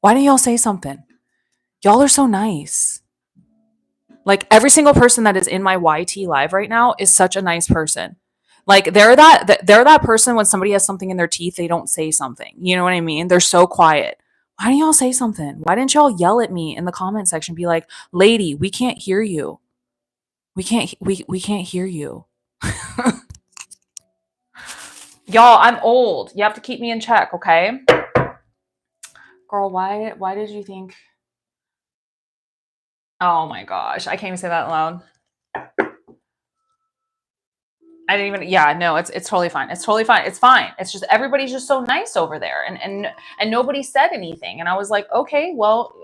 Why didn't y'all say something? Y'all are so nice. Like every single person that is in my YT live right now is such a nice person. Like they're that person when somebody has something in their teeth, they don't say something. You know what I mean? They're so quiet. Why didn't y'all say something? Why didn't y'all yell at me in the comment section? Be like, lady, we can't hear you. We can't hear you. Y'all, I'm old. You have to keep me in check, okay? Girl, why did you think? Oh my gosh, I can't even say that loud. I didn't even. Yeah, no, it's totally fine. It's totally fine. It's fine. It's just everybody's just so nice over there, and nobody said anything, and I was like, okay, well,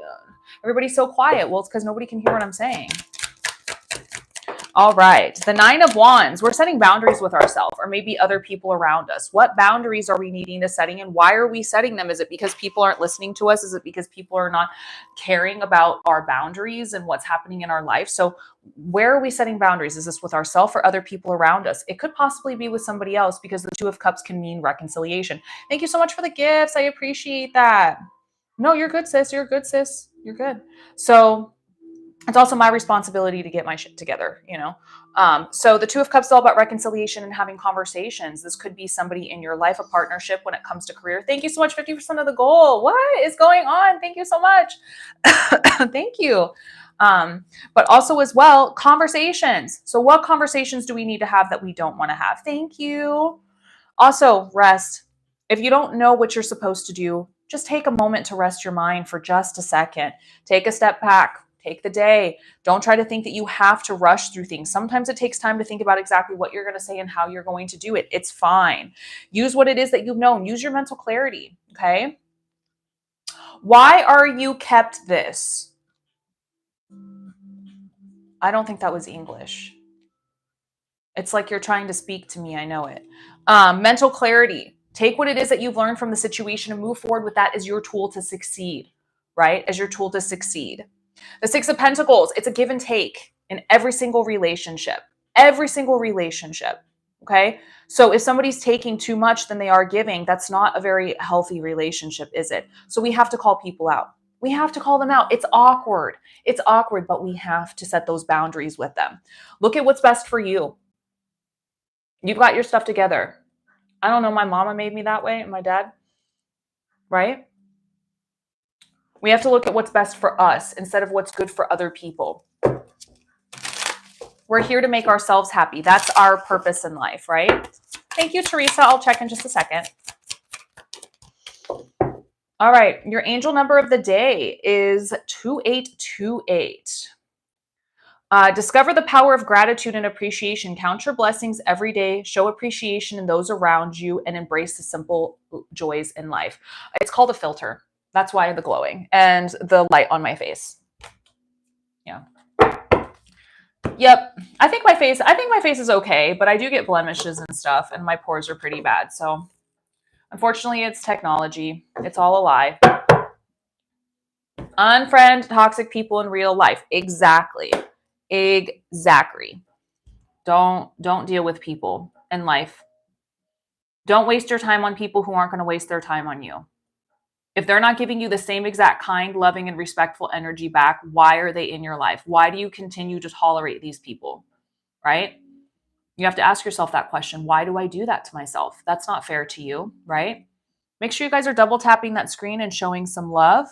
everybody's so quiet. Well, it's because nobody can hear what I'm saying. All right. The 9 of Wands. We're setting boundaries with ourselves or maybe other people around us. What boundaries are we needing to setting and why are we setting them? Is it because people aren't listening to us? Is it because people are not caring about our boundaries and what's happening in our life? So where are we setting boundaries? Is this with ourselves or other people around us? It could possibly be with somebody else because the 2 of Cups can mean reconciliation. Thank you so much for the gifts. I appreciate that. No, you're good, sis. You're good, sis. You're good. So it's also my responsibility to get my shit together, you know? So the 2 of Cups is all about reconciliation and having conversations. This could be somebody in your life, a partnership when it comes to career. Thank you so much. 50% of the goal. What is going on? Thank you so much. Thank you. But also as well, conversations. So what conversations do we need to have that we don't want to have? Thank you. Also, rest. If you don't know what you're supposed to do, just take a moment to rest your mind for just a second. Take a step back. Take the day. Don't try to think that you have to rush through things. Sometimes it takes time to think about exactly what you're going to say and how you're going to do it. It's fine. Use what it is that you've known. Use your mental clarity. Okay. Why are you kept this? I don't think that was English. It's like you're trying to speak to me. I know it. Mental clarity. Take what it is that you've learned from the situation and move forward with that as your tool to succeed, right? As your tool to succeed. The 6 of Pentacles, it's a give and take in every single relationship. Every single relationship. Okay. So if somebody's taking too much than they are giving, that's not a very healthy relationship, is it? So we have to call people out. We have to call them out. It's awkward. It's awkward, but we have to set those boundaries with them. Look at what's best for you. You've got your stuff together. I don't know. My mama made me that way and my dad, right? We have to look at what's best for us instead of what's good for other people. We're here to make ourselves happy. That's our purpose in life, right? Thank you, Teresa. I'll check in just a second. All right. Your angel number of the day is 2828. Discover the power of gratitude and appreciation. Count your blessings every day. Show appreciation in those around you and embrace the simple joys in life. It's called a filter. That's why the glowing and the light on my face. Yeah. Yep. I think my face is okay, but I do get blemishes and stuff and my pores are pretty bad. So unfortunately it's technology. It's all a lie. Unfriend toxic people in real life. Exactly. Don't deal with people in life. Don't waste your time on people who aren't going to waste their time on you. If they're not giving you the same exact kind, loving, and respectful energy back, why are they in your life? Why do you continue to tolerate these people? Right? You have to ask yourself that question. Why do I do that to myself? That's not fair to you, right? Make sure you guys are double tapping that screen and showing some love.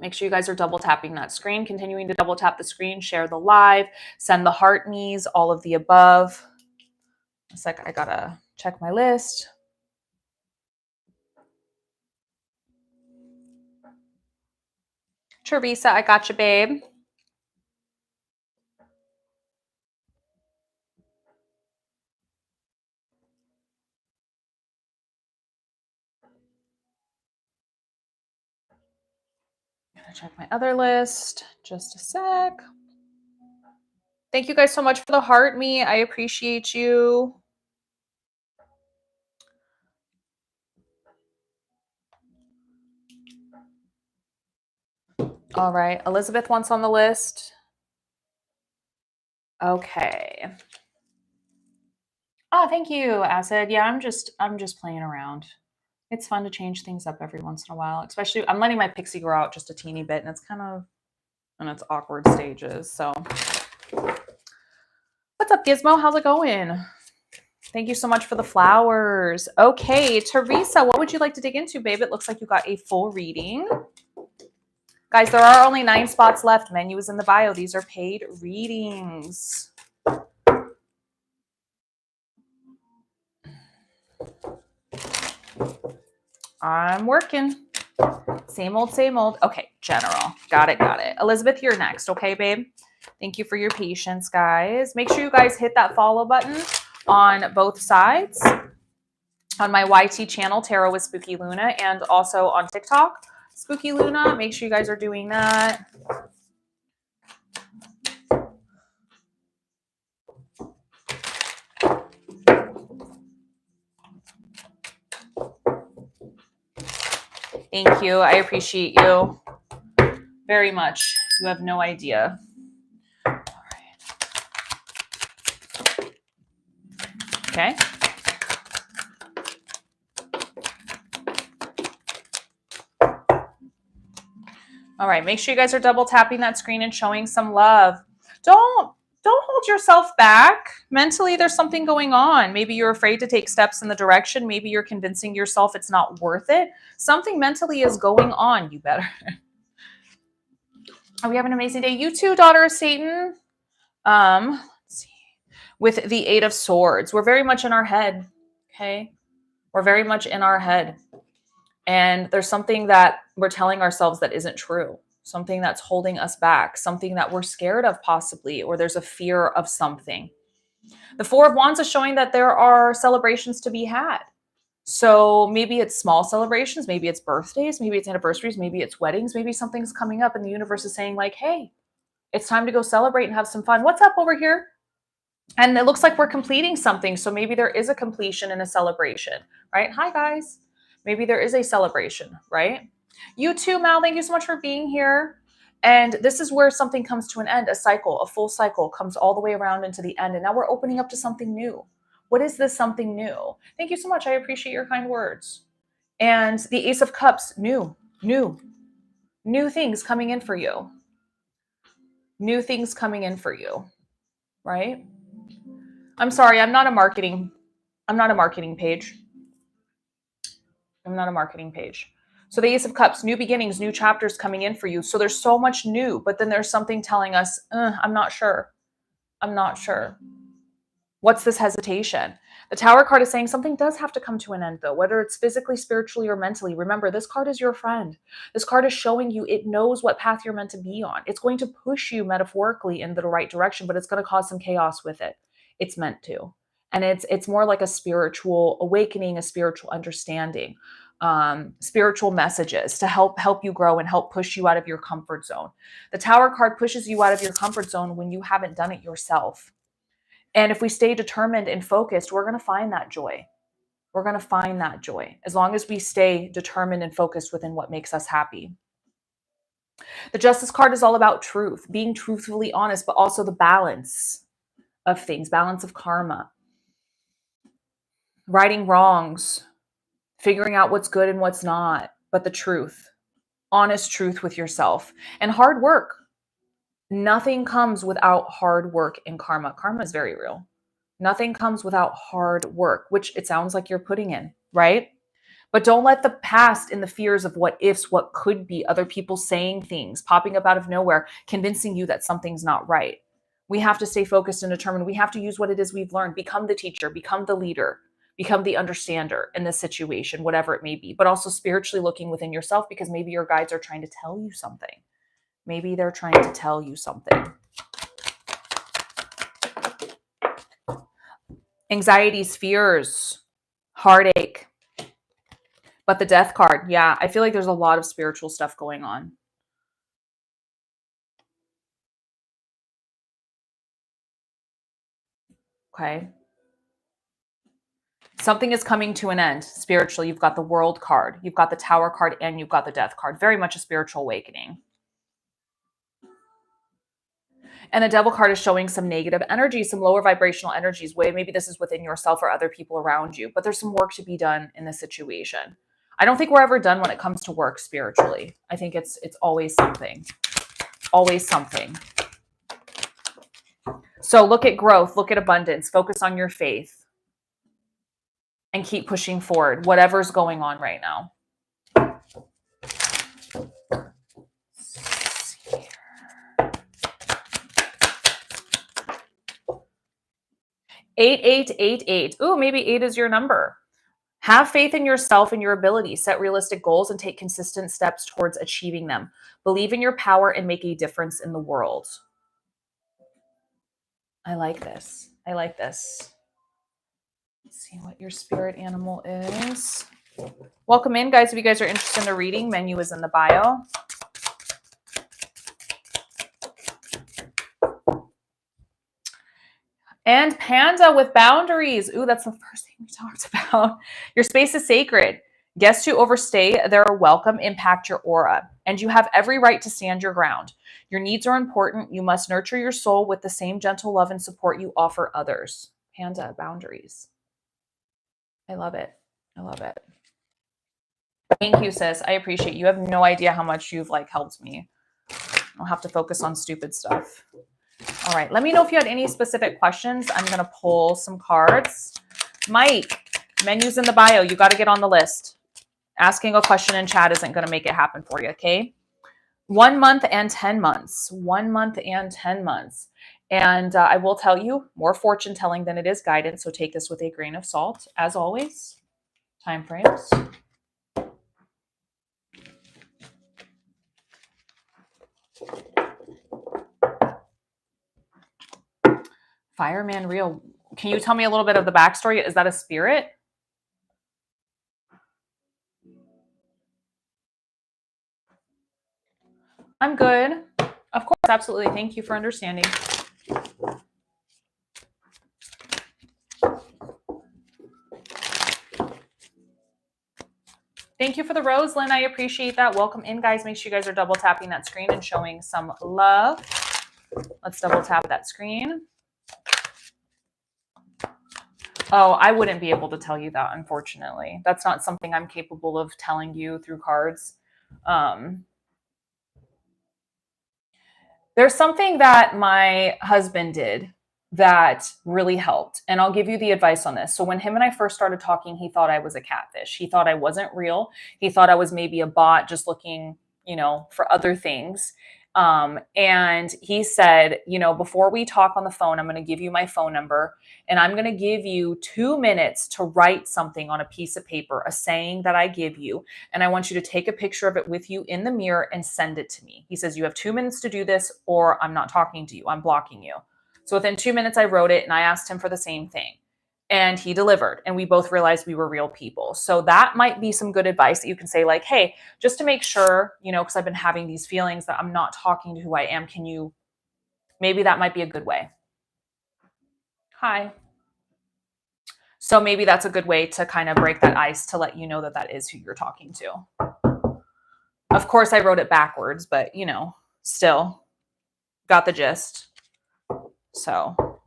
Make sure you guys are double tapping that screen, continuing to double tap the screen, share the live, send the heart me's, all of the above. It's like I gotta check my list. Teresa, I got you, babe. I'm gonna check my other list. Just a sec. Thank you guys so much for the heart me. I appreciate you. All right. Elizabeth wants on the list. Okay. Oh, thank you, Acid. Yeah, I'm just playing around. It's fun to change things up every once in a while, especially I'm letting my pixie grow out just a teeny bit and it's kind of in its awkward stages. So what's up, Gizmo? How's it going? Thank you so much for the flowers. Okay, Teresa, what would you like to dig into, babe? It looks like you got a full reading. Guys, there are only 9 spots left. Menu is in the bio. These are paid readings. I'm working. Same old, same old. Okay, general. Got it, got it. Elizabeth, you're next. Okay, babe? Thank you for your patience, guys. Make sure you guys hit that follow button on both sides. On my YT channel, Tarot with Spooky Luna, and also on TikTok, Spooky Luna. Make sure you guys are doing that. Thank you. I appreciate you very much. You have no idea. All right. Okay. All right. Make sure you guys are double tapping that screen and showing some love. Don't hold yourself back. Mentally, there's something going on. Maybe you're afraid to take steps in the direction. Maybe you're convincing yourself it's not worth it. Something mentally is going on. You better. Oh, we have an amazing day. You too, daughter of Satan. Let's see. With the 8 of Swords, we're very much in our head. Okay. We're very much in our head. And there's something that we're telling ourselves that isn't true. Something that's holding us back, something that we're scared of possibly, or there's a fear of something. The 4 of Wands is showing that there are celebrations to be had. So maybe it's small celebrations, maybe it's birthdays, maybe it's anniversaries, maybe it's weddings, maybe something's coming up and the universe is saying like, hey, it's time to go celebrate and have some fun. What's up over here? And it looks like we're completing something. So maybe there is a completion and a celebration, right? Hi, guys. Maybe there is a celebration, right? You too, Mal. Thank you so much for being here. And this is where something comes to an end. A cycle, a full cycle comes all the way around into the end. And now we're opening up to something new. What is this something new? Thank you so much. I appreciate your kind words. And the Ace of Cups, new things coming in for you. New things coming in for you, right? I'm sorry, I'm not a marketing page. I'm not a marketing page. So the Ace of Cups, new beginnings, new chapters coming in for you. So there's so much new, but then there's something telling us, I'm not sure. I'm not sure. What's this hesitation? The Tower card is saying something does have to come to an end, though, whether it's physically, spiritually, or mentally. Remember, this card is your friend. This card is showing you it knows what path you're meant to be on. It's going to push you metaphorically in the right direction, but it's going to cause some chaos with it. It's meant to. And it's more like a spiritual awakening, a spiritual understanding, spiritual messages to help you grow and help push you out of your comfort zone. The Tower card pushes you out of your comfort zone when you haven't done it yourself. And if we stay determined and focused, we're going to find that joy. We're going to find that joy as long as we stay determined and focused within what makes us happy. The Justice card is all about truth, being truthfully honest, but also the balance of things, balance of karma, righting wrongs, figuring out what's good and what's not, but the truth, honest truth with yourself, and hard work. Nothing comes without hard work and karma. Karma is very real. Nothing comes without hard work, which it sounds like you're putting in, right? But don't let the past and the fears of what ifs, what could be, other people saying things, popping up out of nowhere, convincing you that something's not right. We have to stay focused and determined. We have to use what it is we've learned, become the teacher, become the leader, become the understander in this situation, whatever it may be, but also spiritually looking within yourself because maybe your guides are trying to tell you something. Maybe they're trying to tell you something. Anxieties, fears, heartache. But the Death card, yeah, I feel like there's a lot of spiritual stuff going on. Okay. Something is coming to an end spiritually. You've got the World card, you've got the Tower card, and you've got the Death card. Very much a spiritual awakening. And the Devil card is showing some negative energy, some lower vibrational energies. Maybe this is within yourself or other people around you, but there's some work to be done in this situation. I don't think we're ever done when it comes to work spiritually. I think it's always something. Always something. So look at growth, look at abundance, focus on your faith, and keep pushing forward, whatever's going on right now. 8888. Ooh, maybe 8 is your number. Have faith in yourself and your ability. Set realistic goals and take consistent steps towards achieving them. Believe in your power and make a difference in the world. I like this. I like this. Let's see what your spirit animal is. Welcome in, guys. If you guys are interested in the reading, menu is in the bio. And Panda with boundaries. Ooh, that's the first thing we talked about. Your space is sacred. Guests who overstay their welcome impact your aura, and you have every right to stand your ground. Your needs are important. You must nurture your soul with the same gentle love and support you offer others. Panda, boundaries. I love it. I love it. Thank you, sis. I appreciate you. You have no idea how much you've helped me. I'll have to focus on stupid stuff. All right. Let me know if you had any specific questions. I'm going to pull some cards. Mike, menu's in the bio. You got to get on the list. Asking a question in chat isn't going to make it happen for you. Okay. 1 month and 10 months. 1 month and 10 months. And I will tell you, more fortune telling than it is guidance. So take this with a grain of salt. As always, time frames. Fireman Real. Can you tell me a little bit of the backstory? Is that a spirit? I'm good. Of course, absolutely. Thank you for understanding. Thank you for the rose, Lynn. I appreciate that. Welcome in, guys. Make sure you guys are double tapping that screen and showing some love. Let's double tap that screen. Oh, I wouldn't be able to tell you that, unfortunately. That's not something I'm capable of telling you through cards. There's something that my husband did that really helped. And I'll give you the advice on this. So when him and I first started talking, he thought I was a catfish. He thought I wasn't real. He thought I was maybe a bot just looking, for other things. And he said, before we talk on the phone, I'm going to give you my phone number and I'm going to give you 2 minutes to write something on a piece of paper, a saying that I give you. And I want you to take a picture of it with you in the mirror and send it to me. He says, you have 2 minutes to do this or I'm not talking to you. I'm blocking you. So within 2 minutes, I wrote it and I asked him for the same thing. And he delivered, and we both realized we were real people. So that might be some good advice that you can say hey, just to make sure, because I've been having these feelings that I'm not talking to who I am. Maybe that might be a good way. Hi. So maybe that's a good way to kind of break that ice to let you know that that is who you're talking to. Of course, I wrote it backwards, but, still got the gist. So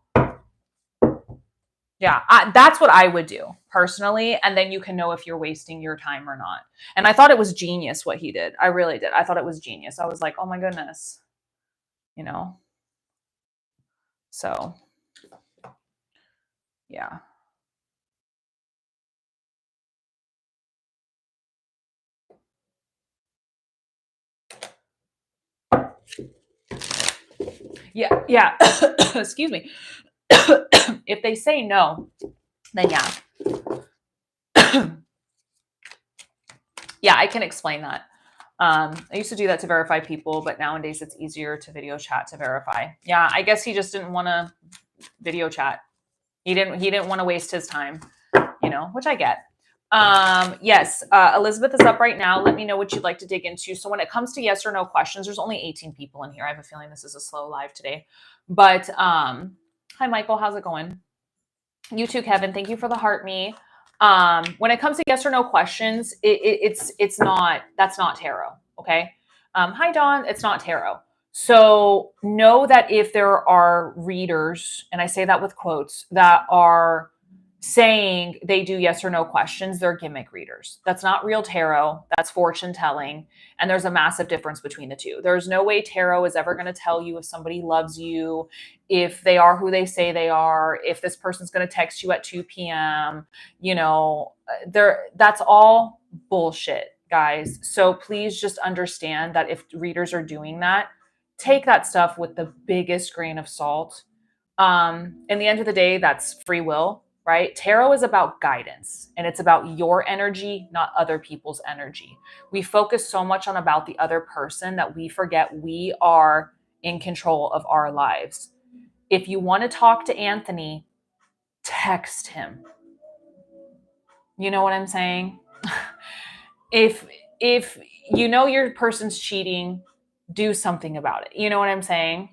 yeah, that's what I would do personally. And then you can know if you're wasting your time or not. And I thought it was genius what he did. I really did. I thought it was genius. I was like, oh my goodness, so yeah. Yeah. Excuse me. If they say no, then yeah. Yeah, I can explain that. I used to do that to verify people, but nowadays it's easier to video chat to verify. Yeah, I guess he just didn't want to video chat. He didn't want to waste his time, which I get. Yes, Elizabeth is up right now. Let me know what you'd like to dig into. So when it comes to yes or no questions, there's only 18 people in here. I have a feeling this is a slow live today. But hi, Michael. How's it going? You too, Kevin. Thank you for the heart me. When it comes to yes or no questions, that's not tarot. Okay. Hi, Dawn. It's not tarot. So know that if there are readers, and I say that with quotes, that are saying they do yes or no questions, they're gimmick readers. That's not real tarot. That's fortune telling. And there's a massive difference between the two. There's no way tarot is ever going to tell you if somebody loves you, if they are who they say they are, if this person's going to text you at 2 p.m. That's all bullshit, guys. So please just understand that if readers are doing that, take that stuff with the biggest grain of salt. In the end of the day, that's free will, right? Tarot is about guidance, and it's about your energy, not other people's energy. We focus so much on about the other person that we forget we are in control of our lives. If you want to talk to Anthony, text him. You know what I'm saying? if you know your person's cheating, do something about it. You know what I'm saying?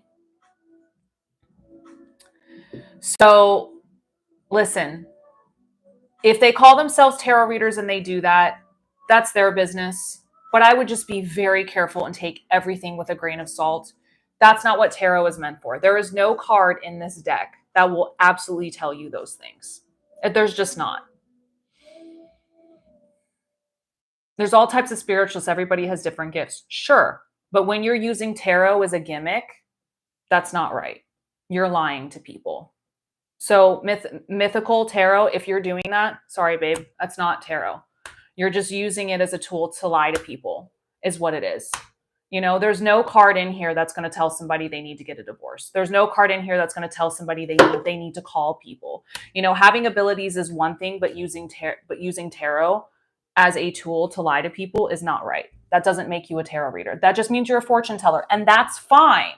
So listen, if they call themselves tarot readers and they do that, that's their business. But I would just be very careful and take everything with a grain of salt. That's not what tarot is meant for. There is no card in this deck that will absolutely tell you those things. There's just not. There's all types of spiritualists. Everybody has different gifts. Sure. But when you're using tarot as a gimmick, that's not right. You're lying to people. So mythical tarot, if you're doing that, sorry, babe, that's not tarot. You're just using it as a tool to lie to people, is what it is. You know, there's no card in here that's going to tell somebody they need to get a divorce. There's no card in here that's going to tell somebody they need to call people. You know, having abilities is one thing, but using tarot as a tool to lie to people is not right. That doesn't make you a tarot reader. That just means you're a fortune teller, and that's fine.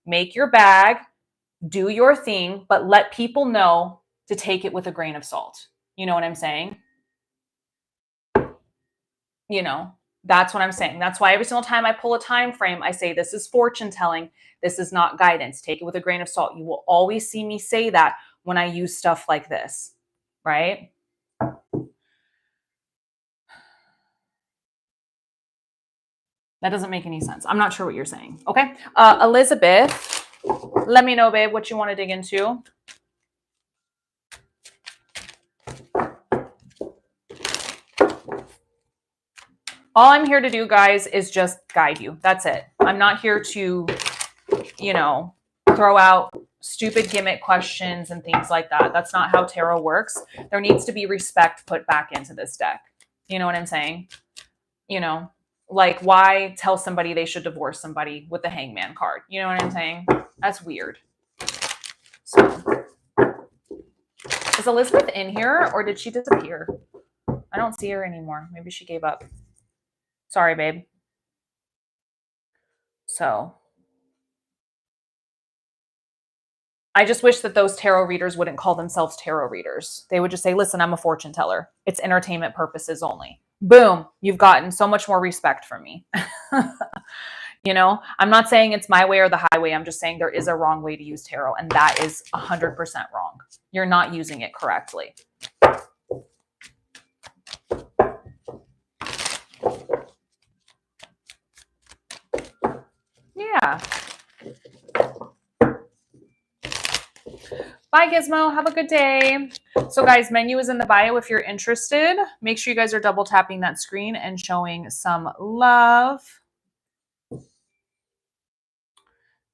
Make your bag, do your thing, but let people know to take it with a grain of salt. You know what I'm saying? You know, that's what I'm saying. That's why every single time I pull a time frame, I say this is fortune telling. This is not guidance. Take it with a grain of salt. You will always see me say that when I use stuff like this, right? That doesn't make any sense. I'm not sure what you're saying. Okay. Elizabeth, let me know, babe, what you want to dig into. All I'm here to do, guys, is just guide you. That's it. I'm not here to, you know, throw out stupid gimmick questions and things like that. That's not how tarot works. There needs to be respect put back into this deck. You know what I'm saying? You know, like why tell somebody they should divorce somebody with the Hangman card? You know what I'm saying? That's weird. So, is Elizabeth in here or did she disappear? I don't see her anymore. Maybe she gave up. Sorry, babe. So I just wish that those tarot readers wouldn't call themselves tarot readers. They would just say, listen, I'm a fortune teller. It's entertainment purposes only. Boom. You've gotten so much more respect from me. You know, I'm not saying it's my way or the highway. I'm just saying there is a wrong way to use tarot, and that is 100% wrong. You're not using it correctly. Yeah. Bye, Gizmo. Have a good day. So, guys, menu is in the bio if you're interested. Make sure you guys are double tapping that screen and showing some love.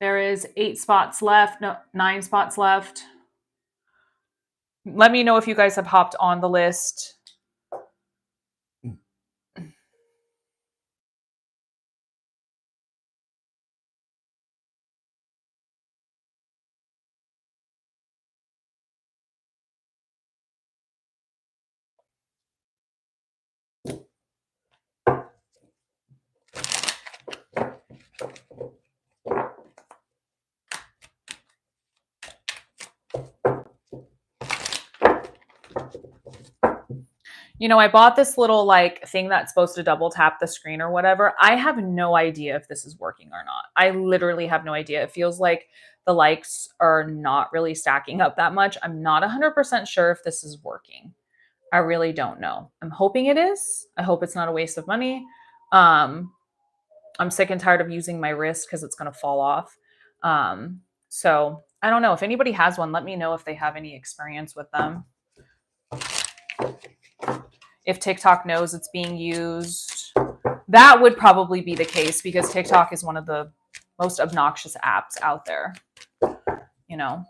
There is 8 spots left. No, 9 spots left. Let me know if you guys have hopped on the list. You know, I bought this little like thing that's supposed to double tap the screen or whatever. I have no idea if this is working or not. I literally have no idea. It feels like the likes are not really stacking up that much. I'm not 100% sure if this is working. I really don't know. I'm hoping it is. I hope it's not a waste of money. I'm sick and tired of using my wrist because it's going to fall off. So I don't know. If anybody has one, let me know if they have any experience with them. if TikTok knows it's being used. That would probably be the case because TikTok is one of the most obnoxious apps out there, you know.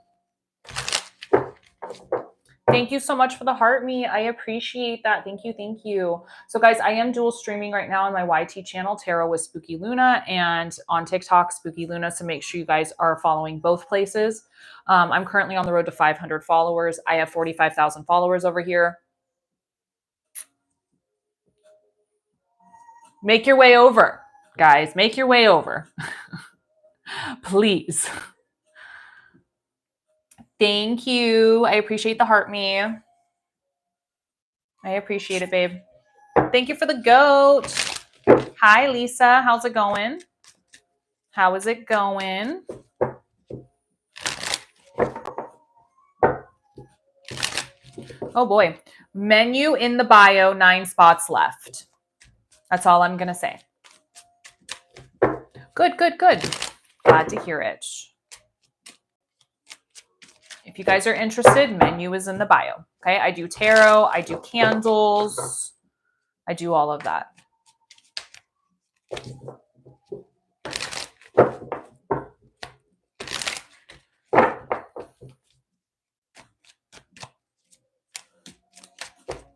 Thank you so much for the heart me. I appreciate that. Thank you. Thank you. So guys, I am dual streaming right now on my YT channel, Tarot with Spooky Luna, and on TikTok, Spooky Luna. So make sure you guys are following both places. I'm currently on the road to 500 followers. I have 45,000 followers over here. Make your way over, guys. Make your way over. Please. Thank you. I appreciate the heart me. I appreciate it, babe. Thank you for the goat. Hi, Lisa. How's it going? How is it going? Oh, boy. Menu in the bio, 9 spots left. That's all I'm going to say. Good, good, good. Glad to hear it. If you guys are interested, menu is in the bio. Okay, I do tarot, I do candles, I do all of that.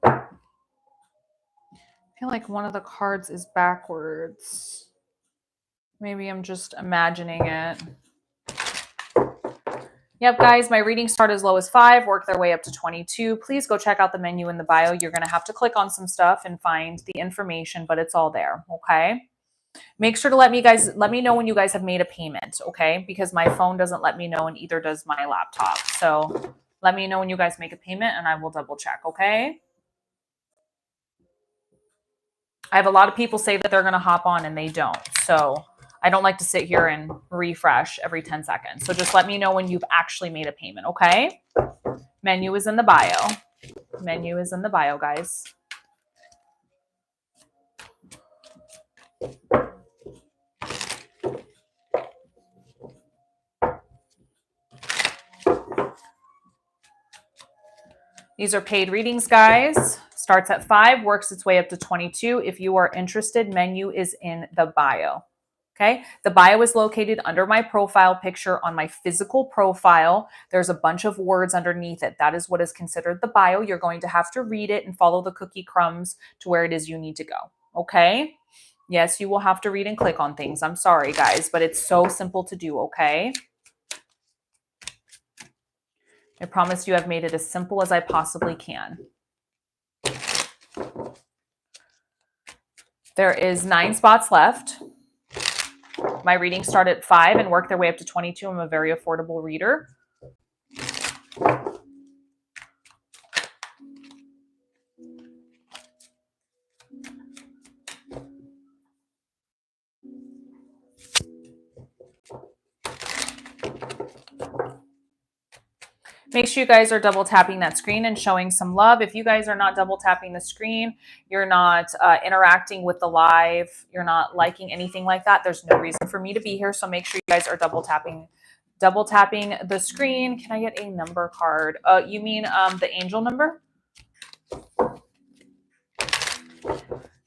I feel like one of the cards is backwards. Maybe I'm just imagining it. Yep, guys, my readings start as low as 5, work their way up to 22. Please go check out the menu in the bio. You're going to have to click on some stuff and find the information, but it's all there, okay? Make sure to let me know when you guys have made a payment, okay? Because my phone doesn't let me know and either does my laptop. So let me know when you guys make a payment and I will double check, okay? I have a lot of people say that they're going to hop on and they don't. So I don't like to sit here and refresh every 10 seconds. So just let me know when you've actually made a payment, okay? Menu is in the bio. Menu is in the bio, guys. These are paid readings, guys. Starts at 5, works its way up to 22. If you are interested, menu is in the bio. Okay, the bio is located under my profile picture on my physical profile. There's a bunch of words underneath it. That is what is considered the bio. You're going to have to read it and follow the cookie crumbs to where it is you need to go. Okay, yes, you will have to read and click on things. I'm sorry, guys, but it's so simple to do. Okay, I promise you I've made it as simple as I possibly can. There is 9 spots left. My readings start at 5 and work their way up to 22. I'm a very affordable reader. Make sure you guys are double tapping that screen and showing some love. If you guys are not double tapping the screen, you're not interacting with the live, you're not liking anything like that, there's no reason for me to be here. So make sure you guys are double tapping the screen. Can I get a number card? You mean the angel number?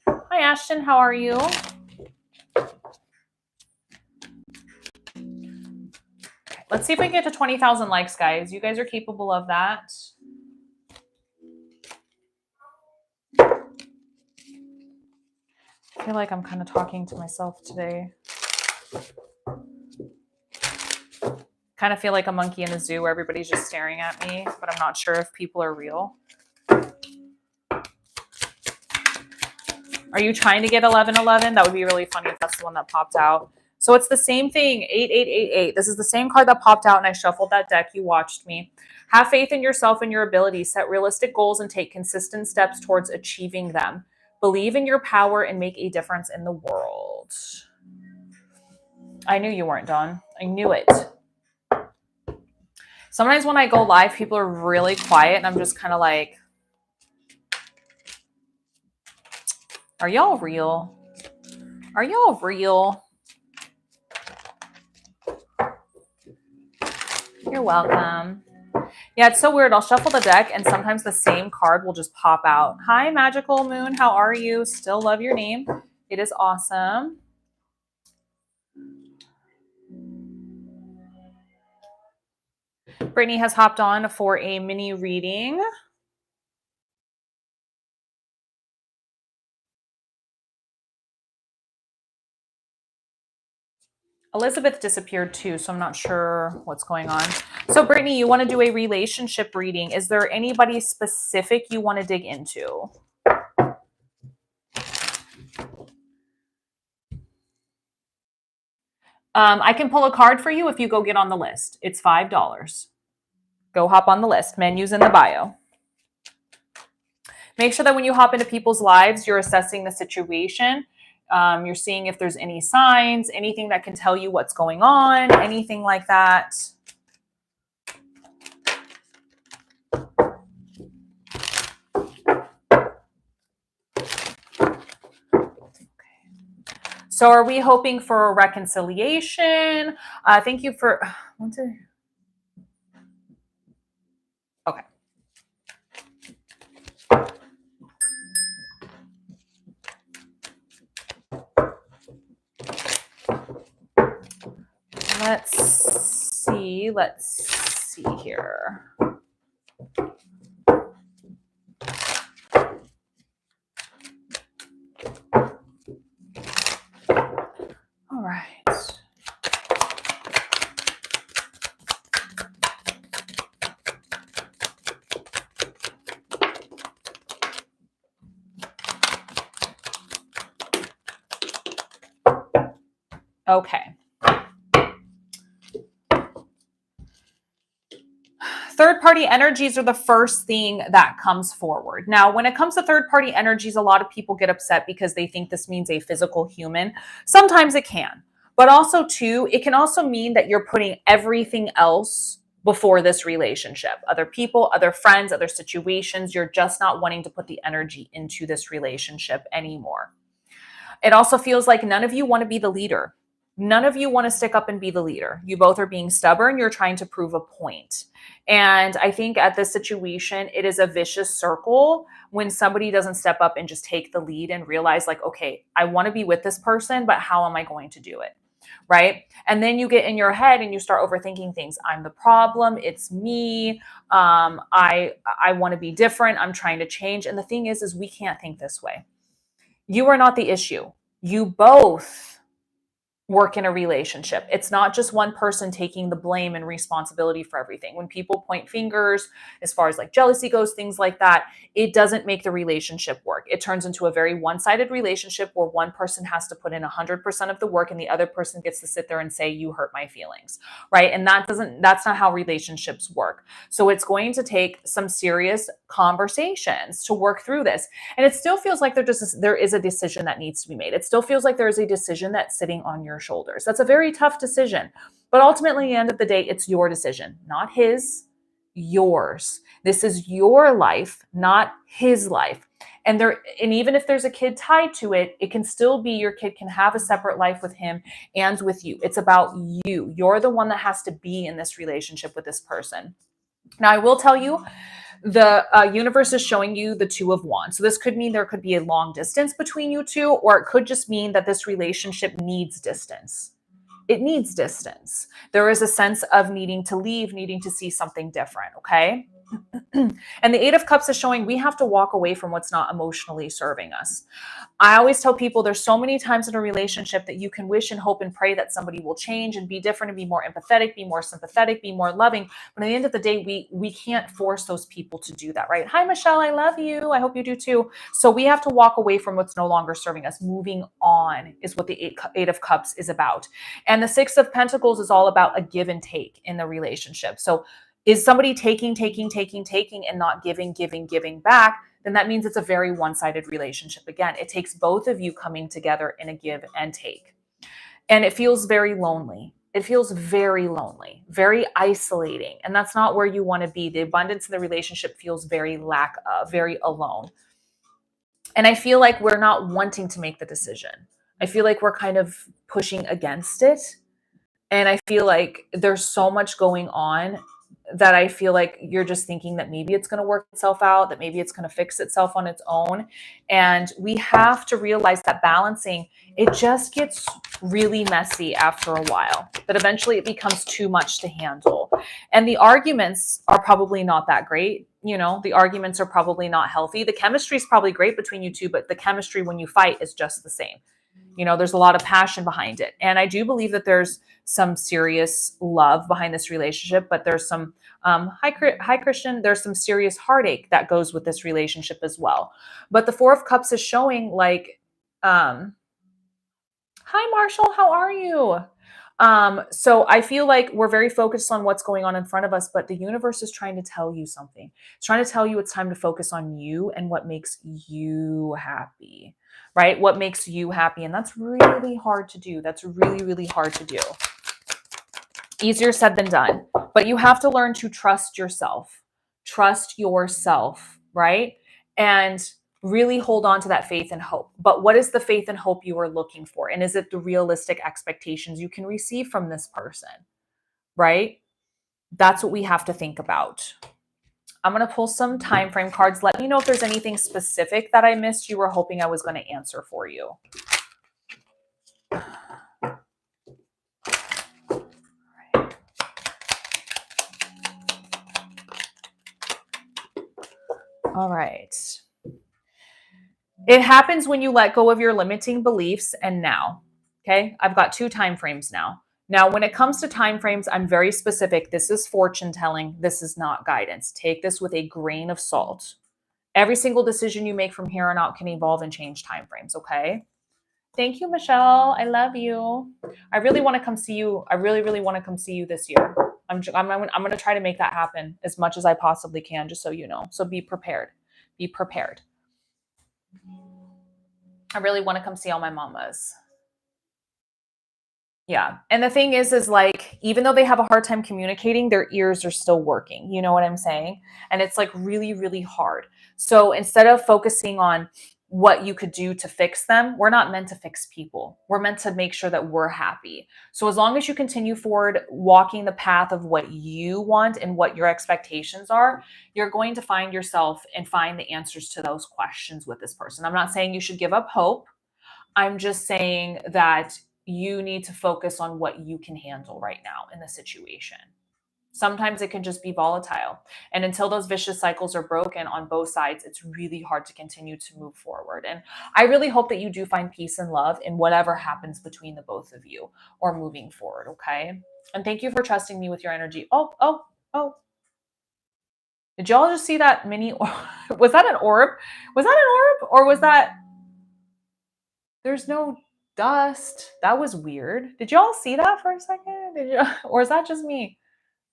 Hi, Ashton. How are you? Let's see if we can get to 20,000 likes, guys. You guys are capable of that. I feel like I'm kind of talking to myself today. Kind of feel like a monkey in a zoo where everybody's just staring at me, but I'm not sure if people are real. Are you trying to get 1111? That would be really funny if that's the one that popped out. So it's the same thing, 8888. This is the same card that popped out and I shuffled that deck. You watched me. Have faith in yourself and your abilities. Set realistic goals and take consistent steps towards achieving them. Believe in your power and make a difference in the world. I knew you weren't done. I knew it. Sometimes when I go live, people are really quiet and I'm just kind of like, are y'all real? Are y'all real? You're welcome. Yeah, it's so weird. I'll shuffle the deck and sometimes the same card will just pop out. Hi, Magical Moon. How are you? Still love your name. It is awesome. Brittany has hopped on for a mini reading. Elizabeth disappeared too, so I'm not sure what's going on. So Brittany, you want to do a relationship reading. Is there anybody specific you want to dig into? I can pull a card for you if you go get on the list. It's $5. Go hop on the list. Menu's in the bio. Make sure that when you hop into people's lives, you're assessing the situation. You're seeing if there's any signs, anything that can tell you what's going on, anything like that. So are we hoping for a reconciliation? Thank you for... Okay. Let's see here. All right. Okay. Third-party energies are the first thing that comes forward. Now, when it comes to third-party energies, a lot of people get upset because they think this means a physical human. Sometimes it can, but also too, it can also mean that you're putting everything else before this relationship. Other people, other friends, other situations. You're just not wanting to put the energy into this relationship anymore. It also feels like none of you want to be the leader. None of you want to stick up and be the leader. You both are being stubborn. You're trying to prove a point. And I think at this situation, it is a vicious circle when somebody doesn't step up and just take the lead and realize like, okay, I want to be with this person, but how am I going to do it? Right. And then you get in your head and you start overthinking things. I'm the problem. It's me. I want to be different. I'm trying to change. And the thing is we can't think this way. You are not the issue. You both work in a relationship. It's not just one person taking the blame and responsibility for everything. When people point fingers, as far as like jealousy goes, things like that, it doesn't make the relationship work. It turns into a very one-sided relationship where one person has to put in 100% of the work and the other person gets to sit there and say, you hurt my feelings, right? And that's not how relationships work. So it's going to take some serious conversations to work through this. And it still feels like there is a decision that needs to be made. It still feels like there is a decision that's sitting on your shoulders. That's a very tough decision. But ultimately, at the end of the day, it's your decision, not his, yours. This is your life, not his life. And even if there's a kid tied to it, it can still be your kid can have a separate life with him and with you. It's about you. You're the one that has to be in this relationship with this person. Now, I will tell you, the universe is showing you the Two of Wands. So this could mean there could be a long distance between you two, or it could just mean that this relationship needs distance. It needs distance. There is a sense of needing to leave, needing to see something different, okay? And the Eight of Cups is showing we have to walk away from what's not emotionally serving us. I always tell people there's so many times in a relationship that you can wish and hope and pray that somebody will change and be different and be more empathetic, be more sympathetic, be more loving. But at the end of the day, we can't force those people to do that, right? Hi, Michelle, I love you. I hope you do too. So we have to walk away from what's no longer serving us. Moving on is what the Eight of Cups is about. And the Six of Pentacles is all about a give and take in the relationship. So is somebody taking and not giving back, then that means it's a very one-sided relationship. Again, it takes both of you coming together in a give and take. And it feels very lonely. It feels very lonely, very isolating. And that's not where you want to be. The abundance in the relationship feels very very alone. And I feel like we're not wanting to make the decision. I feel like we're kind of pushing against it. And I feel like there's so much going on that I feel like you're just thinking that maybe it's going to work itself out, that maybe it's going to fix itself on its own. And we have to realize that balancing, it just gets really messy after a while, that eventually it becomes too much to handle. And the arguments are probably not that great. The arguments are probably not healthy. The chemistry is probably great between you two, but the chemistry when you fight is just the same. There's a lot of passion behind it. And I do believe that there's some serious love behind this relationship, but there's some, hi Christian, there's some serious heartache that goes with this relationship as well. But the Four of Cups is showing like, hi Marshall, how are you? So I feel like we're very focused on what's going on in front of us, but the universe is trying to tell you something. It's trying to tell you it's time to focus on you and what makes you happy, right? What makes you happy. And that's really hard to do. That's really, really hard to do. Easier said than done, but you have to learn to trust yourself, right? And really hold on to that faith and hope. But what is the faith and hope you are looking for? And is it the realistic expectations you can receive from this person, right? That's what we have to think about. I'm going to pull some time frame cards. Let me know if there's anything specific that I missed you were hoping I was going to answer for you. All right. It happens when you let go of your limiting beliefs and now. Okay, I've got 2 time frames now. Now, when it comes to time frames, I'm very specific. This is fortune telling. This is not guidance. Take this with a grain of salt. Every single decision you make from here on out can evolve and change time frames, okay? Thank you, Michelle. I love you. I really want to come see you. I really, really want to come see you this year. I'm going to try to make that happen as much as I possibly can, just so you know. So be prepared. Be prepared. I really want to come see all my mamas. Yeah. And the thing is like, even though they have a hard time communicating, their ears are still working. You know what I'm saying? And it's like really, really hard. So instead of focusing on what you could do to fix them, we're not meant to fix people. We're meant to make sure that we're happy. So as long as you continue forward, walking the path of what you want and what your expectations are, you're going to find yourself and find the answers to those questions with this person. I'm not saying you should give up hope. I'm just saying that you need to focus on what you can handle right now in the situation. Sometimes it can just be volatile. And until those vicious cycles are broken on both sides, it's really hard to continue to move forward. And I really hope that you do find peace and love in whatever happens between the both of you or moving forward, okay? And thank you for trusting me with your energy. Oh. Did y'all just see that mini orb? Was that an orb? Was that an orb? Or was that... There's no dust. That was weird. Did y'all see that for a second? Or is that just me?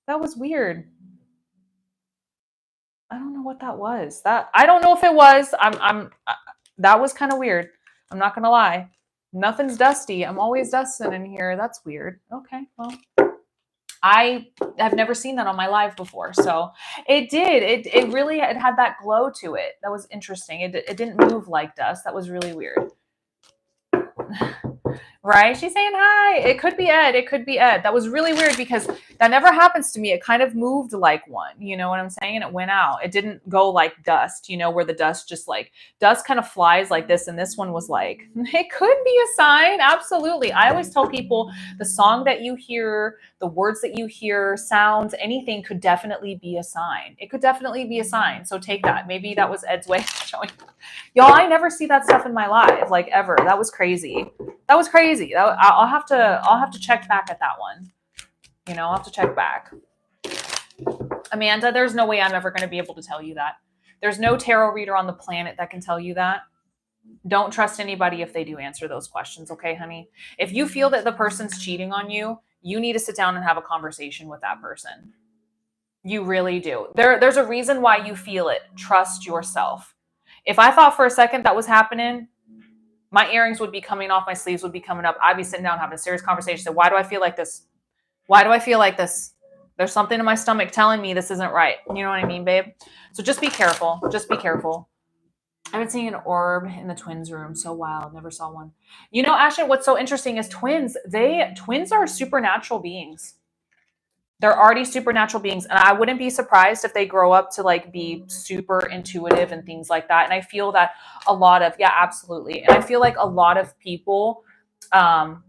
That was weird. I don't know what that was. I don't know if it was. That was kind of weird. I'm not gonna lie. Nothing's dusty. I'm always dusting in here. That's weird. Okay, well, I have never seen that on my live before. So it did. It really had that glow to it. That was interesting. It didn't move like dust. That was really weird. Right? She's saying hi. It could be Ed. It could be Ed. That was really weird because that never happens to me. It kind of moved like one. You know what I'm saying? And it went out. It didn't go like dust, where the dust just like, dust kind of flies like this. And this one was like, it could be a sign. Absolutely. I always tell people the song that you hear, the words that you hear, sounds, anything could definitely be a sign. It could definitely be a sign. So take that. Maybe that was Ed's way of showing. Y'all, I never see that stuff in my life, like ever. That was crazy. That was crazy. I'll have to check back at that one. I'll have to check back. Amanda, there's no way I'm ever going to be able to tell you that. There's no tarot reader on the planet that can tell you that. Don't trust anybody if they do answer those questions, okay, honey? If you feel that the person's cheating on you, you need to sit down and have a conversation with that person. You really do. There's a reason why you feel it. Trust yourself. If I thought for a second that was happening, my earrings would be coming off, my sleeves would be coming up. I'd be sitting down having a serious conversation. So why do I feel like this? Why do I feel like this? There's something in my stomach telling me this isn't right. You know what I mean, babe? So just be careful. Just be careful. I've been seeing an orb in the twins room. So wild. Never saw one. Ashton, what's so interesting is twins are supernatural beings. They're already supernatural beings, and I wouldn't be surprised if they grow up to like be super intuitive and things like that. And I feel that a lot of, yeah, absolutely. And I feel like a lot of people um,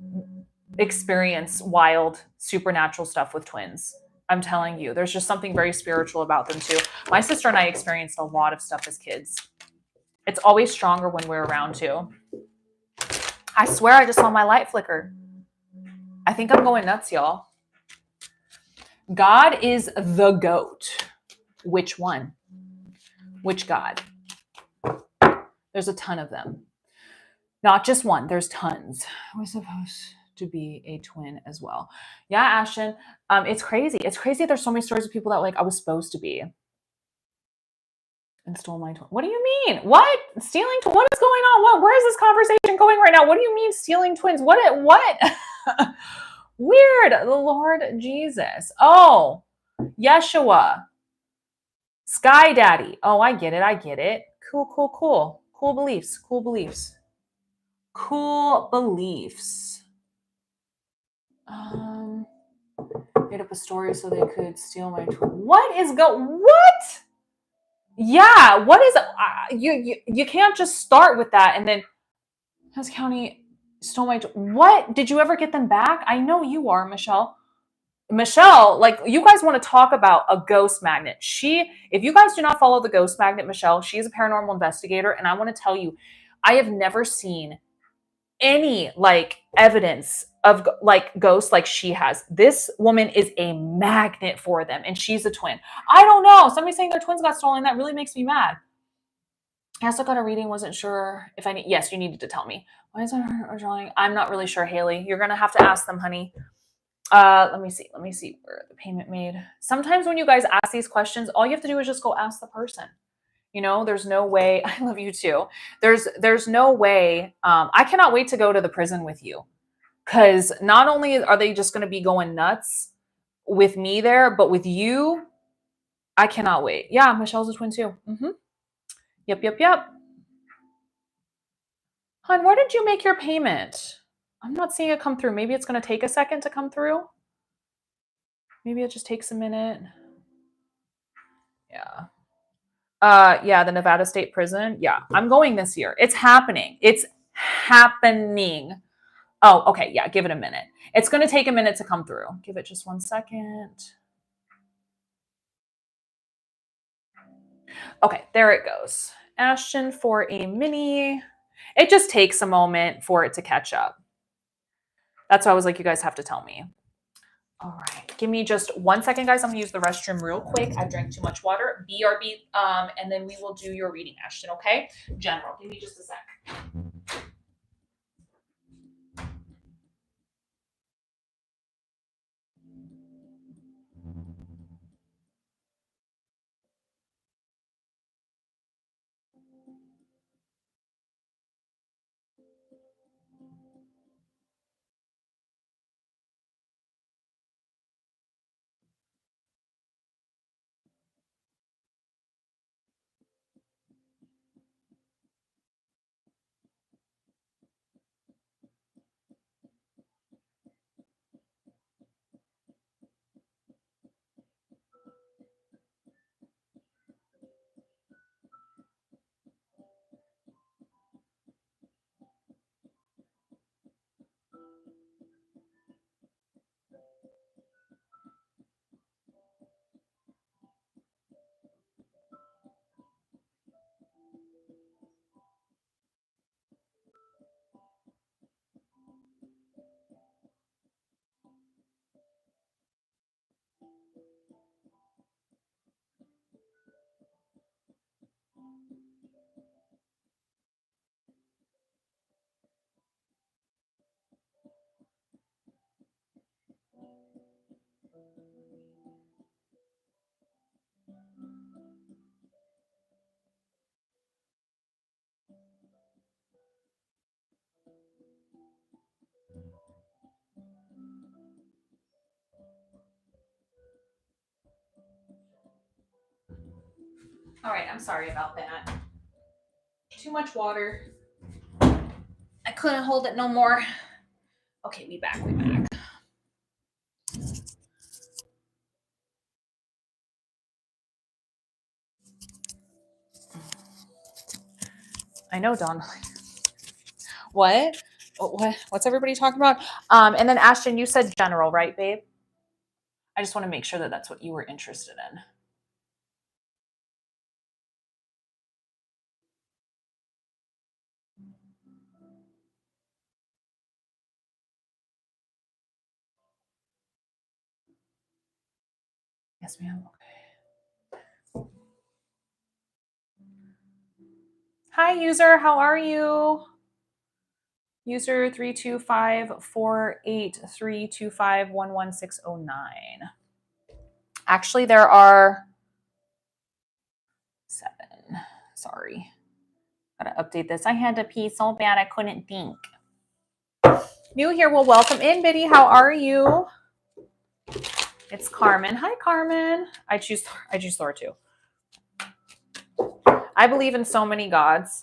experience wild supernatural stuff with twins. I'm telling you, there's just something very spiritual about them too. My sister and I experienced a lot of stuff as kids. It's always stronger when we're around too. I swear I just saw my light flicker. I think I'm going nuts, y'all. God is the goat. Which one? Which God? There's a ton of them. Not just one, there's tons. We're supposed to be a twin as well. Yeah, Ashton. It's crazy. It's crazy. There's so many stories of people that like I was supposed to be and stole my twin. What do you mean? What? Stealing? What is going on? What? Where is this conversation going right now? What do you mean stealing twins? What? Weird. The Lord Jesus. Oh, Yeshua. Sky Daddy. Oh, I get it. I get it. Cool, cool, cool. Cool beliefs. Cool beliefs. Cool beliefs. Made up a story so they could steal my twin. What? Yeah, what is you can't just start with that and then Hess County stole my what? Did you ever get them back? I know you are, Michelle. Michelle, like you guys want to talk about a ghost magnet. If you guys do not follow the ghost magnet, Michelle, she is a paranormal investigator, and I want to tell you, I have never seen any like evidence of like ghosts like she has. This woman is a magnet for them, and she's a twin. I don't know. Somebody saying their twins got stolen. That really makes me mad. I also got a reading. Wasn't sure if I need. Yes, you needed to tell me. Why is there drawing? I'm not really sure, Haley. You're gonna have to ask them, honey. Let me see where the payment made. Sometimes when you guys ask these questions, all you have to do is just go ask the person. You know, there's no way. I love you too. There's no way. I cannot wait to go to the prison with you, because not only are they just going to be going nuts with me there, but with you, I cannot wait. Yeah, Michelle's a twin too. Yep. Hon, where did you make your payment? I'm not seeing it come through. Maybe it's going to take a second to come through. Maybe it just takes a minute. Yeah. Yeah, the Nevada State Prison. Yeah, I'm going this year. It's happening. It's happening. Oh, okay. Yeah, give it a minute. It's going to take a minute to come through. Give it just 1 second. Okay, there it goes. Ashton for a mini. It just takes a moment for it to catch up. That's why I was like, you guys have to tell me. All right, give me just 1 second, guys. I'm gonna use the restroom real quick. I drank too much water. BRB, and then we will do your reading, Ashton, okay? General, give me just a sec. All right, I'm sorry about that. Too much water. I couldn't hold it no more. Okay, we back. I know, Dawn. What? What's everybody talking about? And then Ashton, you said general, right, babe? I just want to make sure that that's what you were interested in. Yes, ma'am. Okay. Hi, user. How are you? User 3254832511609. Actually, there are 7. Sorry. Gotta update this. I had to pee so bad I couldn't think. New here. Well, welcome in, Biddy. How are you? It's Carmen. Hi, Carmen. I choose Thor too. I believe in so many gods.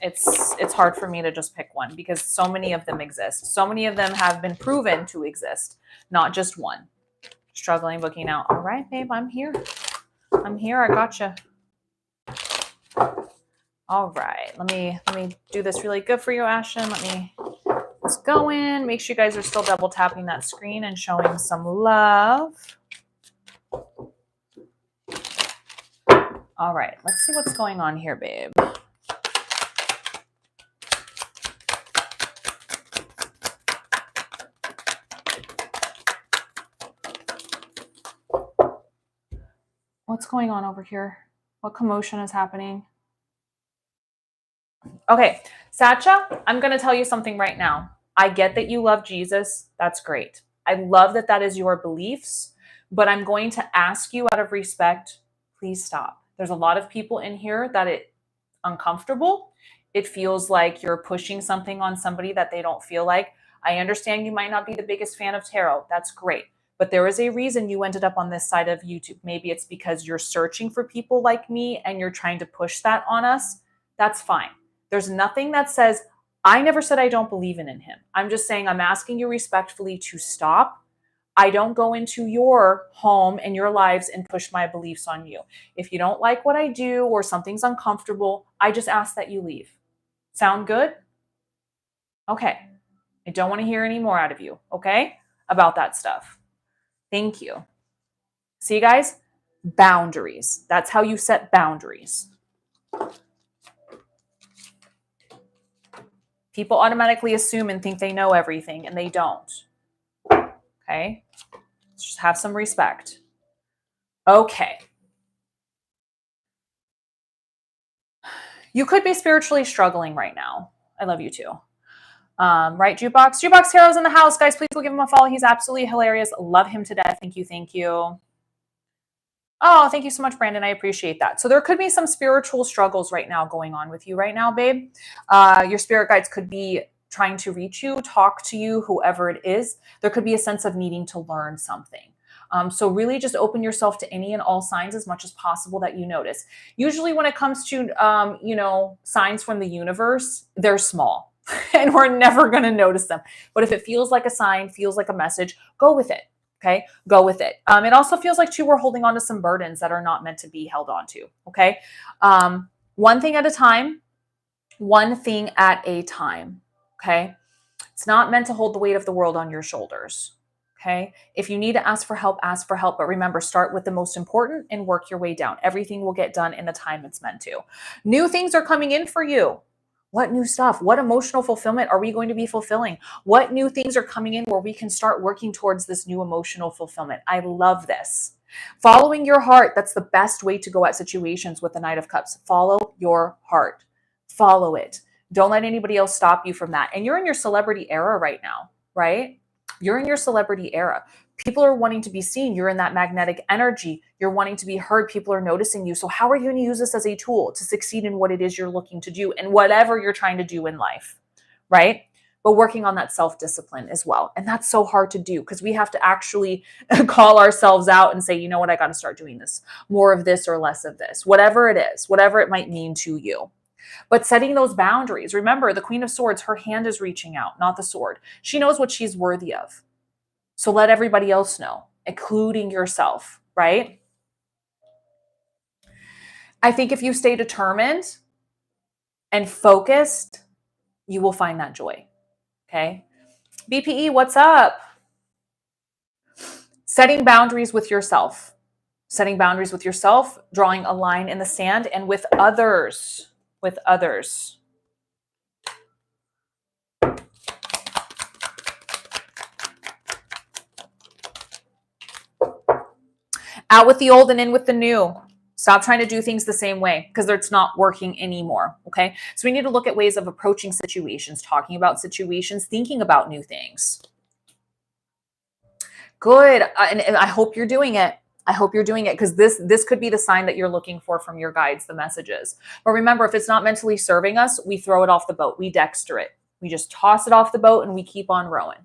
It's hard for me to just pick one because so many of them exist. So many of them have been proven to exist, not just one. Struggling booking out. All right, babe, I'm here. I'm here. I gotcha. All right. Let me do this really good for you, Ashton. Let's go in. Make sure you guys are still double tapping that screen and showing some love. All right. Let's see what's going on here, babe. What's going on over here? What commotion is happening? Okay, Satcha, I'm going to tell you something right now. I get that you love Jesus. That's great. I love that that is your beliefs, but I'm going to ask you out of respect, please stop. There's a lot of people in here that it's uncomfortable. It feels like you're pushing something on somebody that they don't feel like. I understand you might not be the biggest fan of tarot. That's great. But there is a reason you ended up on this side of YouTube. Maybe it's because you're searching for people like me and you're trying to push that on us. That's fine. There's nothing that says, I never said I don't believe in him. I'm just saying I'm asking you respectfully to stop. I don't go into your home and your lives and push my beliefs on you. If you don't like what I do or something's uncomfortable, I just ask that you leave. Sound good? Okay. I don't want to hear any more out of you, okay? About that stuff. Thank you. See, guys? Boundaries. That's how you set boundaries. People automatically assume and think they know everything, and they don't. Okay? Just have some respect. Okay. You could be spiritually struggling right now. I love you too. Right, Jukebox? Jukebox Hero's in the house, guys. Please go give him a follow. He's absolutely hilarious. Love him to death. Thank you. Thank you. Oh, thank you so much, Brandon. I appreciate that. So there could be some spiritual struggles right now going on with you right now, babe. Your spirit guides could be trying to reach you, talk to you, whoever it is. There could be a sense of needing to learn something. So really just open yourself to any and all signs as much as possible that you notice. Usually when it comes to, signs from the universe, they're small and we're never going to notice them. But if it feels like a sign, feels like a message, go with it. Okay, go with it. It also feels like too we're holding on to some burdens that are not meant to be held on to. Okay, one thing at a time. One thing at a time. Okay, it's not meant to hold the weight of the world on your shoulders. Okay, if you need to ask for help, ask for help. But remember, start with the most important and work your way down. Everything will get done in the time it's meant to. New things are coming in for you. What new stuff? What emotional fulfillment are we going to be fulfilling? What new things are coming in where we can start working towards this new emotional fulfillment? I love this. Following your heart, that's the best way to go at situations with the Knight of Cups. Follow your heart. Follow it. Don't let anybody else stop you from that. And you're in your celebrity era right now, right? You're in your celebrity era. People are wanting to be seen. You're in that magnetic energy. You're wanting to be heard. People are noticing you. So how are you going to use this as a tool to succeed in what it is you're looking to do and whatever you're trying to do in life, right? But working on that self-discipline as well. And that's so hard to do because we have to actually call ourselves out and say, you know what, I got to start doing this, more of this or less of this, whatever it is, whatever it might mean to you. But setting those boundaries, remember the Queen of Swords, her hand is reaching out, not the sword. She knows what she's worthy of. So let everybody else know, including yourself, right? I think if you stay determined and focused, you will find that joy. Okay. BPE, what's up? Setting boundaries with yourself. Setting boundaries with yourself, drawing a line in the sand, and with others. With others. Out with the old and in with the new. Stop trying to do things the same way because it's not working anymore. Okay. So we need to look at ways of approaching situations, talking about situations, thinking about new things. Good. And I hope you're doing it. I hope you're doing it because this could be the sign that you're looking for from your guides, the messages. But remember, if it's not mentally serving us, we throw it off the boat. We dexter it. We just toss it off the boat and we keep on rowing.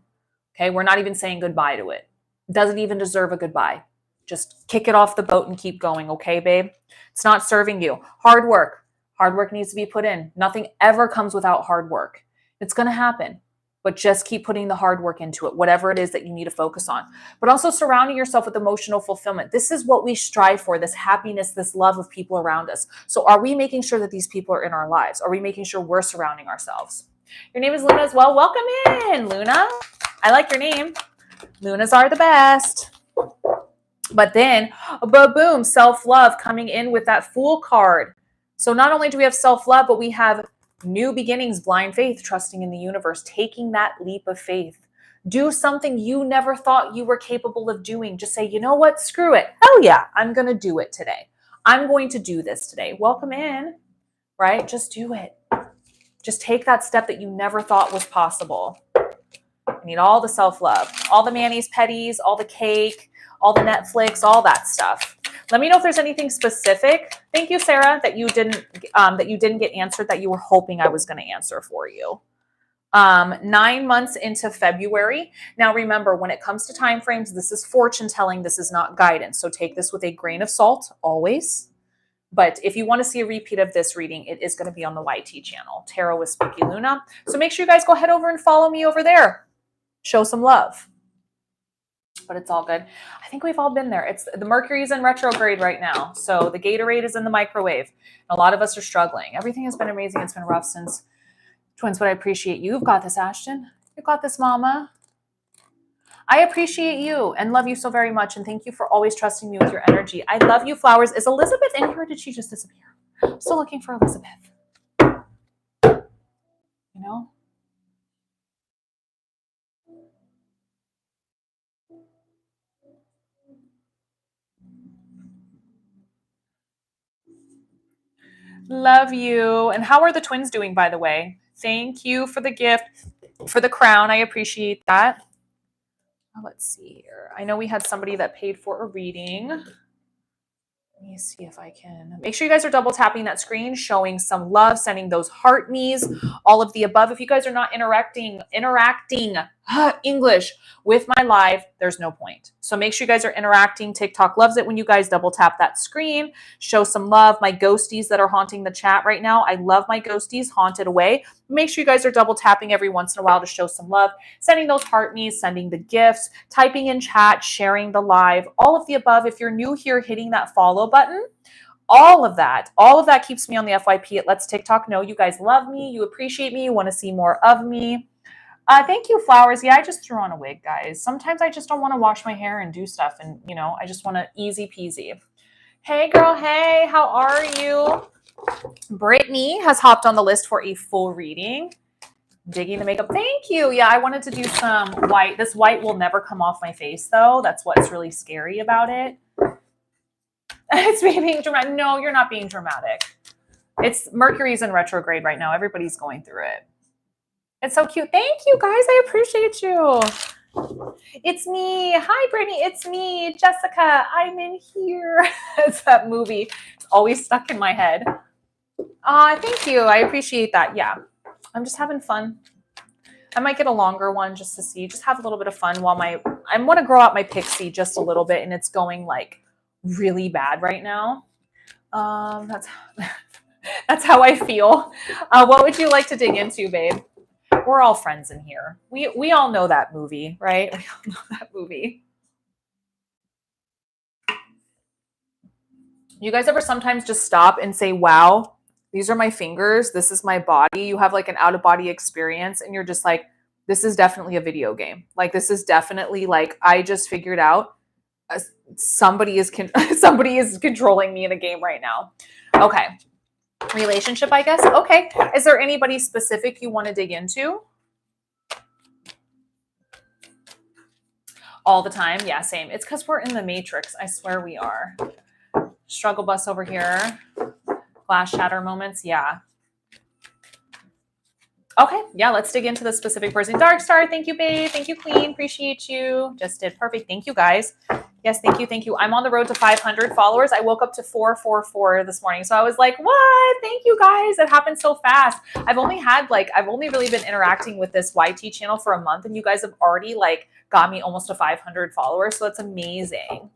Okay. We're not even saying goodbye to it. It doesn't even deserve a goodbye. Just kick it off the boat and keep going. Okay, babe? It's not serving you. Hard work. Hard work needs to be put in. Nothing ever comes without hard work. It's going to happen. But just keep putting the hard work into it, whatever it is that you need to focus on. But also surrounding yourself with emotional fulfillment. This is what we strive for, this happiness, this love of people around us. So are we making sure that these people are in our lives? Are we making sure we're surrounding ourselves? Your name is Luna as well. Welcome in, Luna. I like your name. Lunas are the best. But then, boom, self-love coming in with that Fool card. So not only do we have self-love, but we have new beginnings, blind faith, trusting in the universe, taking that leap of faith. Do something you never thought you were capable of doing. Just say, you know what? Screw it. Hell yeah, I'm going to do it today. I'm going to do this today. Welcome in, right? Just do it. Just take that step that you never thought was possible. I need all the self-love, all the manis, petties, all the cake, all the Netflix, all that stuff. Let me know if there's anything specific. Thank you, Sarah, that you didn't get answered that you were hoping I was going to answer for you. 9 months into February. Now, remember, when it comes to time frames, this is fortune telling. This is not guidance. So take this with a grain of salt always. But if you want to see a repeat of this reading, it is going to be on the YT channel, Tarot with Spooky Luna. So make sure you guys go head over and follow me over there. Show some love. But it's all good. I think we've all been there. It's the Mercury's in retrograde right now. So the Gatorade is in the microwave. A lot of us are struggling. Everything has been amazing. It's been rough since twins, but I appreciate you. You've got this, Ashton. You've got this, Mama. I appreciate you and love you so very much. And thank you for always trusting me with your energy. I love you, flowers. Is Elizabeth in here or did she just disappear? I'm still looking for Elizabeth. You know? Love you. And how are the twins doing, by the way? Thank you for the gift, for the crown. I appreciate that. Let's see here. I know we had somebody that paid for a reading. Let me see if I can. Make sure you guys are double tapping that screen, showing some love, sending those heart me's, all of the above. If you guys are not interacting English with my live, there's no point. So make sure you guys are interacting. TikTok loves it when you guys double tap that screen, show some love. My ghosties that are haunting the chat right now, I love my ghosties, haunted away. Make sure you guys are double tapping every once in a while to show some love, sending those heart me's, sending the gifts, typing in chat, sharing the live, all of the above. If you're new here, hitting that follow button, all of that keeps me on the FYP. It lets TikTok know you guys love me, you appreciate me, you want to see more of me. Thank you, flowers. Yeah, I just threw on a wig, guys. Sometimes I just don't want to wash my hair and do stuff, and I just want to easy peasy. Hey, girl. Hey, how are you? Britney has hopped on the list for a full reading. Digging the makeup. Thank you. Yeah, I wanted to do some white. This white will never come off my face, though. That's what's really scary about it. It's me being dramatic. No, you're not being dramatic. It's Mercury's in retrograde right now. Everybody's going through it. It's so cute. Thank you, guys. I appreciate you. It's me. Hi, Brittany. It's me, Jessica. I'm in here. It's that movie. It's always stuck in my head. Thank you. I appreciate that. Yeah. I'm just having fun. I might get a longer one just to see. Just have a little bit of fun while I want to grow out my pixie just a little bit, and it's going like really bad right now. That's how I feel. What would you like to dig into, babe? We're all friends in here. We all know that movie, right? We all know that movie. You guys ever sometimes just stop and say, wow, These are my fingers. This is my body. You have like an out of body experience and you're just like, this is definitely a video game. Like, this is definitely like, I just figured out somebody is somebody is controlling me in a game right now. Okay. Relationship, I guess. Okay. Is there anybody specific you want to dig into? All the time? Yeah, same. It's because we're in the matrix. I swear we are. Struggle bus over here. Glass shatter moments. Yeah. Okay. Yeah, let's dig into the specific person. Dark Star, thank you, babe. Thank you, Queen. Appreciate you. Just did perfect. Thank you, guys. Yes, thank you. Thank you. I'm on the road to 500 followers. I woke up to 444 this morning. So I was like, what? Thank you, guys. It happened so fast. I've only really been interacting with this YT channel for a month and you guys have already like got me almost to 500 followers. So that's amazing.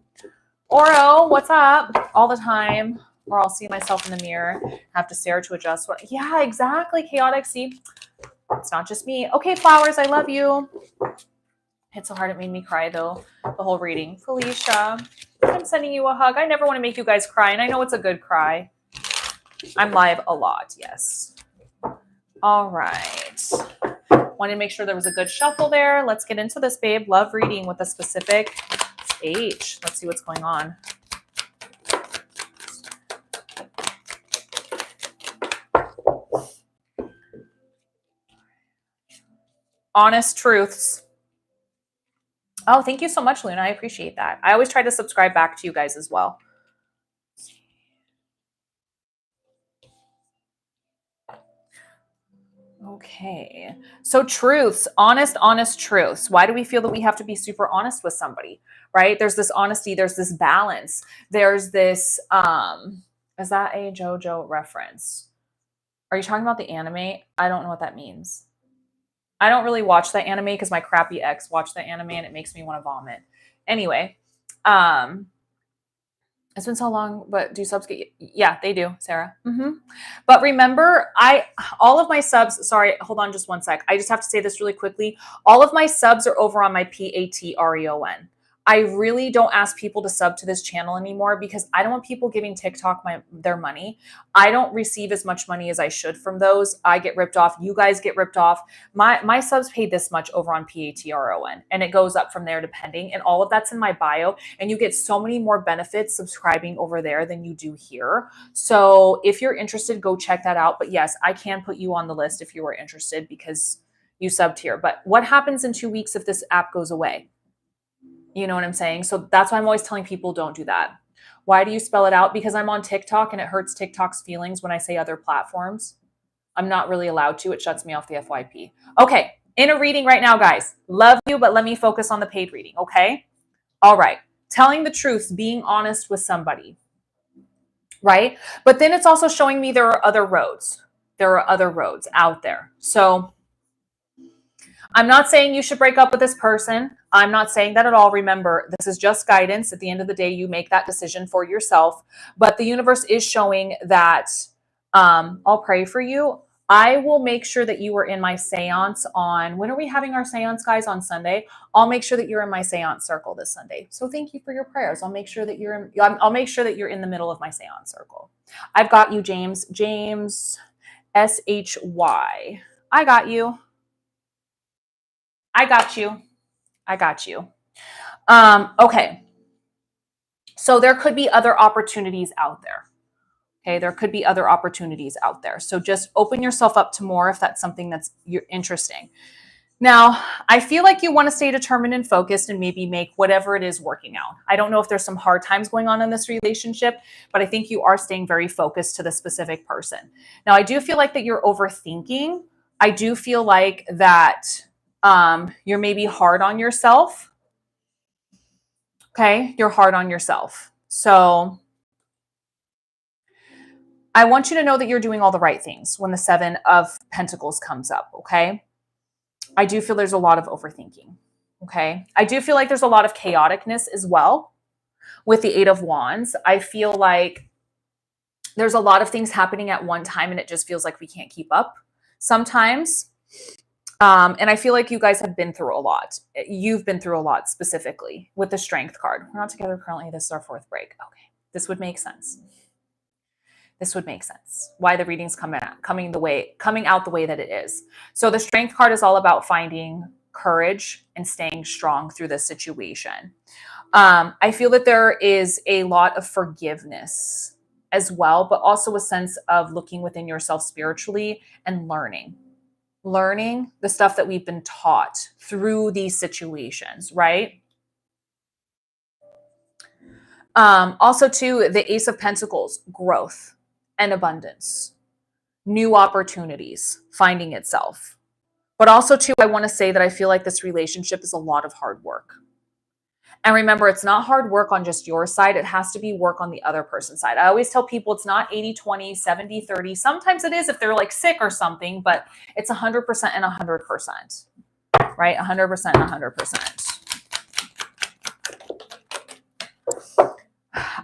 Oro, what's up? All the time. Or I'll see myself in the mirror. Have to stare to adjust. Yeah, exactly. Chaotic. See, it's not just me. Okay, Flowers, I love you. Hit so hard it made me cry though, the whole reading. Felicia, I'm sending you a hug. I never want to make you guys cry, and I know it's a good cry. I'm live a lot, yes. All right. Wanted to make sure there was a good shuffle there. Let's get into this, babe. Love reading with a specific H. Let's see what's going on. Honest truths. Oh, thank you so much, Luna. I appreciate that. I always try to subscribe back to you guys as well. Okay. So truths, honest truths. Why do we feel that we have to be super honest with somebody, right? There's this honesty, there's this balance. There's this, is that a JoJo reference? Are you talking about the anime? I don't know what that means. I don't really watch that anime because my crappy ex watched that anime and it makes me want to vomit. Anyway, it's been so long, but do subs get? Yeah, they do, Sarah. But remember, all of my subs. Sorry, hold on, just one sec. I just have to say this really quickly. All of my subs are over on my Patreon. I really don't ask people to sub to this channel anymore because I don't want people giving TikTok their money. I don't receive as much money as I should from those. I get ripped off. You guys get ripped off. My subs pay this much over on Patreon, and it goes up from there depending. And all of that's in my bio. And you get so many more benefits subscribing over there than you do here. So if you're interested, go check that out. But yes, I can put you on the list if you are interested because you subbed here. But what happens in 2 weeks if this app goes away? You know what I'm saying? So that's why I'm always telling people don't do that. Why do you spell it out? Because I'm on TikTok and it hurts TikTok's feelings when I say other platforms. I'm not really allowed to. It shuts me off the FYP. Okay. In a reading right now, guys. Love you, but let me focus on the paid reading. Okay. All right. Telling the truth, being honest with somebody. Right. But then it's also showing me there are other roads. There are other roads out there. So I'm not saying you should break up with this person. I'm not saying that at all. Remember, this is just guidance. At the end of the day, you make that decision for yourself. But the universe is showing that I'll pray for you. I will make sure that you are in my seance on, when are we having our seance, guys? On Sunday. I'll make sure that you're in my seance circle this Sunday. So thank you for your prayers. I'll make sure that I'll make sure that you're in the middle of my seance circle. I've got you, James. James SHY. I got you. I got you. I got you. Okay. So there could be other opportunities out there. Okay. There could be other opportunities out there. So just open yourself up to more if that's something that's interesting. Now, I feel like you want to stay determined and focused and maybe make whatever it is working out. I don't know if there's some hard times going on in this relationship, but I think you are staying very focused to the specific person. Now, I do feel like that you're overthinking. I do feel like that you're maybe hard on yourself. Okay. You're hard on yourself. So I want you to know that you're doing all the right things when the 7 of Pentacles comes up. Okay. I do feel there's a lot of overthinking. Okay. I do feel like there's a lot of chaoticness as well with the 8 of Wands. I feel like there's a lot of things happening at one time and it just feels like we can't keep up sometimes. And I feel like you guys have been through a lot. You've been through a lot specifically with the Strength card. We're not together currently. This is our 4th break. Okay. This would make sense. this would make sense. Why the reading's coming out the way that it is. So the Strength card is all about finding courage and staying strong through this situation. I feel that there is a lot of forgiveness as well, but also a sense of looking within yourself spiritually and learning the stuff that we've been taught through these situations, right? Also too, the Ace of Pentacles, growth and abundance, new opportunities, finding itself. But also too, I want to say that I feel like this relationship is a lot of hard work. And remember, it's not hard work on just your side. It has to be work on the other person's side. I always tell people it's not 80-20, 70-30. Sometimes it is if they're like sick or something, but it's 100% and 100%, right? 100% and 100%.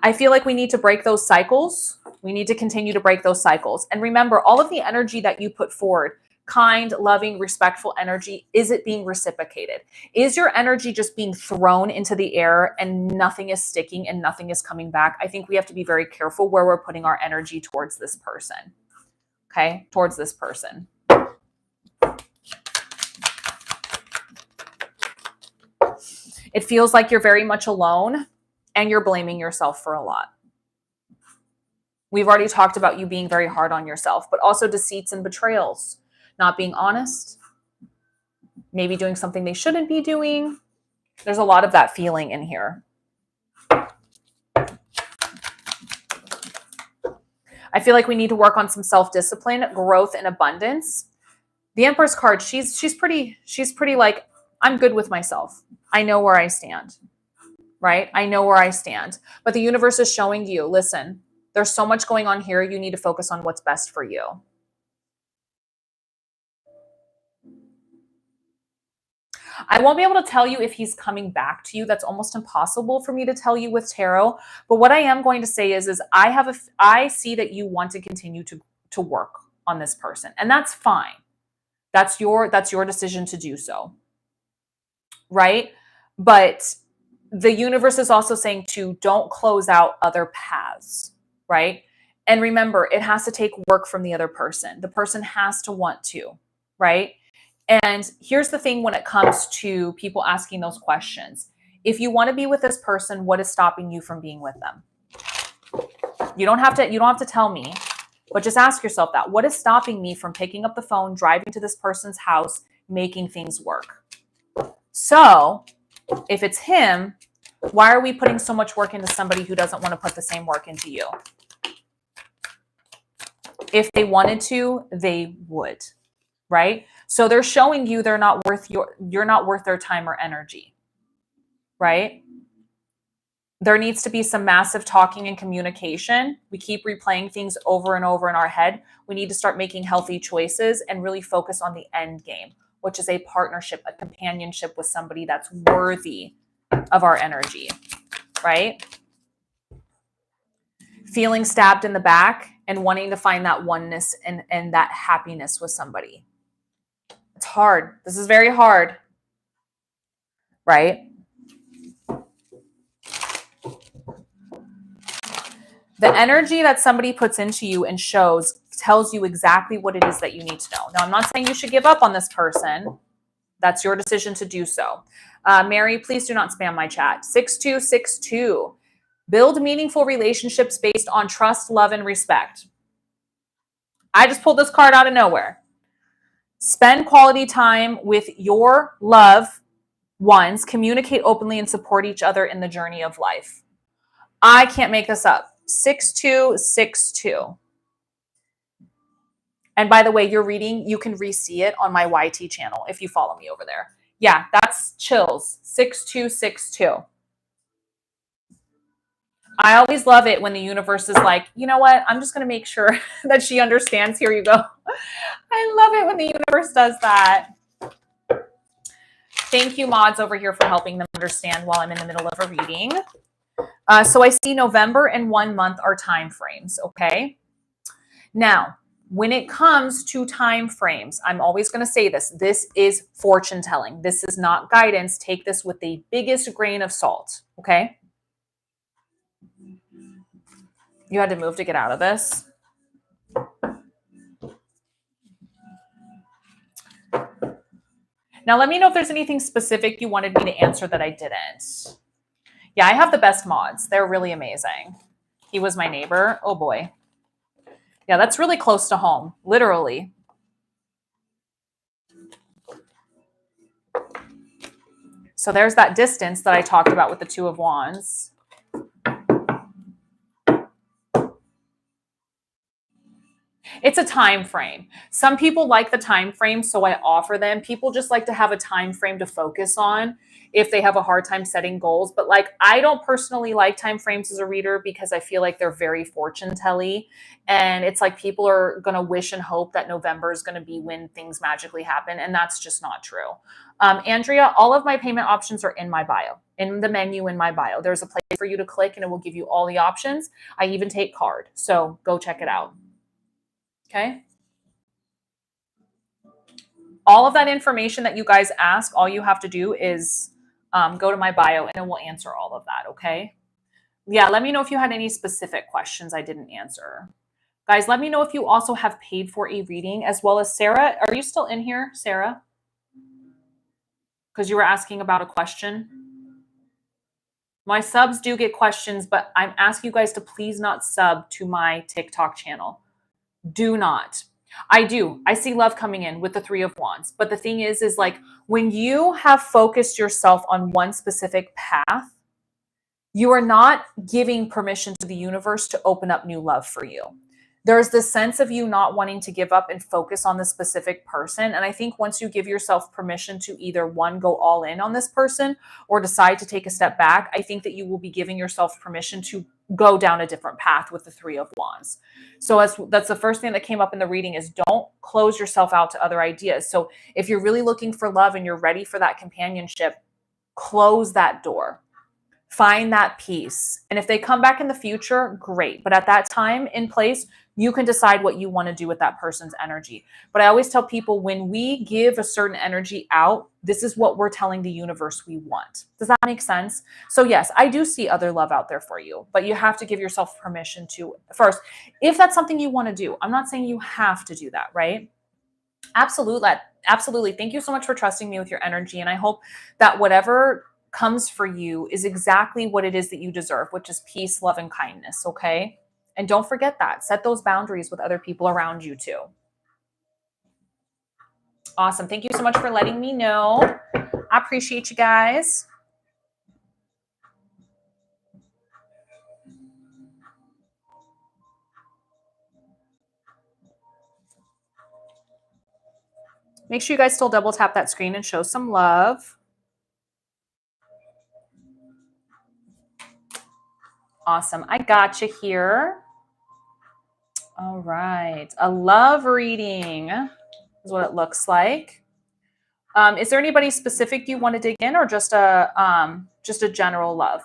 I feel like we need to break those cycles. We need to continue to break those cycles. And remember, all of the energy that you put forward, kind, loving, respectful energy, is it being reciprocated? Is your energy just being thrown into the air and nothing is sticking and nothing is coming back? I think we have to be very careful where we're putting our energy towards this person. Okay? Towards this person. It feels like you're very much alone and you're blaming yourself for a lot. We've already talked about you being very hard on yourself, but also deceits and betrayals. Not being honest, maybe doing something they shouldn't be doing. There's a lot of that feeling in here. I feel like we need to work on some self-discipline, growth, and abundance. The Empress card, she's pretty like, I'm good with myself. I know where I stand, right? I know where I stand. But the universe is showing you, listen, there's so much going on here. You need to focus on what's best for you. I won't be able to tell you if he's coming back to you. That's almost impossible for me to tell you with tarot. But what I am going to say is I see that you want to continue to work on this person. And that's fine. That's your decision to do so. Right? But the universe is also saying to don't close out other paths. Right? And remember, it has to take work from the other person. The person has to want to. Right? And here's the thing when it comes to people asking those questions. If you want to be with this person, what is stopping you from being with them? You don't have to tell me, but just ask yourself that. What is stopping me from picking up the phone, driving to this person's house, making things work? So if it's him, why are we putting so much work into somebody who doesn't want to put the same work into you? If they wanted to, they would. Right? So they're showing you you're not worth their time or energy. Right? There needs to be some massive talking and communication. We keep replaying things over and over in our head. We need to start making healthy choices and really focus on the end game, which is a partnership, a companionship with somebody that's worthy of our energy. Right? Feeling stabbed in the back and wanting to find that oneness and that happiness with somebody. It's hard. This is very hard, right? The energy that somebody puts into you and shows tells you exactly what it is that you need to know. Now, I'm not saying you should give up on this person. That's your decision to do so. Mary, please do not spam my chat. 6262. Build meaningful relationships based on trust, love, and respect. I just pulled this card out of nowhere. Spend quality time with your loved ones, communicate openly, and support each other in the journey of life. I can't make this up. 6262. And by the way, your reading, you can re-see it on my YT channel if you follow me over there. Yeah, that's chills. 6262. I always love it when the universe is like, you know what? I'm just going to make sure that she understands. Here you go. I love it when the universe does that. Thank you, mods over here, for helping them understand while I'm in the middle of a reading. So I see November and 1 month are time frames, okay? Now, when it comes to time frames, I'm always going to say this. This is fortune telling. This is not guidance. Take this with the biggest grain of salt, okay? You had to move to get out of this. Now, let me know if there's anything specific you wanted me to answer that I didn't. Yeah, I have the best mods. They're really amazing. He was my neighbor. Oh boy. Yeah, that's really close to home, literally. So there's that distance that I talked about with the Two of Wands. It's a time frame. Some people like the time frame, so I offer them. People just like to have a time frame to focus on if they have a hard time setting goals. But like, I don't personally like time frames as a reader because I feel like they're very fortune telly, and it's like people are going to wish and hope that November is going to be when things magically happen, and that's just not true. Andrea, all of my payment options are in my bio, in the menu in my bio. There's a place for you to click, and it will give you all the options. I even take card, so go check it out. Okay. All of that information that you guys ask, all you have to do is go to my bio and it will answer all of that. Okay. Yeah. Let me know if you had any specific questions I didn't answer. Guys, let me know if you also have paid for a reading, as well as Sarah. Are you still in here, Sarah? Because you were asking about a question. My subs do get questions, but I'm asking you guys to please not sub to my TikTok channel. Do not. I do. I see love coming in with the Three of Wands. But the thing is like when you have focused yourself on one specific path, you are not giving permission to the universe to open up new love for you. There's this sense of you not wanting to give up and focus on the specific person. And I think once you give yourself permission to either one, go all in on this person or decide to take a step back, I think that you will be giving yourself permission to go down a different path with the Three of Wands. So that's the first thing that came up in the reading is don't close yourself out to other ideas. So if you're really looking for love and you're ready for that companionship, close that door. Find that peace. And if they come back in the future, great. But at that time in place, you can decide what you want to do with that person's energy. But I always tell people when we give a certain energy out, this is what we're telling the universe we want. Does that make sense? So yes, I do see other love out there for you, but you have to give yourself permission to first, if that's something you want to do. I'm not saying you have to do that, right? Absolutely. Absolutely. Thank you so much for trusting me with your energy. And I hope that whatever comes for you is exactly what it is that you deserve, which is peace, love, and kindness. Okay. And don't forget that. Set those boundaries with other people around you too. Awesome. Thank you so much for letting me know. I appreciate you guys. Make sure you guys still double tap that screen and show some love. Awesome. I got you here. All right. A love reading is what it looks like. Is there anybody specific you want to dig in, or just a general love?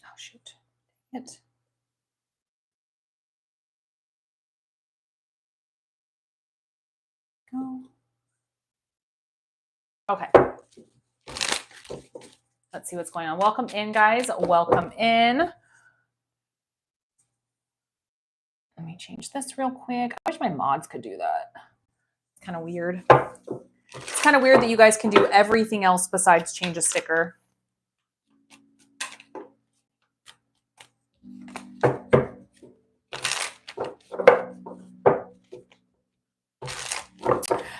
Oh shoot. It. Go. Okay. Let's see what's going on. Welcome in, guys. Welcome in. Let me change this real quick. I wish my mods could do that. It's kind of weird. It's kind of weird that you guys can do everything else besides change a sticker.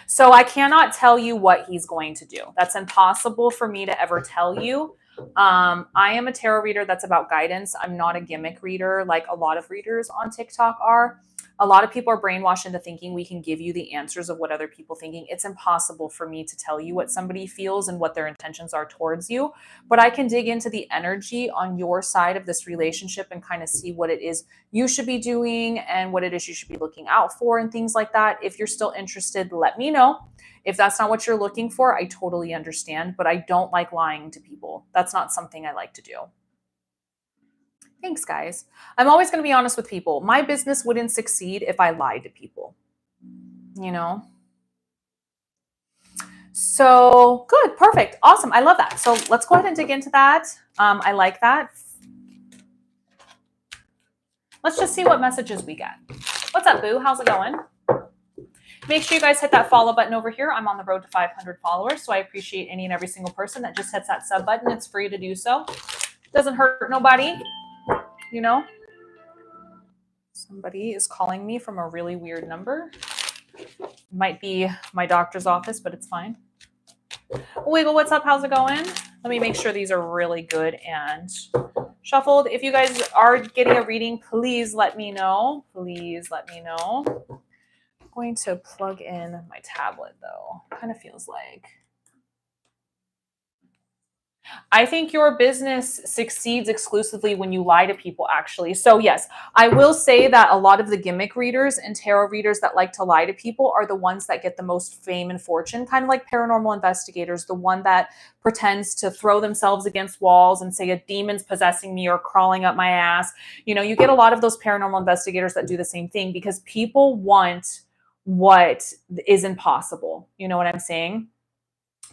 So I cannot tell you what he's going to do. That's impossible for me to ever tell you. I am a tarot reader that's about guidance. I'm not a gimmick reader like a lot of readers on TikTok are. A lot of people are brainwashed into thinking we can give you the answers of what other people are thinking. It's impossible for me to tell you what somebody feels and what their intentions are towards you. But I can dig into the energy on your side of this relationship and kind of see what it is you should be doing and what it is you should be looking out for and things like that. If you're still interested, let me know. If that's not what you're looking for, I totally understand, but I don't like lying to people. That's not something I like to do. Thanks, guys. I'm always going to be honest with people. My business wouldn't succeed if I lied to people, you know? So good, perfect, awesome. I love that. So let's go ahead and dig into that. I like that. Let's just see what messages we get. What's up, Boo? How's it going? Make sure you guys hit that follow button over here. I'm on the road to 500 followers, so I appreciate any and every single person that just hits that sub button. It's free to do so. Doesn't hurt nobody, you know. Somebody is calling me from a really weird number. Might be my doctor's office, but it's fine. Wiggle, what's up? How's it going? Let me make sure these are really good and shuffled. If you guys are getting a reading, please let me know. Please let me know. I'm going to plug in my tablet, though. Kind of feels like. I think your business succeeds exclusively when you lie to people, actually. So yes, I will say that a lot of the gimmick readers and tarot readers that like to lie to people are the ones that get the most fame and fortune, kind of like paranormal investigators, the one that pretends to throw themselves against walls and say a demon's possessing me or crawling up my ass. You know, you get a lot of those paranormal investigators that do the same thing because people want what is impossible. You know what I'm saying?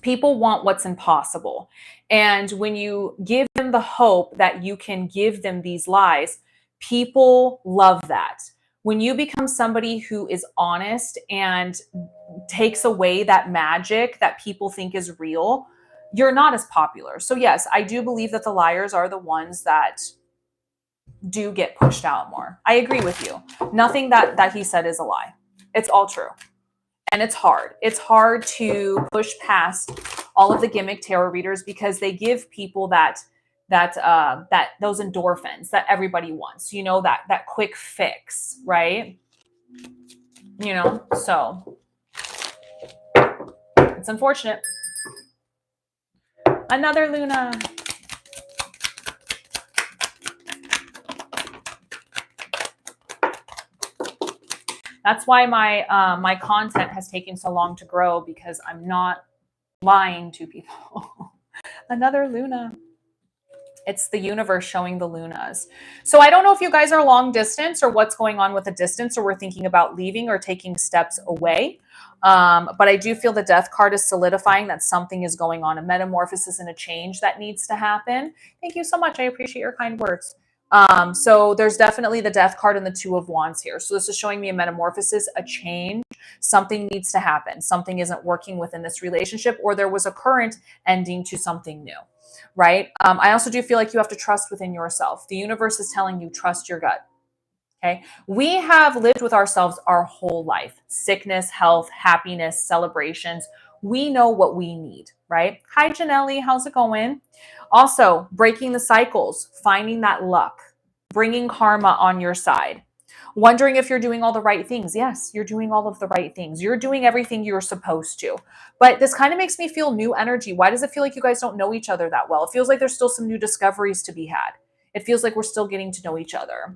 People want what's impossible. And when you give them the hope that you can give them these lies, people love that. When you become somebody who is honest and takes away that magic that people think is real, you're not as popular. So yes, I do believe that the liars are the ones that do get pushed out more. I agree with you. Nothing that he said is a lie. It's all true. And it's hard. It's hard to push past all of the gimmick tarot readers because they give people that those endorphins that everybody wants. You know, that quick fix, right? You know, so it's unfortunate. Another Luna. That's why my content has taken so long to grow, because I'm not lying to people. Another Luna. It's the universe showing the Lunas. So I don't know if you guys are long distance or what's going on with the distance, or we're thinking about leaving or taking steps away. But I do feel the Death card is solidifying that something is going on, a metamorphosis and a change that needs to happen. Thank you so much. I appreciate your kind words. So there's definitely the Death card and the Two of Wands here. So this is showing me a metamorphosis, a change. Something needs to happen. Something isn't working within this relationship, or there was a current ending to something new, right? I also do feel like you have to trust within yourself. The universe is telling you, trust your gut. Okay. We have lived with ourselves our whole life. Sickness, health, happiness, celebrations. We know what we need, right? Hi, Janelle. How's it going? Also, breaking the cycles, finding that luck, bringing karma on your side, wondering if you're doing all the right things. Yes, you're doing all of the right things. You're doing everything you're supposed to. But this kind of makes me feel new energy. Why does it feel like you guys don't know each other that well? It feels like there's still some new discoveries to be had. It feels like we're still getting to know each other.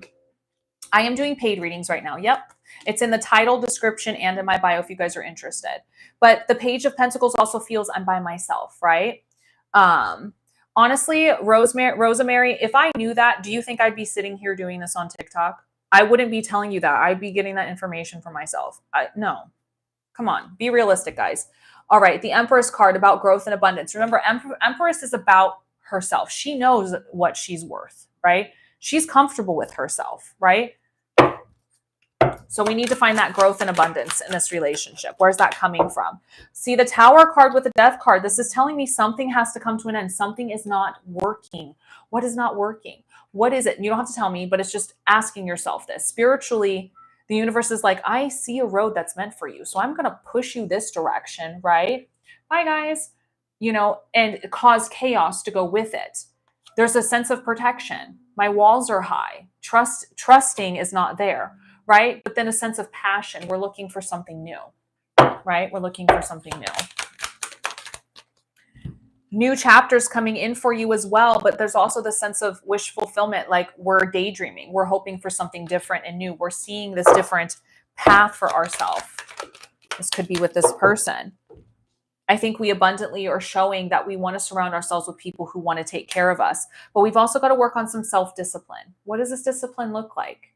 I am doing paid readings right now. Yep. It's in the title, description, and in my bio if you guys are interested. But the Page of Pentacles also feels I'm by myself, right? Honestly, Rosemary, if I knew that, do you think I'd be sitting here doing this on TikTok? I wouldn't be telling you that. I'd be getting that information for myself. No. Come on. Be realistic, guys. All right. The Empress card about growth and abundance. Remember, Empress is about herself. She knows what she's worth, right? She's comfortable with herself, right? So we need to find that growth and abundance in this relationship. Where's that coming from? See the Tower card with the Death card. This is telling me something has to come to an end. Something is not working. What is not working? What is it? You don't have to tell me, but it's just asking yourself this. Spiritually, the universe is like, I see a road that's meant for you. So I'm going to push you this direction, right? Bye, guys. You know, and cause chaos to go with it. There's a sense of protection. My walls are high. Trusting is not there. Right? But then a sense of passion. We're looking for something new, right? We're looking for something new. New chapters coming in for you as well, but there's also the sense of wish fulfillment. Like we're daydreaming. We're hoping for something different and new. We're seeing this different path for ourselves. This could be with this person. I think we abundantly are showing that we want to surround ourselves with people who want to take care of us, but we've also got to work on some self-discipline. What does this discipline look like?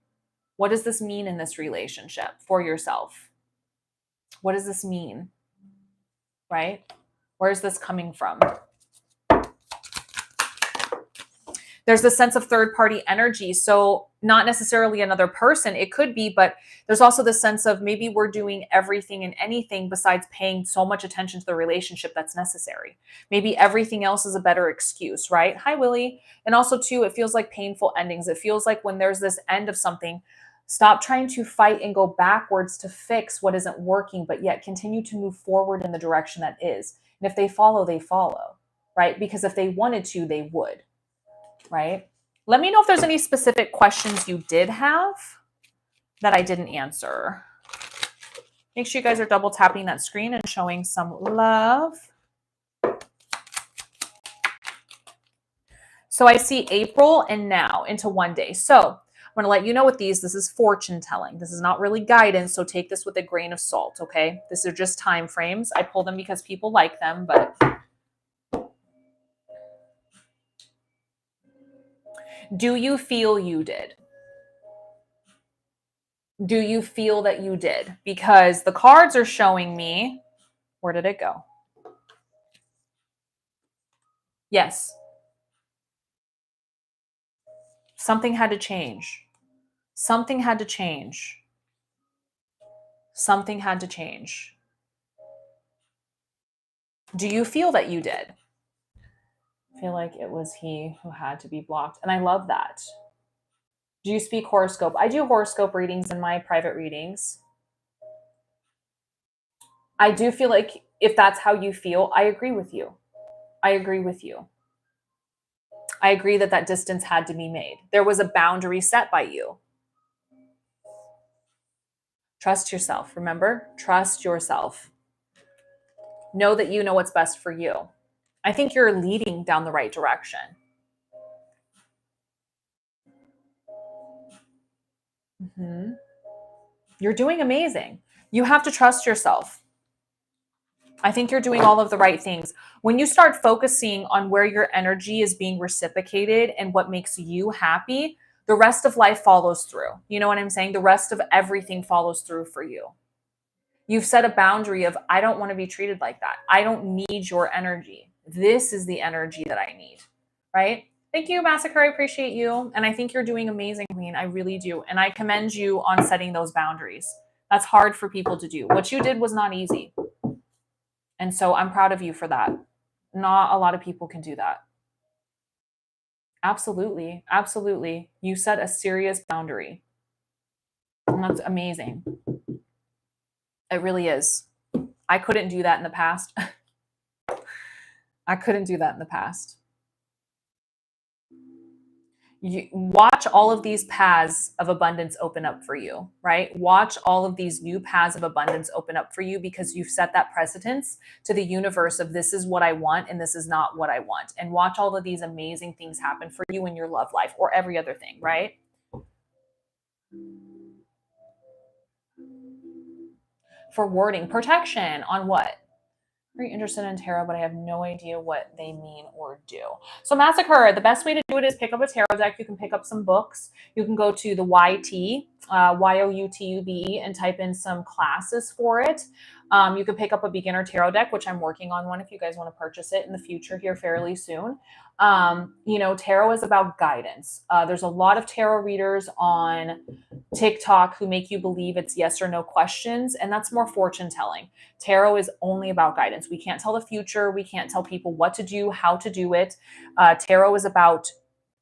What does this mean in this relationship for yourself? What does this mean? Right? Where's this coming from? There's the sense of third-party energy. So not necessarily another person, it could be, but there's also the sense of maybe we're doing everything and anything besides paying so much attention to the relationship that's necessary. Maybe everything else is a better excuse, right? Hi, Willie. And also, too, it feels like painful endings. It feels like when there's this end of something, stop trying to fight and go backwards to fix what isn't working, but yet continue to move forward in the direction that is. And if they follow, they follow, right? Because if they wanted to, they would. Right? Let me know if there's any specific questions you did have that I didn't answer. Make sure you guys are double tapping that screen and showing some love. So I see April and now into one day. So I'm going to let you know with these, this is fortune telling. This is not really guidance, so take this with a grain of salt, okay? These are just time frames. I pull them because people like them, but do you feel you did? Do you feel that you did? Because the cards are showing me, where did it go? Yes. Something had to change. Something had to change. Something had to change. Do you feel that you did? I feel like it was he who had to be blocked. And I love that. Do you speak horoscope? I do horoscope readings in my private readings. I do feel like if that's how you feel, I agree with you. I agree with you. I agree that that distance had to be made. There was a boundary set by you. Trust yourself. Remember, trust yourself. Know that you know what's best for you. I think you're leading down the right direction. Mm-hmm. You're doing amazing. You have to trust yourself. I think you're doing all of the right things. When you start focusing on where your energy is being reciprocated and what makes you happy, the rest of life follows through. You know what I'm saying? The rest of everything follows through for you. You've set a boundary of, I don't want to be treated like that. I don't need your energy. This is the energy that I need, right? Thank you, Massacre. I appreciate you. And I think you're doing amazing, Queen. I really do. And I commend you on setting those boundaries. That's hard for people to do. What you did was not easy. And so I'm proud of you for that. Not a lot of people can do that. Absolutely. Absolutely. You set a serious boundary. And that's amazing. It really is. I couldn't do that in the past. I couldn't do that in the past. You watch all of these paths of abundance open up for you, right? Watch all of these new paths of abundance open up for you because you've set that precedence to the universe of this is what I want and this is not what I want. And watch all of these amazing things happen for you in your love life or every other thing, right? For wording, protection on what? Very interested in tarot, but I have no idea what they mean or do. So Massacre, the best way to do it is pick up a tarot deck. You can pick up some books. You can go to the YT, YOUTUBE, and type in some classes for it. You can pick up a beginner tarot deck, which I'm working on one if you guys want to purchase it in the future here fairly soon. Tarot is about guidance. There's a lot of tarot readers on TikTok who make you believe it's yes or no questions, and that's more fortune telling. Tarot is only about guidance. We can't tell the future. We can't tell people what to do, how to do it. Tarot is about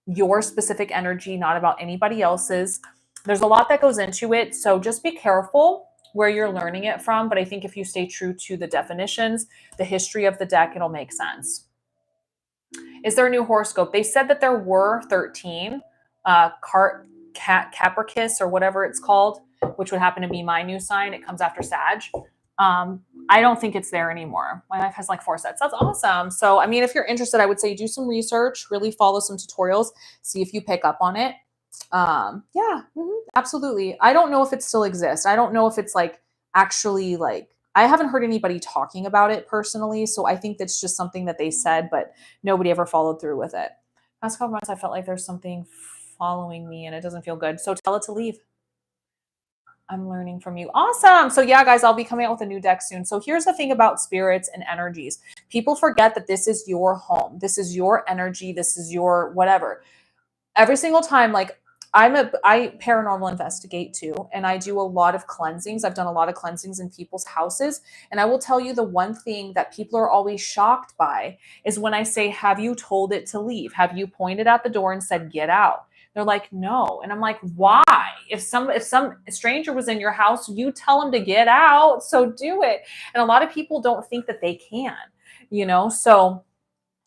your specific energy, not about anybody else's. There's a lot that goes into it, so just be careful where you're learning it from, but I think if you stay true to the definitions, the history of the deck, it'll make sense. Is there a new horoscope? They said that there were 13 Capricorn or whatever it's called, which would happen to be my new sign. It comes after Sag. I don't think it's there anymore. My life has like 4 sets. That's awesome. So, I mean, if you're interested, I would say do some research, really follow some tutorials, see if you pick up on it. Absolutely. I don't know if it still exists. I don't know if it's like actually like, I haven't heard anybody talking about it personally. So I think that's just something that they said, but nobody ever followed through with it. Past couple months, I felt like there's something following me and it doesn't feel good. So tell it to leave. I'm learning from you. Awesome. So yeah, guys, I'll be coming out with a new deck soon. So here's the thing about spirits and energies. People forget that this is your home. This is your energy. This is your whatever. Every single time, like I paranormal investigate too, and I do a lot of cleansings. I've done a lot of cleansings in people's houses, and I will tell you the one thing that people are always shocked by is when I say, "Have you told it to leave? Have you pointed at the door and said get out?" They're like, "No," and I'm like, "Why? If some stranger was in your house, you tell them to get out, so do it." And a lot of people don't think that they can, So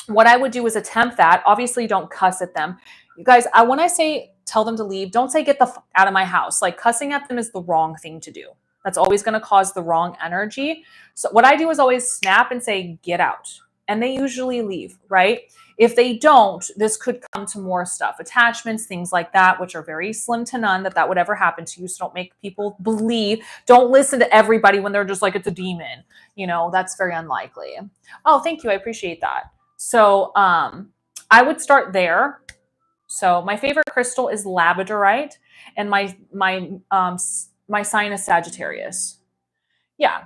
what I would do is attempt that. Obviously, don't cuss at them. You guys, when I say tell them to leave, don't say get the fuck out of my house. Like cussing at them is the wrong thing to do. That's always going to cause the wrong energy. So what I do is always snap and say get out. And they usually leave, right? If they don't, this could come to more stuff, attachments, things like that, which are very slim to none that would ever happen to you. So don't make people believe. Don't listen to everybody when they're just like, it's a demon. That's very unlikely. Oh, thank you. I appreciate that. So I would start there. So my favorite crystal is labradorite, and my sign is Sagittarius. Yeah,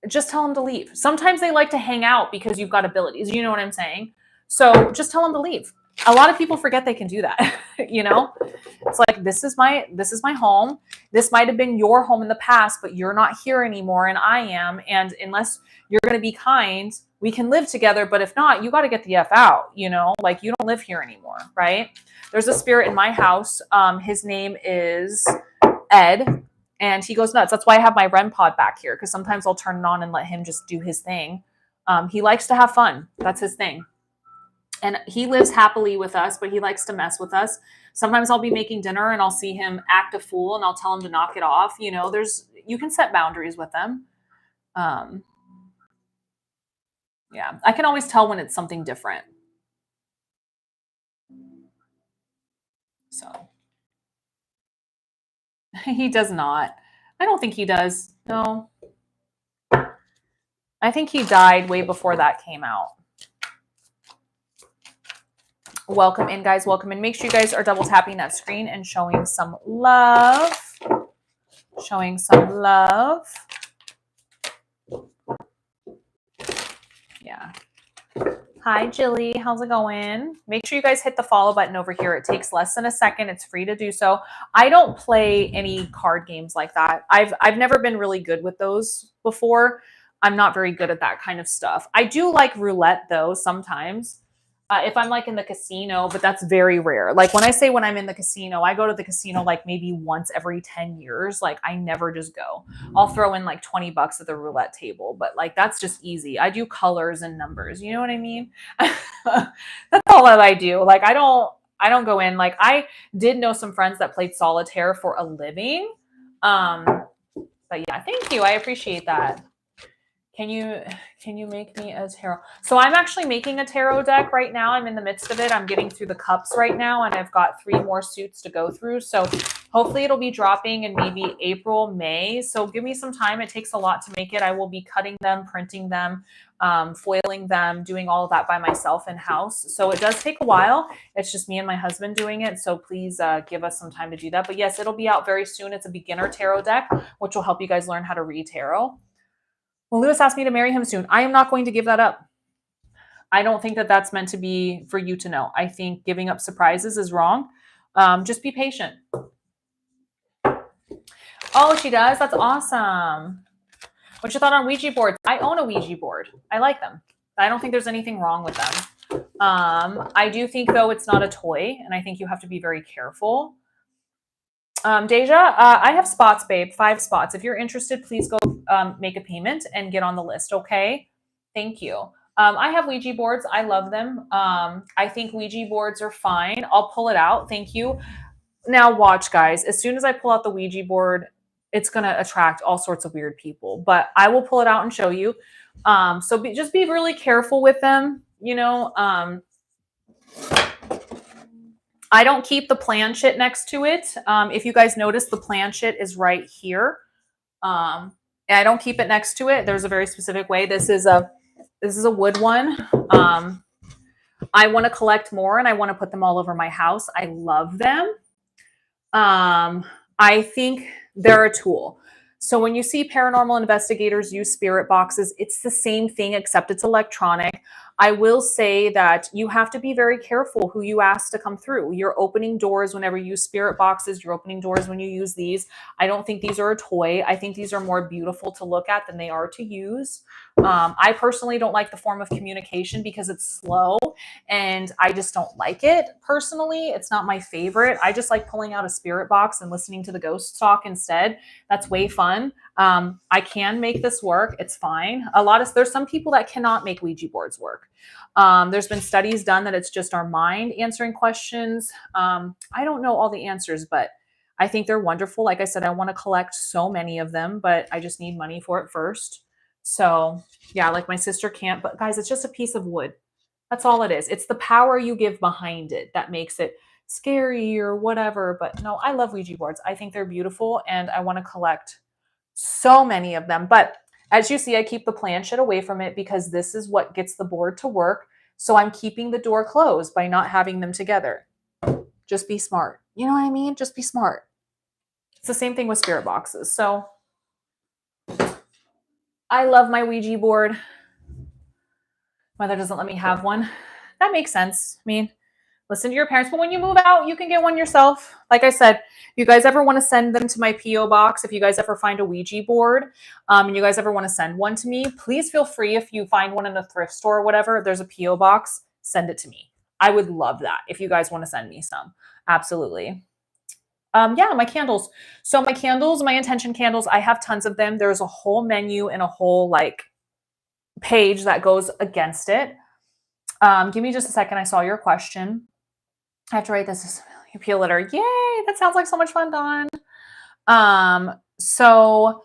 just tell them to leave. Sometimes they like to hang out because you've got abilities. You know what I'm saying? So just tell them to leave. A lot of people forget they can do that. It's like, this is my home. This might have been your home in the past, but you're not here anymore, and I am. And unless you're going to be kind, we can live together. But if not, you got to get the F out. Like you don't live here anymore, right? There's a spirit in my house. His name is Ed. And he goes nuts. That's why I have my REM pod back here, because sometimes I'll turn it on and let him just do his thing. He likes to have fun. That's his thing. And he lives happily with us, but he likes to mess with us. Sometimes I'll be making dinner and I'll see him act a fool and I'll tell him to knock it off. You can set boundaries with them. Yeah, I can always tell when it's something different. So he does not. I don't think he does. No. I think he died way before that came out. Welcome in, guys. Welcome in. Make sure you guys are double tapping that screen and showing some love. Showing some love. Yeah. Hi, Jilly. How's it going? Make sure you guys hit the follow button over here. It takes less than a second. It's free to do so. I don't play any card games like that. I've never been really good with those before. I'm not very good at that kind of stuff. I do like roulette, though, sometimes. If I'm like in the casino, but that's very rare. Like when I'm in the casino, I go to the casino like maybe once every 10 years. Like I never just go. I'll throw in like $20 at the roulette table, but like that's just easy. I do colors and numbers. You know what I mean? That's all that I do. Like I don't go in. Like I did know some friends that played solitaire for a living. But yeah, thank you. I appreciate that. Can you make me a tarot? So I'm actually making a tarot deck right now. I'm in the midst of it. I'm getting through the cups right now, and I've got 3 more suits to go through. So hopefully it'll be dropping in maybe April, May. So give me some time. It takes a lot to make it. I will be cutting them, printing them, foiling them, doing all of that by myself in house. So it does take a while. It's just me and my husband doing it. So please give us some time to do that. But yes, it'll be out very soon. It's a beginner tarot deck, which will help you guys learn how to read tarot. Well, Lewis asked me to marry him soon. I am not going to give that up. I don't think that that's meant to be for you to know. I think giving up surprises is wrong. Just be patient. Oh, she does? That's awesome. What's your thought on Ouija boards? I own a Ouija board. I like them. I don't think there's anything wrong with them. I do think, though, it's not a toy, and I think you have to be very careful. Deja, I have spots, babe. 5 spots. If you're interested, please go make a payment and get on the list, okay? Thank you. I have Ouija boards. I love them. I think Ouija boards are fine. I'll pull it out. Thank you. Now watch, guys. As soon as I pull out the Ouija board, it's going to attract all sorts of weird people. But I will pull it out and show you. So just be really careful with them. I don't keep the planchette next to it. If you guys notice, the planchette is right here. And I don't keep it next to it. There's a very specific way. This is a wood one. I want to collect more and I want to put them all over my house. I love them. I think they're a tool. So when you see paranormal investigators use spirit boxes, it's the same thing except it's electronic. I will say that you have to be very careful who you ask to come through. You're opening doors whenever you use spirit boxes. You're opening doors when you use these. I don't think these are a toy. I think these are more beautiful to look at than they are to use. I personally don't like the form of communication because it's slow and I just don't like it personally. It's not my favorite. I just like pulling out a spirit box and listening to the ghost talk instead. That's way fun. I can make this work. It's fine. There's some people that cannot make Ouija boards work. There's been studies done that it's just our mind answering questions. I don't know all the answers, but I think they're wonderful. Like I said, I want to collect so many of them, but I just need money for it first. So yeah, like my sister can't, but guys, it's just a piece of wood. That's all it is. It's the power you give behind it that makes it scary or whatever. But no, I love Ouija boards. I think they're beautiful and I want to collect so many of them. But as you see, I keep the planchette away from it because this is what gets the board to work. So I'm keeping the door closed by not having them together. Just be smart. You know what I mean? Just be smart. It's the same thing with spirit boxes. So I love my Ouija board. Mother doesn't let me have one. That makes sense. I mean, listen to your parents, but when you move out, you can get one yourself. Like I said, if you guys ever want to send them to my P.O. box, if you guys ever find a Ouija board, and you guys ever want to send one to me, please feel free. If you find one in a thrift store or whatever, there's a P.O. box, send it to me. I would love that if you guys want to send me some. Absolutely. Yeah, my candles. So my candles, my intention candles, I have tons of them. There's a whole menu and a whole page that goes against it. Give me just a second. I saw your question. I have to write this appeal letter. Yay! That sounds like so much fun, Dawn. So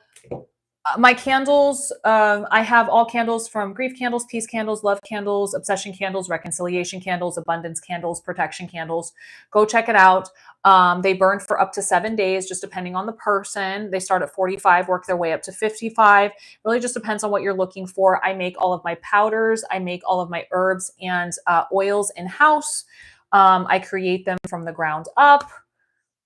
my candles, I have all candles from grief candles, peace candles, love candles, obsession candles, reconciliation candles, abundance candles, protection candles. Go check it out. They burn for up to 7 days, just depending on the person. They start at 45, work their way up to 55. Really just depends on what you're looking for. I make all of my powders. I make all of my herbs and oils in-house. I create them from the ground up.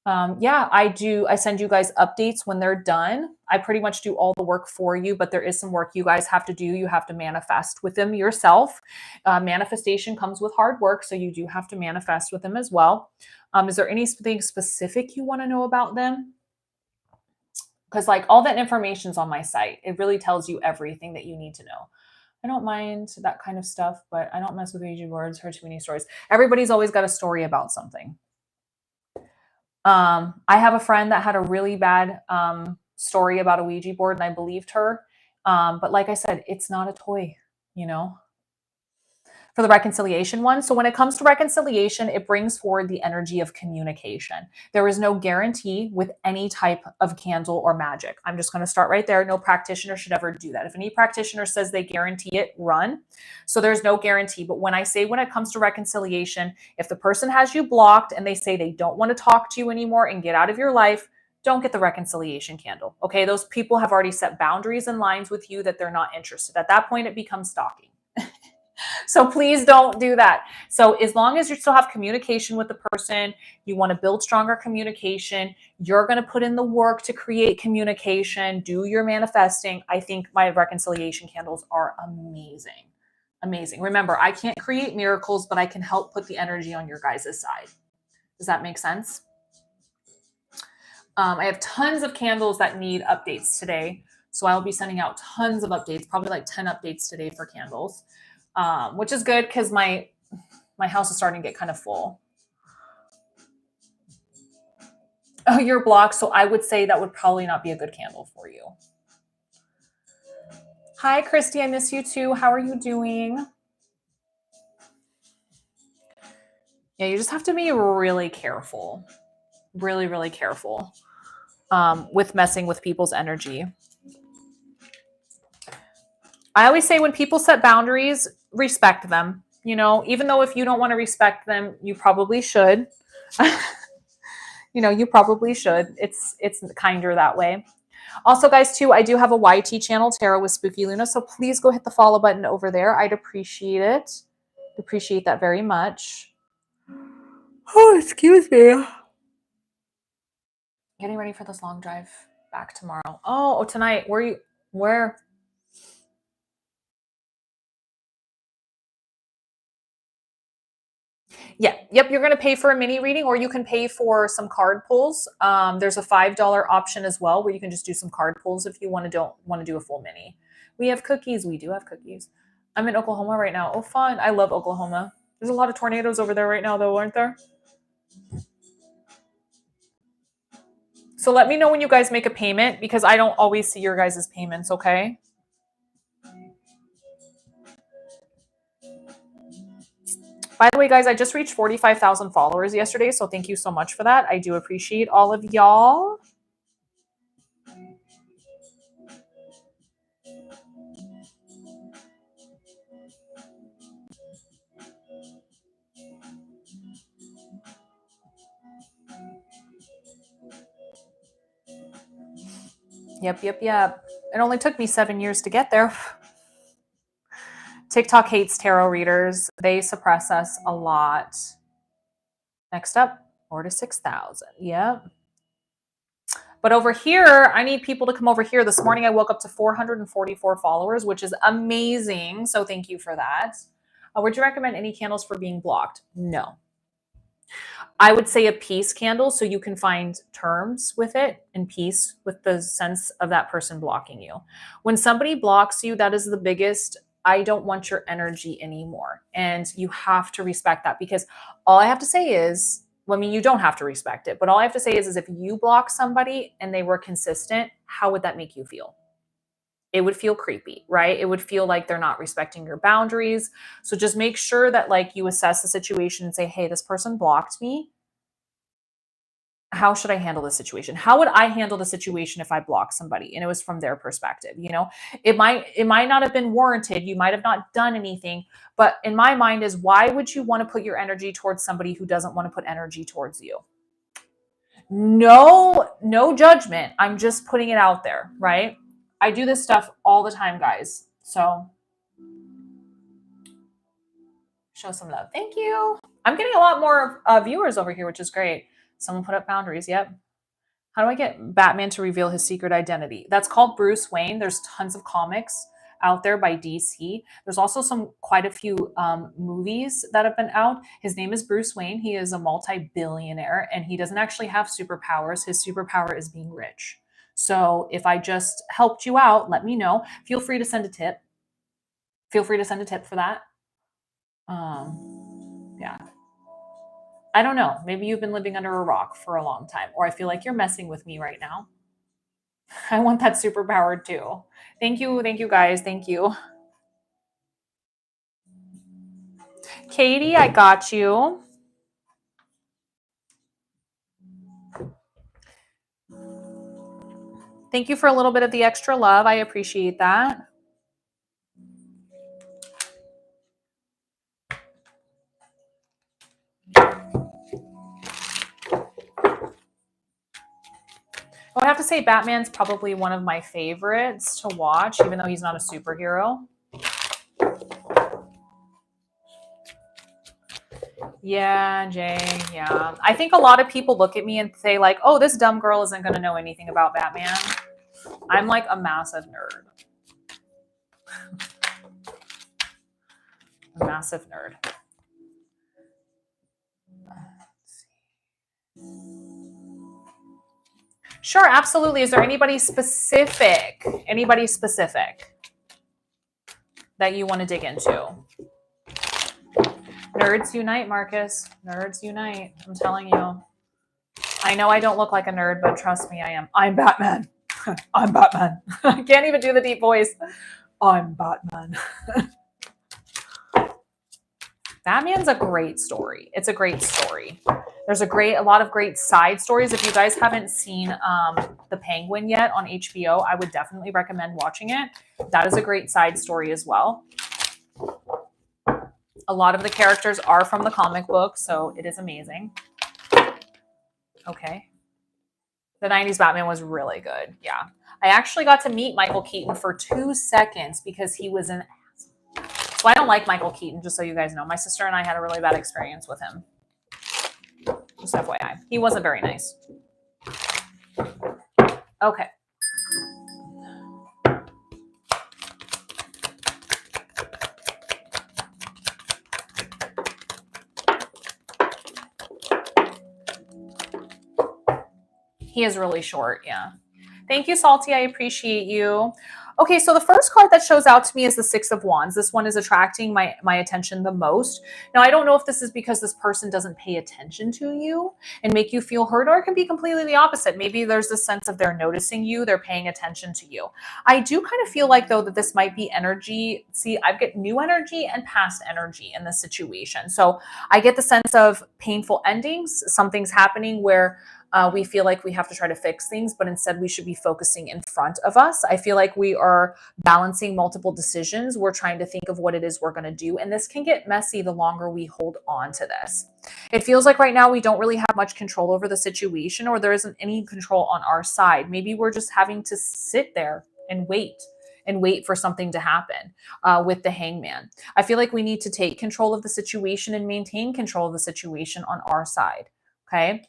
Yeah, I do. I send you guys updates when they're done. I pretty much do all the work for you, but there is some work you guys have to do. You have to manifest with them yourself. Manifestation comes with hard work, so you do have to manifest with them as well. Is there anything specific you want to know about them? Because all that information's on my site. It really tells you everything that you need to know. I don't mind that kind of stuff, but I don't mess with Ouija boards. Heard too many stories. Everybody's always got a story about something. I have a friend that had a really bad story about a Ouija board, and I believed her. But like I said, it's not a toy, for the reconciliation one. So when it comes to reconciliation, it brings forward the energy of communication. There is no guarantee with any type of candle or magic. I'm just going to start right there. No practitioner should ever do that. If any practitioner says they guarantee it, run. So there's no guarantee. But when it comes to reconciliation, if the person has you blocked and they say they don't want to talk to you anymore and get out of your life, don't get the reconciliation candle. Okay. Those people have already set boundaries and lines with you that they're not interested. At that point, it becomes stalking. So please don't do that. So as long as you still have communication with the person, you want to build stronger communication, you're going to put in the work to create communication, do your manifesting. I think my reconciliation candles are amazing. Amazing. Remember, I can't create miracles, but I can help put the energy on your guys' side. Does that make sense? I have tons of candles that need updates today. So I'll be sending out tons of updates, probably 10 updates today for candles. Which is good because my house is starting to get kind of full. Oh, you're blocked. So I would say that would probably not be a good candle for you. Hi, Christy. I miss you too. How are you doing? Yeah, you just have to be really careful. Really, really careful with messing with people's energy. I always say when people set boundaries, respect them. Even though if you don't want to respect them, you probably should. You probably should. It's kinder that way. Also, guys, too, I do have a YT channel, Tarot with Spooky Luna. So please go hit the follow button over there. I'd appreciate it. Appreciate that very much. Oh, excuse me. Getting ready for this long drive back tomorrow. Oh, tonight. Where? Yeah. Yep. You're going to pay for a mini reading, or you can pay for some card pulls. There's a $5 option as well, where you can just do some card pulls if you don't want to do a full mini. We have cookies. We do have cookies. I'm in Oklahoma right now. Oh, fun. I love Oklahoma. There's a lot of tornadoes over there right now, though, aren't there? So let me know when you guys make a payment, because I don't always see your guys' payments, okay? By the way, guys, I just reached 45,000 followers yesterday, so thank you so much for that. I do appreciate all of y'all. Yep. It only took me 7 years to get there. TikTok hates tarot readers. They suppress us a lot. Next up, 4 to 6,000. Yep. But over here, I need people to come over here. This morning, I woke up to 444 followers, which is amazing. So thank you for that. Would you recommend any candles for being blocked? No. I would say a peace candle, so you can find terms with it and peace with the sense of that person blocking you. When somebody blocks you, that is the biggest, I don't want your energy anymore. And you have to respect that, because all I have to say is, well, I mean, you don't have to respect it, but all I have to say is if you block somebody and they were consistent, how would that make you feel? It would feel creepy, right? It would feel like they're not respecting your boundaries. So just make sure that like you assess the situation and say, hey, this person blocked me. How should I handle this situation? How would I handle the situation if I blocked somebody? And it was from their perspective, you know, it might not have been warranted. You might have not done anything, but in my mind is, why would you want to put your energy towards somebody who doesn't want to put energy towards you? No judgment. I'm just putting it out there, right? I do this stuff all the time, guys. So show some love. Thank you. I'm getting a lot more viewers over here, which is great. Someone put up boundaries. Yep. How do I get Batman to reveal his secret identity? That's called Bruce Wayne. There's tons of comics out there by DC. There's also quite a few movies that have been out. His name is Bruce Wayne. He is a multi-billionaire, and he doesn't actually have superpowers. His superpower is being rich. So if I just helped you out, let me know. Feel free to send a tip. Feel free to send a tip for that. Yeah. I don't know. Maybe you've been living under a rock for a long time, or I feel like you're messing with me right now. I want that superpower too. Thank you guys. Thank you. Katie, I got you. Thank you for a little bit of the extra love. I appreciate that. I would have to say Batman's probably one of my favorites to watch, even though he's not a superhero. Yeah, Jay, yeah. I think a lot of people look at me and say like, oh, this dumb girl isn't going to know anything about Batman. I'm like a massive nerd. A massive nerd. Sure, absolutely. Is there anybody specific that you want to dig into? Nerds unite, Marcus. Nerds unite. I'm telling you. I know I don't look like a nerd, but trust me, I am. I'm Batman. I'm Batman. I can't even do the deep voice. I'm Batman. Batman's a great story. It's a great story. There's a lot of great side stories. If you guys haven't seen The Penguin yet on HBO, I would definitely recommend watching it. That is a great side story as well. A lot of the characters are from the comic book, so it is amazing. Okay. The 90s Batman was really good. Yeah. I actually got to meet Michael Keaton for 2 seconds because he was an ass. So I don't like Michael Keaton, just so you guys know. My sister and I had a really bad experience with him. Just FYI. He wasn't very nice. Okay. He is really short. Yeah. Thank you, Salty. I appreciate you. Okay, so the first card that shows out to me is the Six of Wands. This one is attracting my attention the most. Now, I don't know if this is because this person doesn't pay attention to you and make you feel hurt, or it can be completely the opposite. Maybe there's this sense of they're noticing you, they're paying attention to you. I do kind of feel like, though, that this might be energy. See, I get new energy and past energy in this situation. So I get the sense of painful endings, something's happening where we feel like we have to try to fix things, but instead we should be focusing in front of us. I feel like we are balancing multiple decisions. We're trying to think of what it is we're going to do. And this can get messy the longer we hold on to this. It feels like right now we don't really have much control over the situation, or there isn't any control on our side. Maybe we're just having to sit there and wait for something to happen with the Hangman. I feel like we need to take control of the situation and maintain control of the situation on our side. Okay.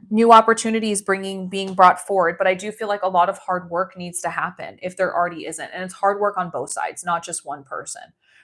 New opportunities being brought forward, but I do feel like a lot of hard work needs to happen if there already isn't. And it's hard work on both sides, not just one person,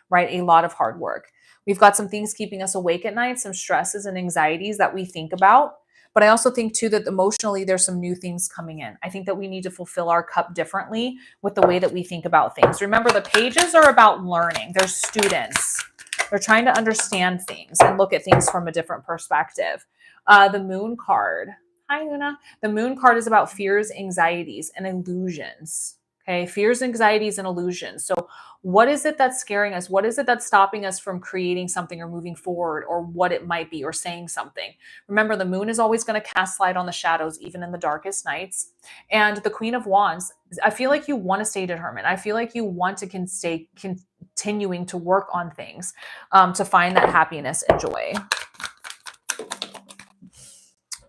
right? A lot of hard work. We've got some things keeping us awake at night, some stresses and anxieties that we think about. But I also think too that emotionally there's some new things coming in. I think that we need to fulfill our cup differently with the way that we think about things. Remember, the pages are about learning. They're students. They're trying to understand things and look at things from a different perspective. The Moon card. Hi, Luna. The Moon card is about fears, anxieties, and illusions. Okay, fears, anxieties, and illusions. So what is it that's scaring us? What is it that's stopping us from creating something or moving forward, or what it might be, or saying something? Remember, the moon is always going to cast light on the shadows, even in the darkest nights. And the Queen of Wands, I feel like you want to stay determined. I feel like you want to stay continuing to work on things to find that happiness and joy.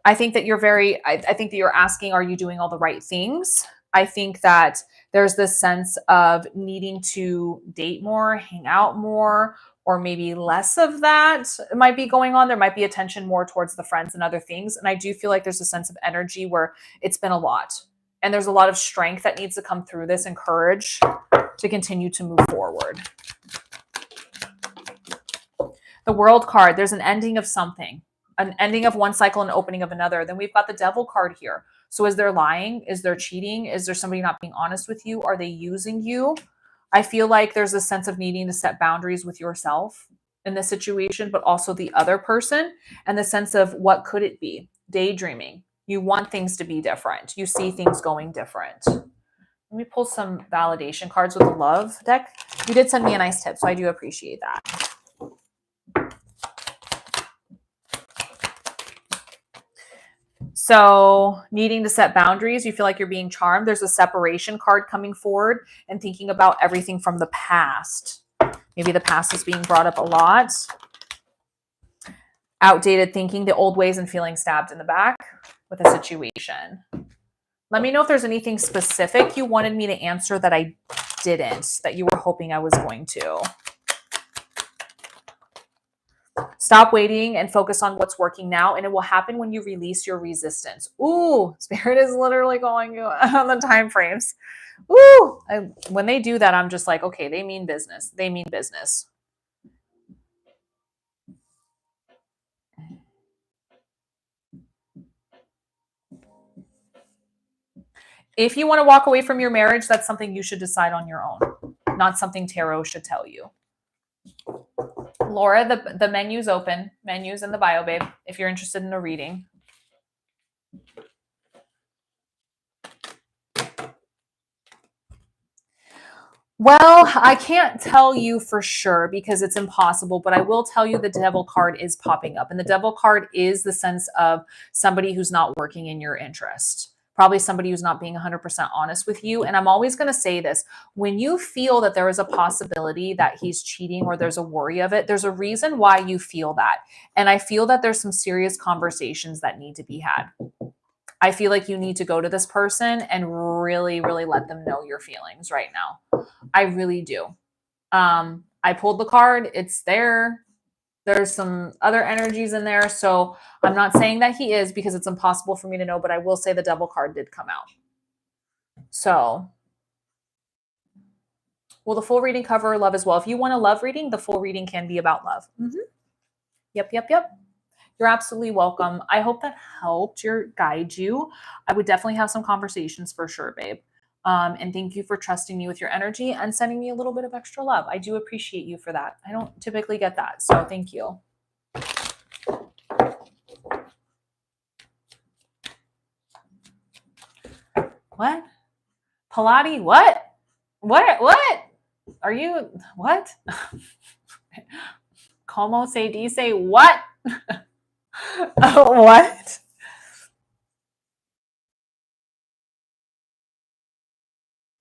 I think that I think that you're asking, are you doing all the right things? I think that there's this sense of needing to date more, hang out more, or maybe less of that might be going on. There might be attention more towards the friends and other things. And I do feel like there's a sense of energy where it's been a lot. And there's a lot of strength that needs to come through this and courage to continue to move forward. The World card, there's an ending of something. An ending of one cycle and opening of another. Then we've got the Devil card here. So is there lying? Is there cheating? Is there somebody not being honest with you? Are they using you? I feel like there's a sense of needing to set boundaries with yourself in this situation, but also the other person, and the sense of what could it be? Daydreaming. You want things to be different. You see things going different. Let me pull some validation cards with the Love deck. You did send me a nice tip, so I do appreciate that. So needing to set boundaries, you feel like you're being charmed. There's a separation card coming forward and thinking about everything from the past. Maybe the past is being brought up a lot. Outdated thinking, the old ways, and feeling stabbed in the back with a situation. Let me know if there's anything specific you wanted me to answer that I didn't, that you were hoping I was going to. Stop waiting and focus on what's working now, and it will happen when you release your resistance. Ooh, Spirit is literally going on the time frames. Ooh, when they do that, I'm just like, okay, they mean business. They mean business. If you want to walk away from your marriage, that's something you should decide on your own, not something tarot should tell you. Laura, the menu's open. Menu's in the bio, babe, if you're interested in a reading. Well, I can't tell you for sure because it's impossible, but I will tell you the Devil card is popping up. And the Devil card is the sense of somebody who's not working in your interest. Probably somebody who's not being 100% honest with you. And I'm always going to say this. When you feel that there is a possibility that he's cheating or there's a worry of it, there's a reason why you feel that. And I feel that there's some serious conversations that need to be had. I feel like you need to go to this person and really, really let them know your feelings right now. I really do. I pulled the card. It's there. There's some other energies in there. So I'm not saying that he is because it's impossible for me to know, but I will say the devil card did come out. So will the full reading cover love as well? If you want a love reading, the full reading can be about love. Yep. You're absolutely welcome. I hope that helped guide you. I would definitely have some conversations for sure, babe. And thank you for trusting me with your energy and sending me a little bit of extra love. I do appreciate you for that. I don't typically get that. So thank you. What? Pilates? What? What? Are you, what? Como se dice what? What?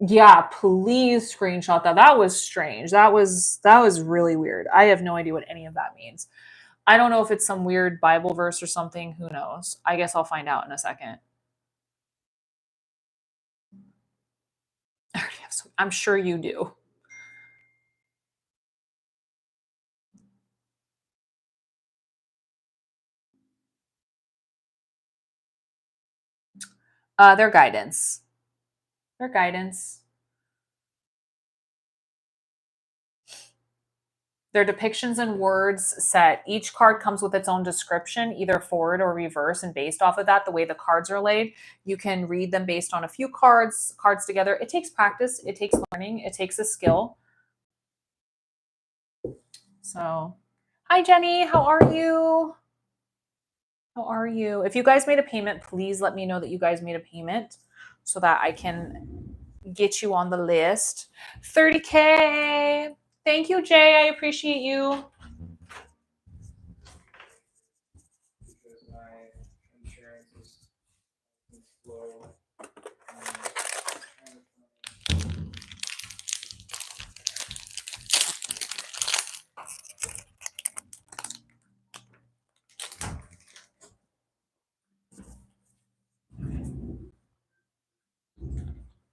Yeah, please screenshot that. That was strange. That was really weird. I have no idea what any of that means. I don't know if it's some weird Bible verse or something. Who knows? I guess I'll find out in a second. I'm sure you do. Their guidance. Their guidance. Their depictions and words set. Each card comes with its own description, either forward or reverse. And based off of that, the way the cards are laid, you can read them based on a few cards together. It takes practice. It takes learning. It takes a skill. So, hi, Jenny. How are you? How are you? If you guys made a payment, please let me know that you guys made a payment so that I can get you on the list. 30K. Thank you, Jay. I appreciate you.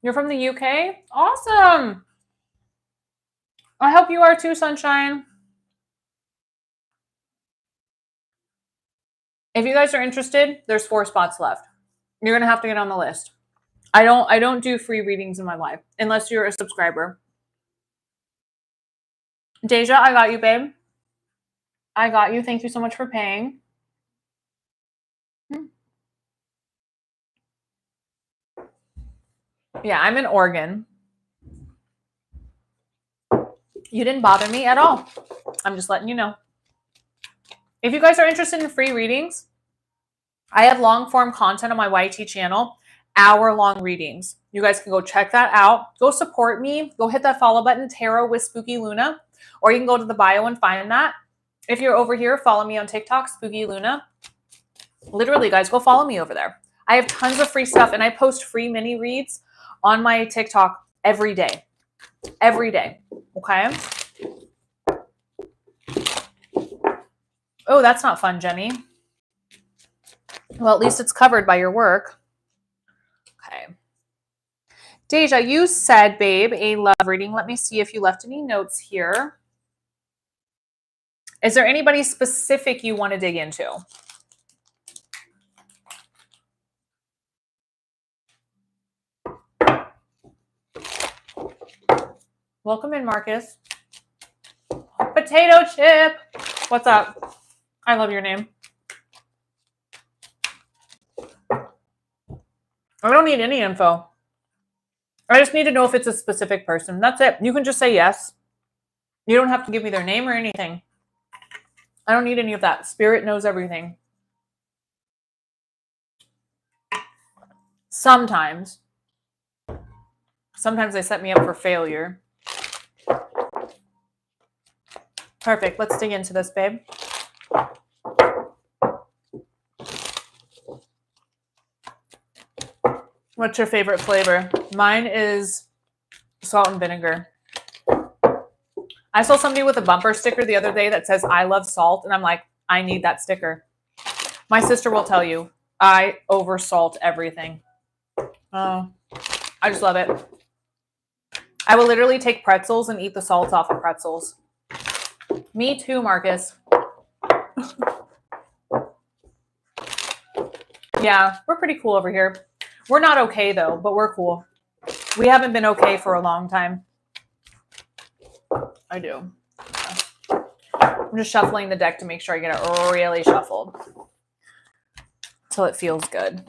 You're from the UK? Awesome. I hope you are too, Sunshine. If you guys are interested, there's 4 spots left. You're going to have to get on the list. I don't do free readings in my life unless you're a subscriber. Deja, I got you, babe. I got you. Thank you so much for paying. Yeah, I'm in Oregon. You didn't bother me at all. I'm just letting you know. If you guys are interested in free readings, I have long form content on my YT channel, hour-long readings. You guys can go check that out. Go support me. Go hit that follow button, Tarot with Spooky Luna, or you can go to the bio and find that. If you're over here, follow me on TikTok, Spooky Luna. Literally, guys, go follow me over there. I have tons of free stuff, and I post free mini reads on my TikTok every day. Every day. Okay? Oh, that's not fun, Jenny. Well, at least it's covered by your work. Okay. Deja, you said, babe, a love reading. Let me see if you left any notes here. Is there anybody specific you want to dig into? Welcome in, Marcus. Potato Chip. What's up? I love your name. I don't need any info. I just need to know if it's a specific person. That's it. You can just say yes. You don't have to give me their name or anything. I don't need any of that. Spirit knows everything. Sometimes they set me up for failure. Perfect. Let's dig into this, babe. What's your favorite flavor? Mine is salt and vinegar. I saw somebody with a bumper sticker the other day that says, I love salt. And I'm like, I need that sticker. My sister will tell you, I over salt everything. I just love it. I will literally take pretzels and eat the salt off of pretzels. Me too, Marcus. Yeah, we're pretty cool over here. We're not okay though, but we're cool. We haven't been okay for a long time. I do. I'm just shuffling the deck to make sure I get it really shuffled until it feels good.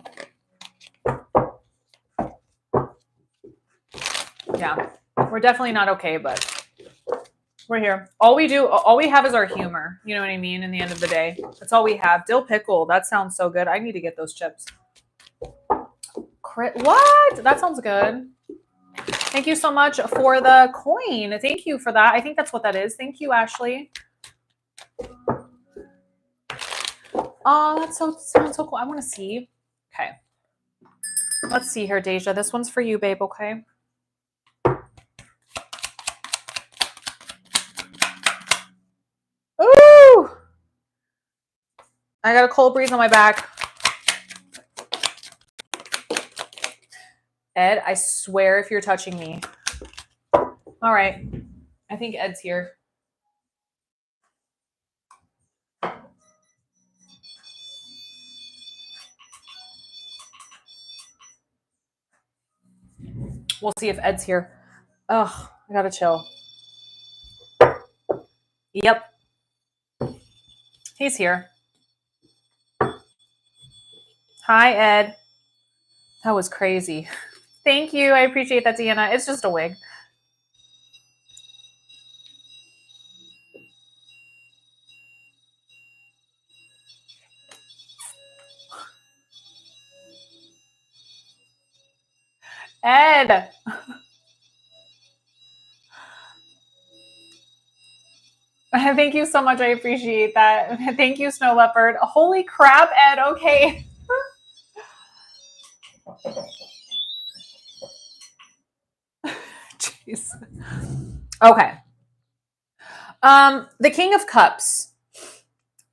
Yeah, we're definitely not okay, but we're here. All we have is our humor. You know what I mean? In the end of the day, that's all we have. Dill pickle. That sounds so good. I need to get those chips. What? That sounds good. Thank you so much for the coin. Thank you for that. I think that's what that is. Thank you, Ashley. Oh, that sounds so cool. I want to see. Okay. Let's see here, Deja. This one's for you, babe, okay? Ooh! I got a cold breeze on my back. Ed, I swear if you're touching me. All right. I think Ed's here. We'll see if Ed's here. Ugh, I gotta chill. Yep. He's here. Hi, Ed. That was crazy. Thank you. I appreciate that, Deanna. It's just a wig. Ed. Thank you so much. I appreciate that. Thank you, Snow Leopard. Holy crap, Ed. Okay. Jeez. Okay. The King of Cups.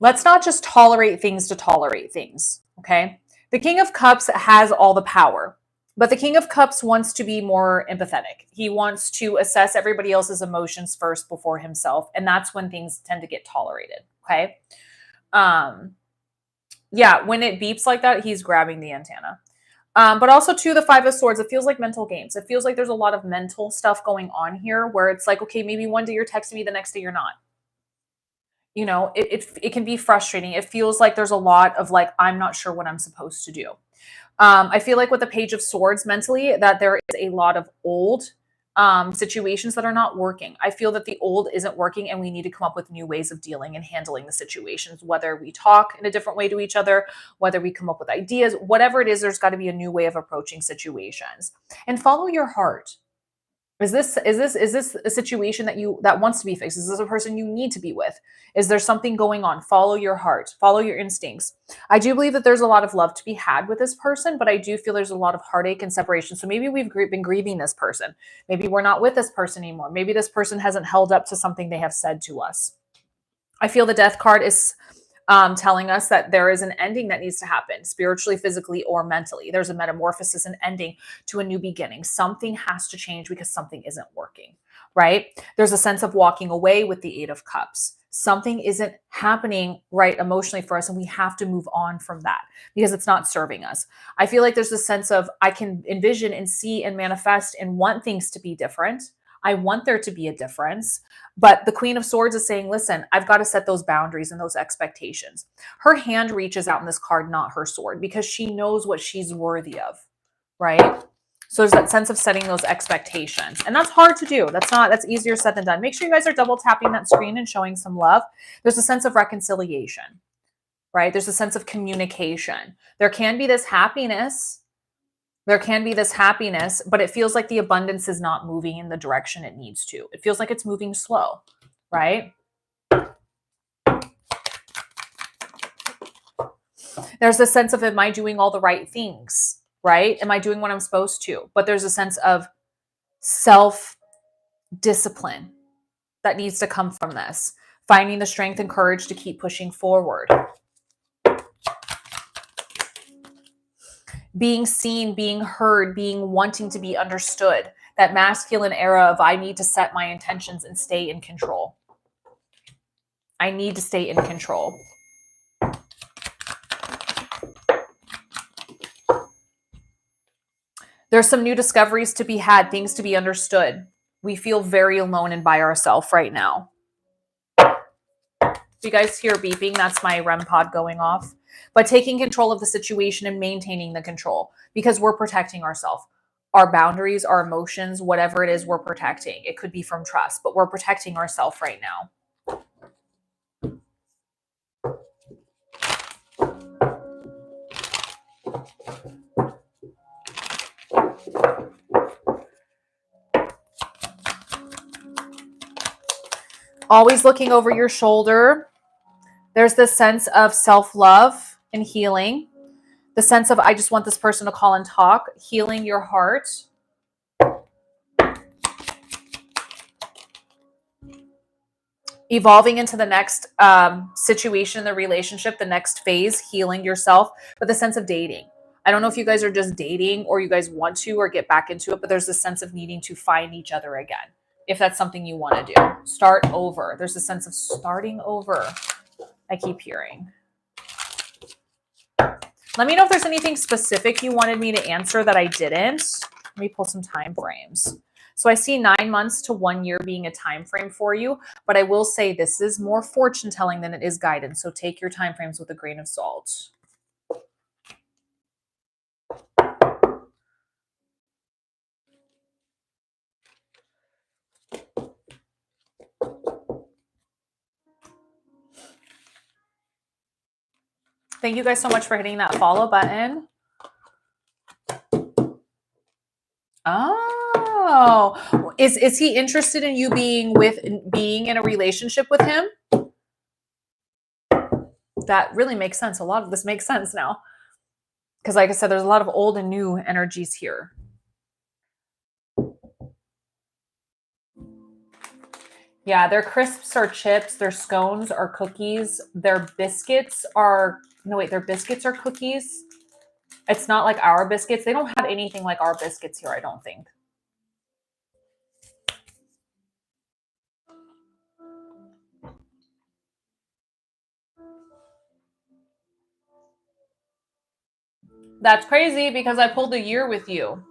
Let's not just tolerate things to tolerate things, okay? The King of Cups has all the power, but the King of Cups wants to be more empathetic. He wants to assess everybody else's emotions first before himself, and that's when things tend to get tolerated, okay? Yeah, when it beeps like that, he's grabbing the antenna. But also, too, the Five of Swords, it feels like mental games. It feels like there's a lot of mental stuff going on here where it's like, okay, maybe one day you're texting me, the next day you're not. You know, it can be frustrating. It feels like there's a lot of like, I'm not sure what I'm supposed to do. I feel like with the Page of Swords mentally that there is a lot of old situations that are not working. I feel that the old isn't working and we need to come up with new ways of dealing and handling the situations, whether we talk in a different way to each other, whether we come up with ideas, whatever it is, there's got to be a new way of approaching situations. And follow your heart. Is this a situation that wants to be fixed? Is this a person you need to be with? Is there something going on? Follow your heart, follow your instincts. I do believe that there's a lot of love to be had with this person, but I do feel there's a lot of heartache and separation. So maybe we've been grieving this person. Maybe we're not with this person anymore. Maybe this person hasn't held up to something they have said to us. I feel the Death card is telling us that there is an ending that needs to happen spiritually, physically, or mentally. There's a metamorphosis and ending to a new beginning. Something has to change because something isn't working, right? There's a sense of walking away with the Eight of Cups. Something isn't happening right emotionally for us, and we have to move on from that because it's not serving us. I feel like there's a sense of I can envision and see and manifest and want things to be different. I want there to be a difference. But the Queen of Swords is saying, listen, I've got to set those boundaries and those expectations. Her hand reaches out in this card, not her sword, because she knows what she's worthy of, right? So there's that sense of setting those expectations. And that's hard to do. That's easier said than done. Make sure you guys are double tapping that screen and showing some love. There's a sense of reconciliation, right? There's a sense of communication. There can be this happiness. There can be this happiness, but it feels like the abundance is not moving in the direction it needs to. It feels like it's moving slow, right? There's a sense of, am I doing all the right things, right? Am I doing what I'm supposed to? But there's a sense of self-discipline that needs to come from this. Finding the strength and courage to keep pushing forward. Being seen, being heard, being wanting to be understood. That masculine era of I need to set my intentions and stay in control. I need to stay in control. There's some new discoveries to be had, things to be understood. We feel very alone and by ourselves right now. Do you guys hear beeping? That's my REM pod going off. But taking control of the situation and maintaining the control, because we're protecting ourselves. Our boundaries, our emotions, whatever it is we're protecting. It could be from trust, but we're protecting ourselves right now. Always looking over your shoulder. There's this sense of self-love and healing. The sense of, I just want this person to call and talk, healing your heart. Evolving into the next situation, the relationship, the next phase, healing yourself, but the sense of dating. I don't know if you guys are just dating or you guys want to or get back into it, but there's a sense of needing to find each other again. If that's something you want to do, start over. There's a sense of starting over. I keep hearing. Let me know if there's anything specific you wanted me to answer that I didn't. Let me pull some time frames. So I see 9 months to 1 year being a time frame for you, but I will say this is more fortune telling than it is guidance. So take your time frames with a grain of salt. Thank you guys so much for hitting that follow button. Oh, is he interested in you being in a relationship with him? That really makes sense. A lot of this makes sense now. Because like I said, there's a lot of old and new energies here. Yeah, their crisps are chips, their scones are cookies, their biscuits are, no wait, their biscuits are cookies. It's not like our biscuits. They don't have anything like our biscuits here, I don't think. That's crazy because I pulled a year with you.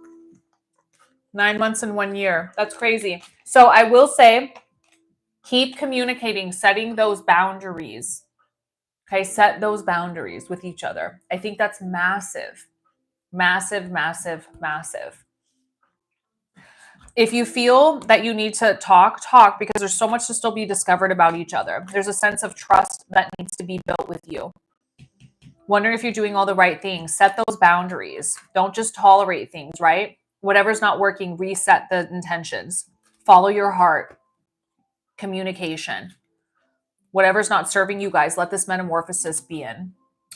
9 months and 1 year. That's crazy. So I will say, keep communicating, setting those boundaries. Okay, set those boundaries with each other. I think that's massive. Massive, massive, massive. If you feel that you need to talk because there's so much to still be discovered about each other. There's a sense of trust that needs to be built with you. Wondering if you're doing all the right things. Set those boundaries. Don't just tolerate things, right? Whatever's not working, reset the intentions. Follow your heart. Communication. Whatever's not serving you guys, let this metamorphosis be in.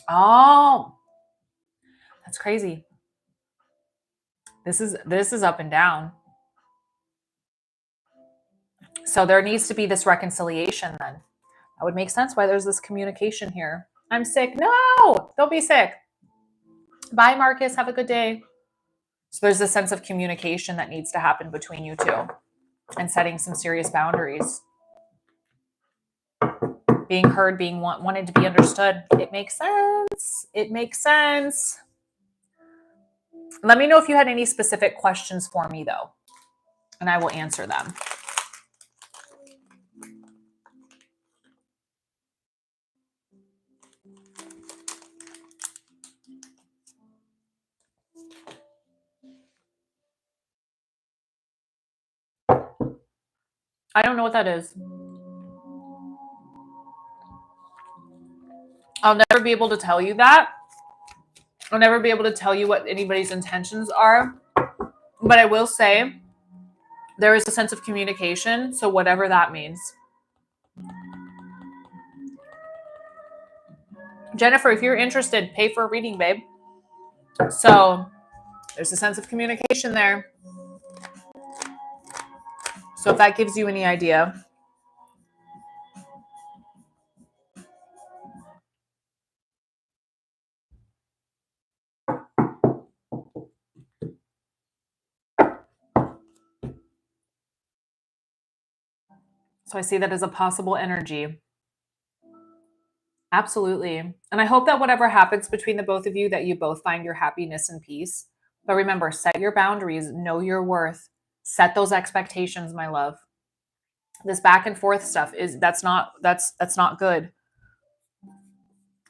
Oh, that's crazy. This is up and down. So there needs to be this reconciliation then. That would make sense why there's this communication here. I'm sick. No, don't be sick. Bye, Marcus. Have a good day. So there's a sense of communication that needs to happen between you two and setting some serious boundaries. Being heard, being wanted to be understood. It makes sense. It makes sense. Let me know if you had any specific questions for me, though, and I will answer them. I don't know what that is. I'll never be able to tell you that. I'll never be able to tell you what anybody's intentions are. But I will say there is a sense of communication. So whatever that means. Jennifer, if you're interested, pay for a reading, babe. So there's a sense of communication there. So if that gives you any idea. So I see that as a possible energy. Absolutely. And I hope that whatever happens between the both of you, that you both find your happiness and peace. But remember, set your boundaries, know your worth, set those expectations, my love. This back and forth stuff that's not good.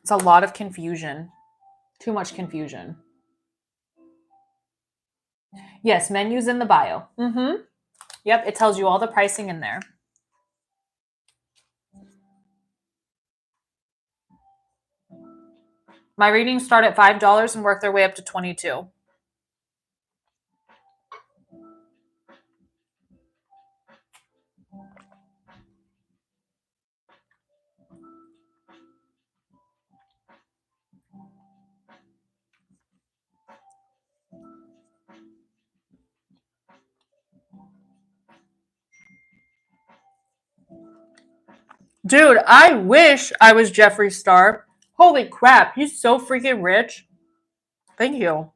It's a lot of confusion. Too much confusion. Yes, menus in the bio. Mm-hmm. Yep, it tells you all the pricing in there. My readings start at $5 and work their way up to $22. Dude, I wish I was Jeffree Star. Holy crap, he's so freaking rich. Thank you.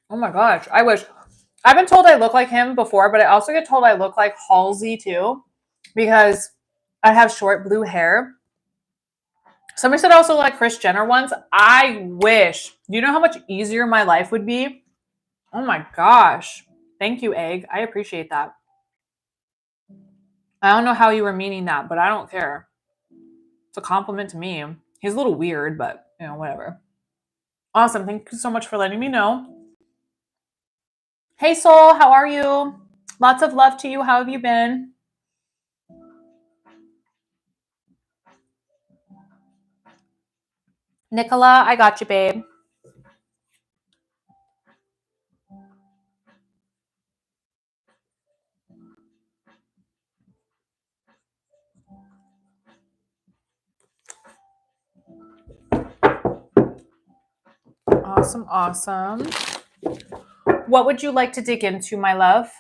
Oh my gosh, I wish. I've been told I look like him before, but I also get told I look like Halsey too, because I have short blue hair. Somebody said also like Kris Jenner once. I wish. Do you know how much easier my life would be? Oh my gosh. Thank you, Egg. I appreciate that. I don't know how you were meaning that, but I don't care. It's a compliment to me. He's a little weird, but you know, whatever. Awesome. Thank you so much for letting me know. Hey, Soul, how are you? Lots of love to you. How have you been? Nicola, I got you, babe. Awesome, awesome. What would you like to dig into, my love?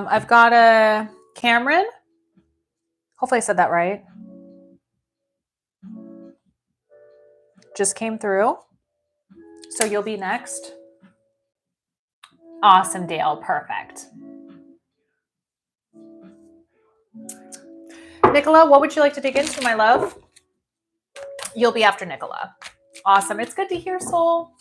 I've got a Cameron. Hopefully I said that right. Just came through. So you'll be next. Awesome, Dale. Perfect. Nicola, what would you like to dig into, my love? You'll be after Nicola. Awesome. It's good to hear, Soul.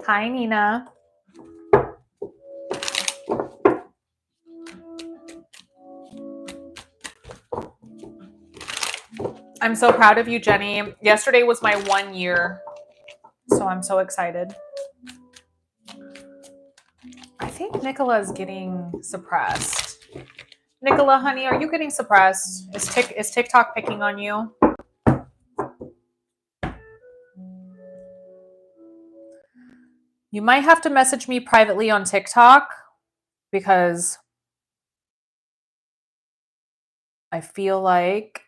Hi, Nina. I'm so proud of you, Jenny. Yesterday was my 1 year, so I'm so excited. I think Nicola is getting suppressed. Nicola, honey, are you getting suppressed? Is TikTok picking on you? You might have to message me privately on TikTok because I feel like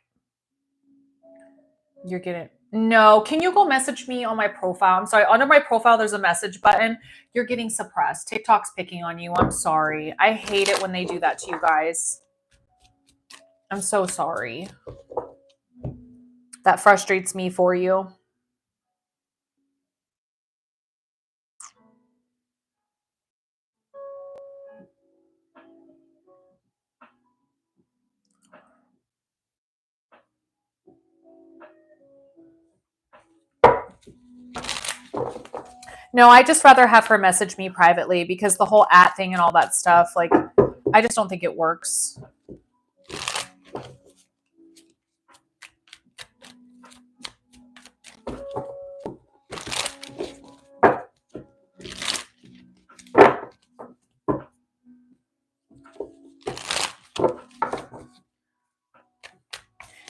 you're getting... No, can you go message me on my profile? I'm sorry, under my profile, there's a message button. You're getting suppressed. TikTok's picking on you. I'm sorry. I hate it when they do that to you guys. I'm so sorry. That frustrates me for you. No, I just rather have her message me privately because the whole at thing and all that stuff, like, I just don't think it works.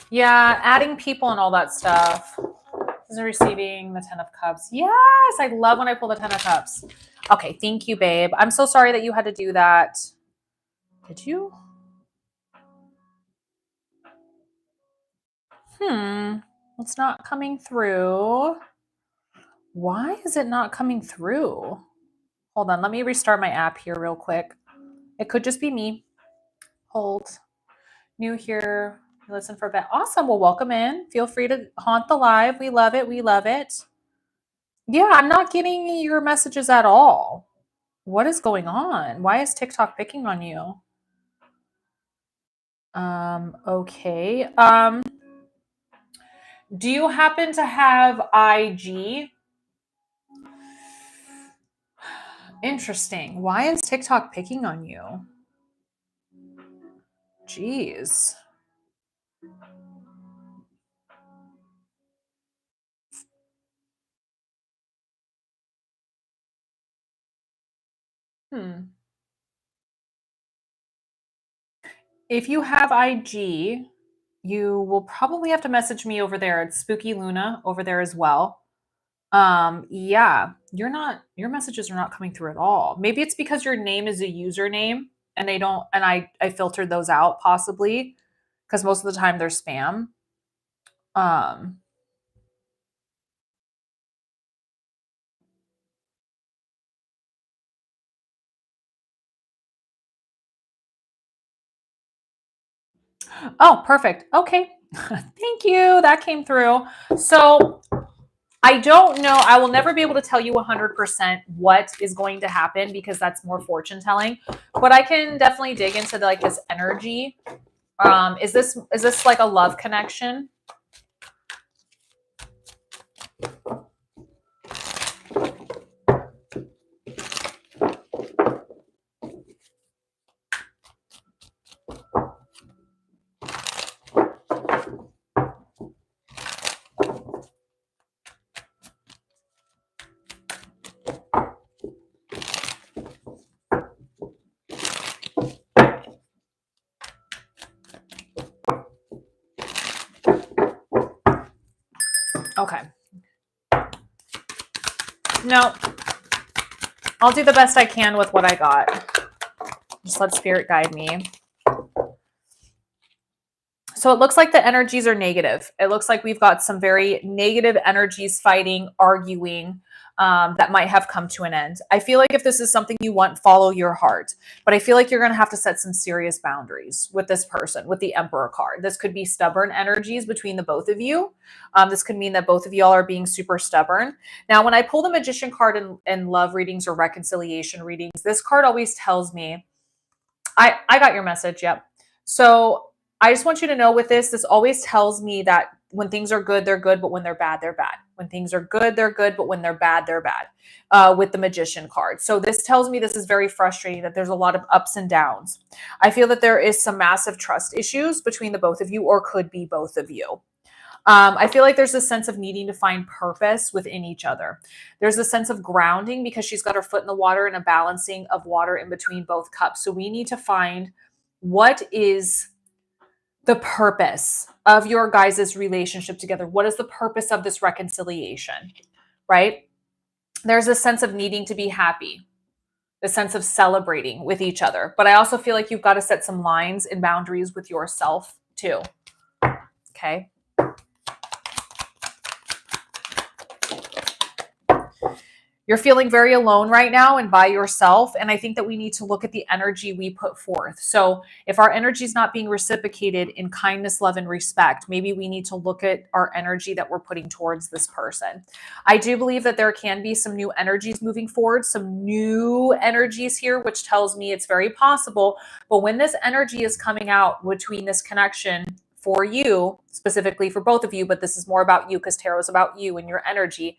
Yeah, adding people and all that stuff. Is receiving the 10 of Cups. Yes, I love when I pull the 10 of Cups. Okay, thank you, babe. I'm so sorry that you had to do that. Did you? It's not coming through. Why is it not coming through? Hold on, let me restart my app here real quick. It could just be me. Hold. New here. Listen for a bit. Awesome. Well, welcome in. Feel free to haunt the live. We love it. We love it. Yeah, I'm not getting your messages at all. What is going on? Why is TikTok picking on you? Okay. Do you happen to have IG? Interesting. Why is TikTok picking on you? Jeez. If you have IG, you will probably have to message me over there. It's Spooky Luna over there as well. Yeah, your messages are not coming through at all. Maybe it's because your name is a username and they don't, and I filtered those out possibly because most of the time they're spam. Um, oh, perfect. Okay. Thank you. That came through. So I don't know. I will never be able to tell you 100% what is going to happen because that's more fortune telling. But I can definitely dig into like this energy. Is this like a love connection? Okay. No, I'll do the best I can with what I got. Just let spirit guide me. So it looks like the energies are negative. It looks like we've got some very negative energies fighting, arguing, that might have come to an end. I feel like if this is something you want, follow your heart. But I feel like you're going to have to set some serious boundaries with this person, with the Emperor card. This could be stubborn energies between the both of you. This could mean that both of y'all are being super stubborn. Now, when I pull the Magician card in love readings or reconciliation readings, this card always tells me, I got your message. Yep. So I just want you to know with this always tells me that when things are good, they're good, but when they're bad, they're bad. When things are good, they're good, but when they're bad, they're bad. With the Magician card. So this tells me this is very frustrating, that there's a lot of ups and downs. I feel that there is some massive trust issues between the both of you, or could be both of you. I feel like there's a sense of needing to find purpose within each other. There's a sense of grounding because she's got her foot in the water and a balancing of water in between both cups. So we need to find what is the purpose of your guys' relationship together. What is the purpose of this reconciliation, right? There's a sense of needing to be happy, the sense of celebrating with each other. But I also feel like you've got to set some lines and boundaries with yourself too. Okay. You're feeling very alone right now and by yourself. And I think that we need to look at the energy we put forth. So if our energy is not being reciprocated in kindness, love, and respect, maybe we need to look at our energy that we're putting towards this person. I do believe that there can be some new energies moving forward, some new energies here, which tells me it's very possible. But when this energy is coming out between this connection for you, specifically for both of you, but this is more about you because tarot is about you and your energy,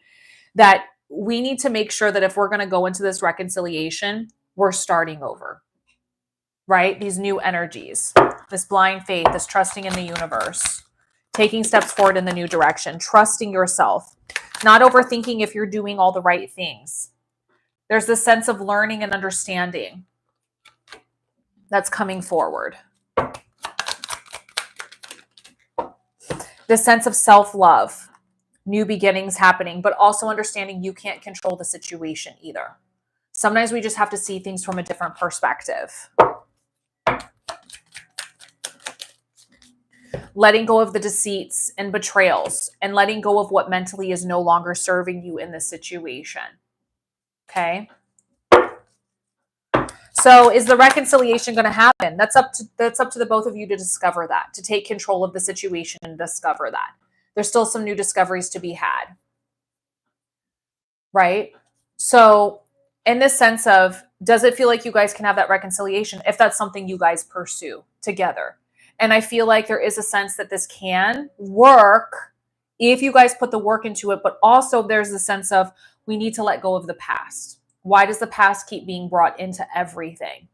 that we need to make sure that if we're going to go into this reconciliation, we're starting over, right? These new energies, this blind faith, this trusting in the universe, taking steps forward in the new direction, trusting yourself, not overthinking if you're doing all the right things. There's this sense of learning and understanding that's coming forward. This sense of self-love, new beginnings happening, but also understanding you can't control the situation either. Sometimes we just have to see things from a different perspective. letting go of the deceits and betrayals, and letting go of what mentally is no longer serving you in this situation. Okay. So is the reconciliation going to happen? That's up to the both of you to discover that, to take control of the situation and discover that. There's still some new discoveries to be had. Right? So in this sense of, does it feel like you guys can have that reconciliation if that's something you guys pursue together? And I feel like there is a sense that this can work if you guys put the work into it, but also there's the sense of, we need to let go of the past. Why does the past keep being brought into everything?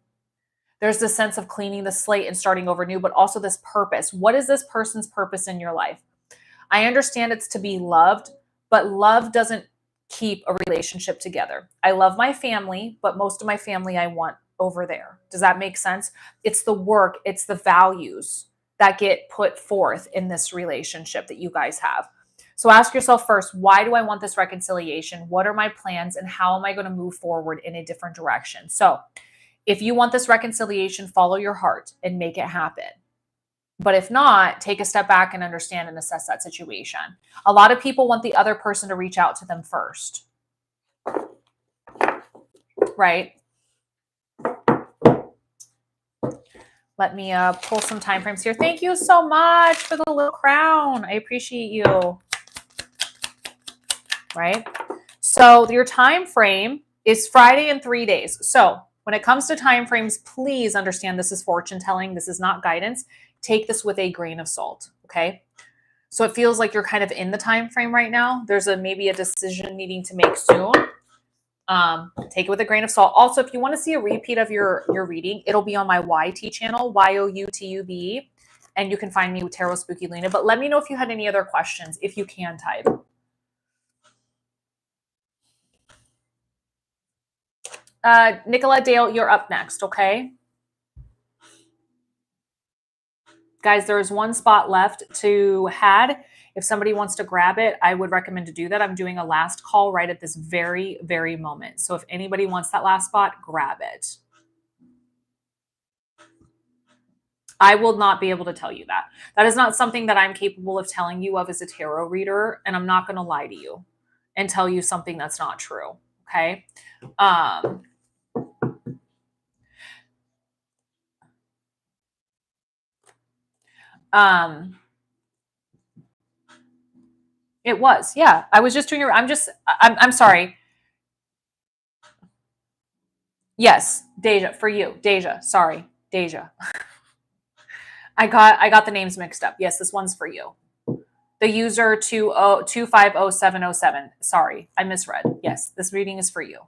There's this sense of cleaning the slate and starting over new, but also this purpose. What is this person's purpose in your life? I understand it's to be loved, but love doesn't keep a relationship together. I love my family, but most of my family I want over there. Does that make sense? It's the work, it's the values that get put forth in this relationship that you guys have. So ask yourself first, why do I want this reconciliation? What are my plans and how am I going to move forward in a different direction? So if you want this reconciliation, follow your heart and make it happen. But if not, take a step back and understand and assess that situation. A lot of people want the other person to reach out to them first. Right? Let me pull some time frames here. Thank you so much for the little crown. I appreciate you. Right? So your time frame is Friday in 3 days. So when it comes to time frames, please understand this is fortune telling. This is not guidance. Take this with a grain of salt. Okay. So it feels like you're kind of in the time frame right now. There's maybe a decision needing to make soon. Take it with a grain of salt. Also, if you want to see a repeat of your reading, it'll be on my YT channel, YOUTUBE, and you can find me with Tarot Spooky Lena. But let me know if you had any other questions, if you can type. Nicola Dale, you're up next, okay? Guys, there is one spot left to had. If somebody wants to grab it, I would recommend to do that. I'm doing a last call right at this very, very moment. So if anybody wants that last spot, grab it. I will not be able to tell you that. That is not something that I'm capable of telling you of as a tarot reader, and I'm not going to lie to you and tell you something that's not true, okay? It was, yeah. I was just doing it. I'm sorry. Yes, Deja, for you. Deja, sorry. Deja. I got the names mixed up. Yes, this one's for you. The user 2500707. Sorry, I misread. Yes, this reading is for you.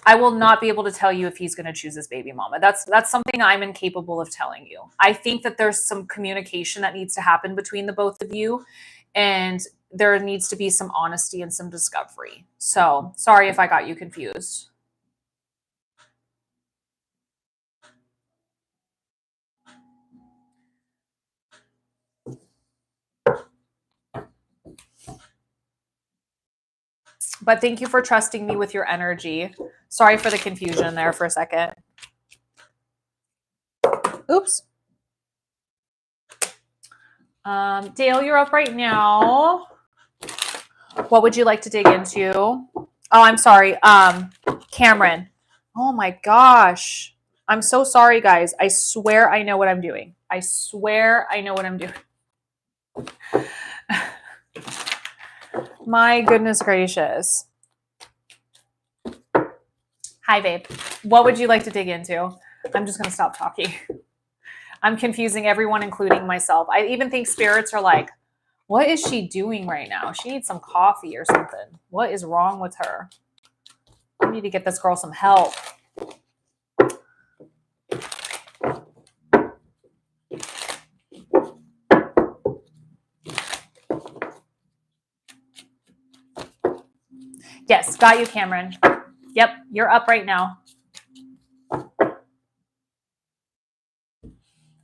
I will not be able to tell you if he's going to choose his baby mama. That's something I'm incapable of telling you. I think that there's some communication that needs to happen between the both of you, and there needs to be some honesty and some discovery. So sorry if I got you confused. But thank you for trusting me with your energy. Sorry for the confusion there for a second. Oops. Dale, you're up right now. What would you like to dig into? Oh, I'm sorry. Cameron. Oh my gosh. I'm so sorry, guys. I swear I know what I'm doing. I swear I know what I'm doing. My goodness gracious. Hi, babe. What would you like to dig into? I'm just going to stop talking. I'm confusing everyone, including myself. I even think spirits are like, what is she doing right now? She needs some coffee or something. What is wrong with her? I need to get this girl some help. Yes, got you, Cameron. Yep, you're up right now.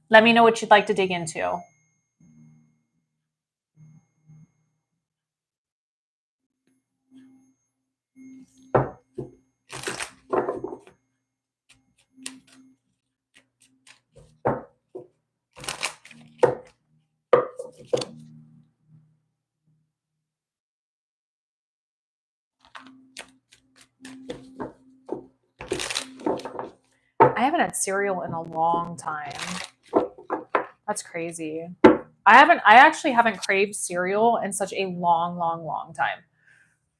Let me know what you'd like to dig into. I haven't had cereal in a long time. That's crazy. I actually haven't craved cereal in such a long time.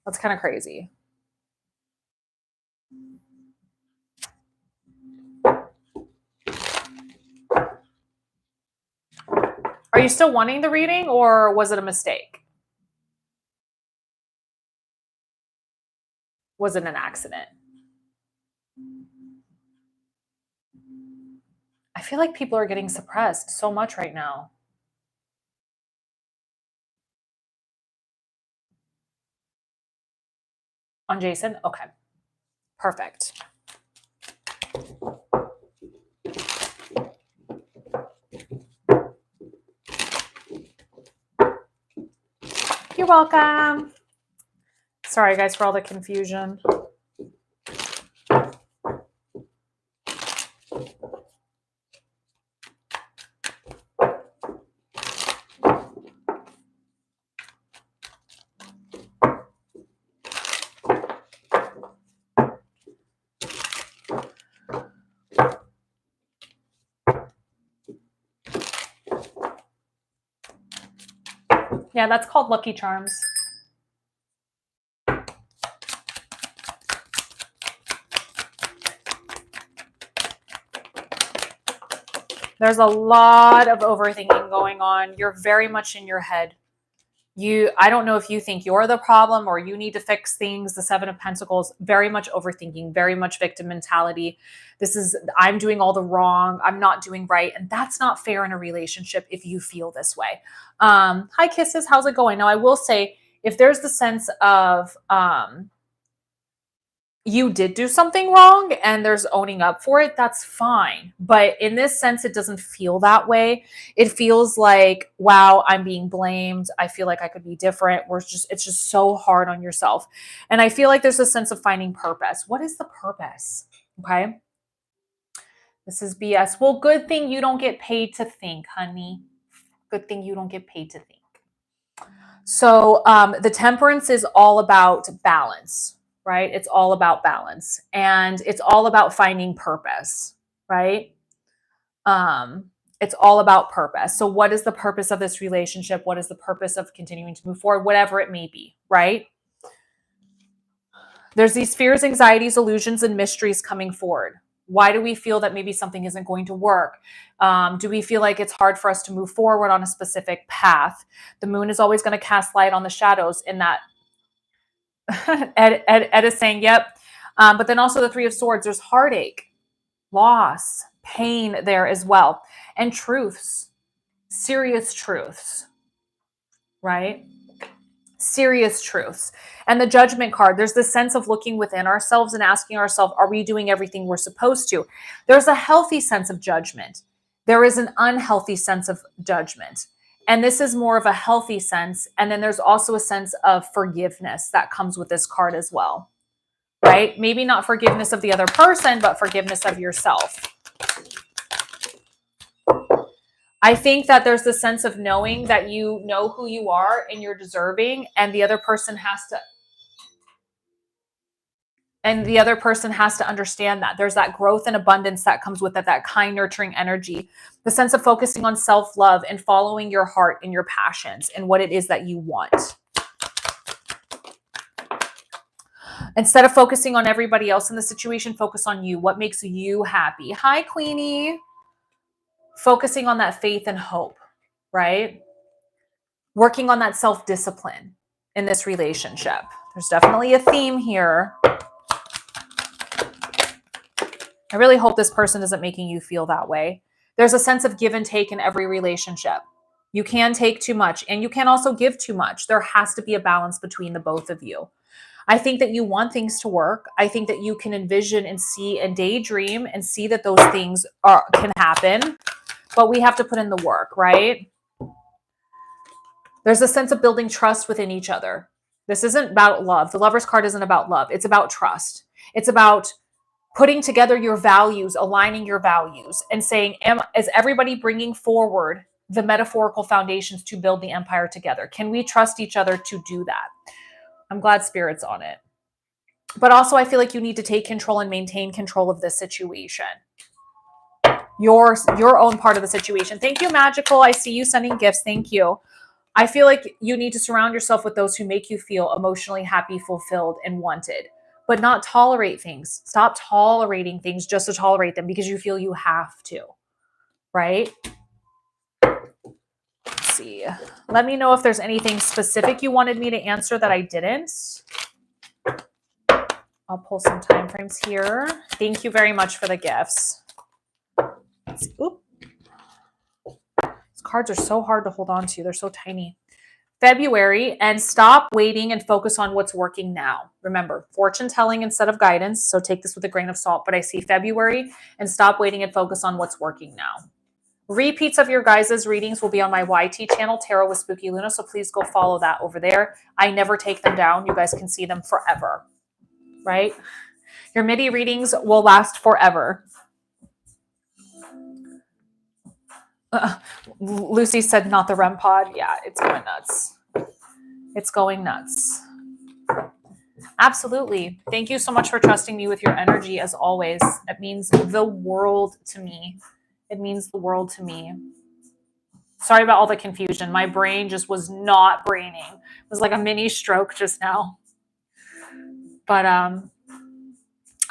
That's kind of crazy. Are you still wanting the reading, or was it a mistake? Was it an accident? I feel like people are getting suppressed so much right now. On Jason? Okay. Perfect. You're welcome. Sorry, guys, for all the confusion. Yeah, that's called Lucky Charms. There's a lot of overthinking going on. You're very much in your head. I don't know if you think you're the problem or you need to fix things. The Seven of Pentacles, very much overthinking, very much victim mentality. This is, I'm doing all the wrong, I'm not doing right. And that's not fair in a relationship if you feel this way. Hi, Kisses, how's it going? Now, I will say, if there's the sense of, you did do something wrong and there's owning up for it, that's fine. But in this sense, it doesn't feel that way. It feels like, wow, I'm being blamed. I feel like I could be different. It's just so hard on yourself. And I feel like there's a sense of finding purpose. What is the purpose? Okay. This is BS. Well, good thing you don't get paid to think, honey. Good thing you don't get paid to think. So the Temperance is all about balance. Right? It's all about balance, and it's all about finding purpose, right? It's all about purpose. So what is the purpose of this relationship? What is the purpose of continuing to move forward? Whatever it may be, right? There's these fears, anxieties, illusions, and mysteries coming forward. Why do we feel that maybe something isn't going to work? Do we feel like it's hard for us to move forward on a specific path? The moon is always going to cast light on the shadows in that. Ed is saying, yep. But then also the Three of Swords, there's heartache, loss, pain there as well. And truths, serious truths, right? Serious truths. And the Judgment card, there's this sense of looking within ourselves and asking ourselves, are we doing everything we're supposed to? There's a healthy sense of judgment. There is an unhealthy sense of judgment. And this is more of a healthy sense. And then there's also a sense of forgiveness that comes with this card as well, right? Maybe not forgiveness of the other person, but forgiveness of yourself. I think that there's the sense of knowing that you know who you are and you're deserving, and the other person has to understand that. There's that growth and abundance that comes with it, that kind, nurturing energy, the sense of focusing on self-love and following your heart and your passions and what it is that you want. Instead of focusing on everybody else in the situation, focus on you. What makes you happy? Hi, Queenie. Focusing on that faith and hope, right? Working on that self-discipline in this relationship. There's definitely a theme here. I really hope this person isn't making you feel that way. There's a sense of give and take in every relationship. You can take too much and you can also give too much. There has to be a balance between the both of you. I think that you want things to work. I think that you can envision and see and daydream and see that those things can happen, but we have to put in the work, right? There's a sense of building trust within each other. This isn't about love. The Lover's card isn't about love. It's about trust. It's about putting together your values, aligning your values, and saying, is everybody bringing forward the metaphorical foundations to build the empire together? Can we trust each other to do that? I'm glad Spirit's on it. But also, I feel like you need to take control and maintain control of this situation. your own part of the situation. Thank you, Magical. I see you sending gifts. Thank you. I feel like you need to surround yourself with those who make you feel emotionally happy, fulfilled, and wanted, but not tolerate things. Stop tolerating things just to tolerate them because you feel you have to, right? Let's see. Let me know if there's anything specific you wanted me to answer that I didn't. I'll pull some time frames here. Thank you very much for the gifts. Oop. These cards are so hard to hold on to. They're so tiny. February, and stop waiting and focus on what's working now. Remember, fortune telling instead of guidance, so take this with a grain of salt, but I see February, and stop waiting and focus on what's working now. Repeats of your guys' readings will be on my YT channel, Tarot with Spooky Luna, so please go follow that over there. I never take them down. You guys can see them forever, right? Your MIDI readings will last forever. Lucy said not the REM pod. Yeah, it's going nuts. It's going nuts. Absolutely. Thank you so much for trusting me with your energy as always. It means the world to me. It means the world to me. Sorry about all the confusion. My brain just was not braining. It was like a mini stroke just now. But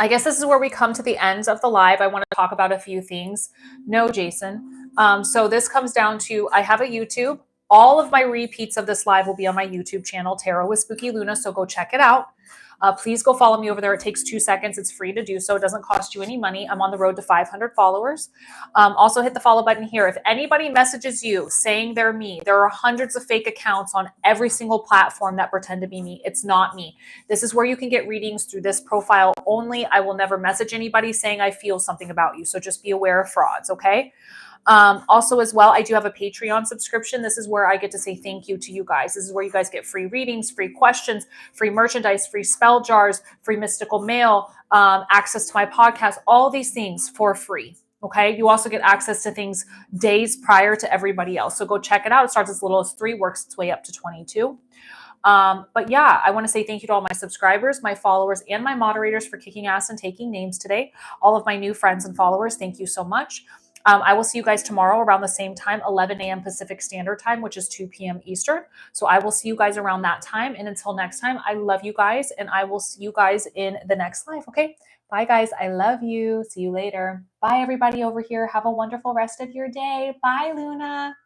I guess this is where we come to the end of the live. I want to talk about a few things. No, Jason. So this comes down to, I have a YouTube. All of my repeats of this live will be on my YouTube channel, Tarot with Spooky Luna. So go check it out. Please go follow me over there. It takes 2 seconds. It's free to do so. It doesn't cost you any money. I'm on the road to 500 followers. Also hit the follow button here. If anybody messages you saying they're me, there are hundreds of fake accounts on every single platform that pretend to be me. It's not me. This is where you can get readings through this profile only. I will never message anybody saying I feel something about you. So just be aware of frauds, okay? Also as well, I do have a Patreon subscription. This is where I get to say thank you to you guys. This is where you guys get free readings, free questions, free merchandise, free spell jars, free mystical mail, access to my podcast, all these things for free. Okay. You also get access to things days prior to everybody else. So go check it out. It starts as little as 3, works its way up to 22. But yeah, I want to say thank you to all my subscribers, my followers, and my moderators for kicking ass and taking names today. All of my new friends and followers, thank you so much. I will see you guys tomorrow around the same time, 11 a.m. Pacific Standard Time, which is 2 p.m. Eastern. So I will see you guys around that time. And until next time, I love you guys, and I will see you guys in the next live. Okay. Bye, guys. I love you. See you later. Bye, everybody over here. Have a wonderful rest of your day. Bye, Luna.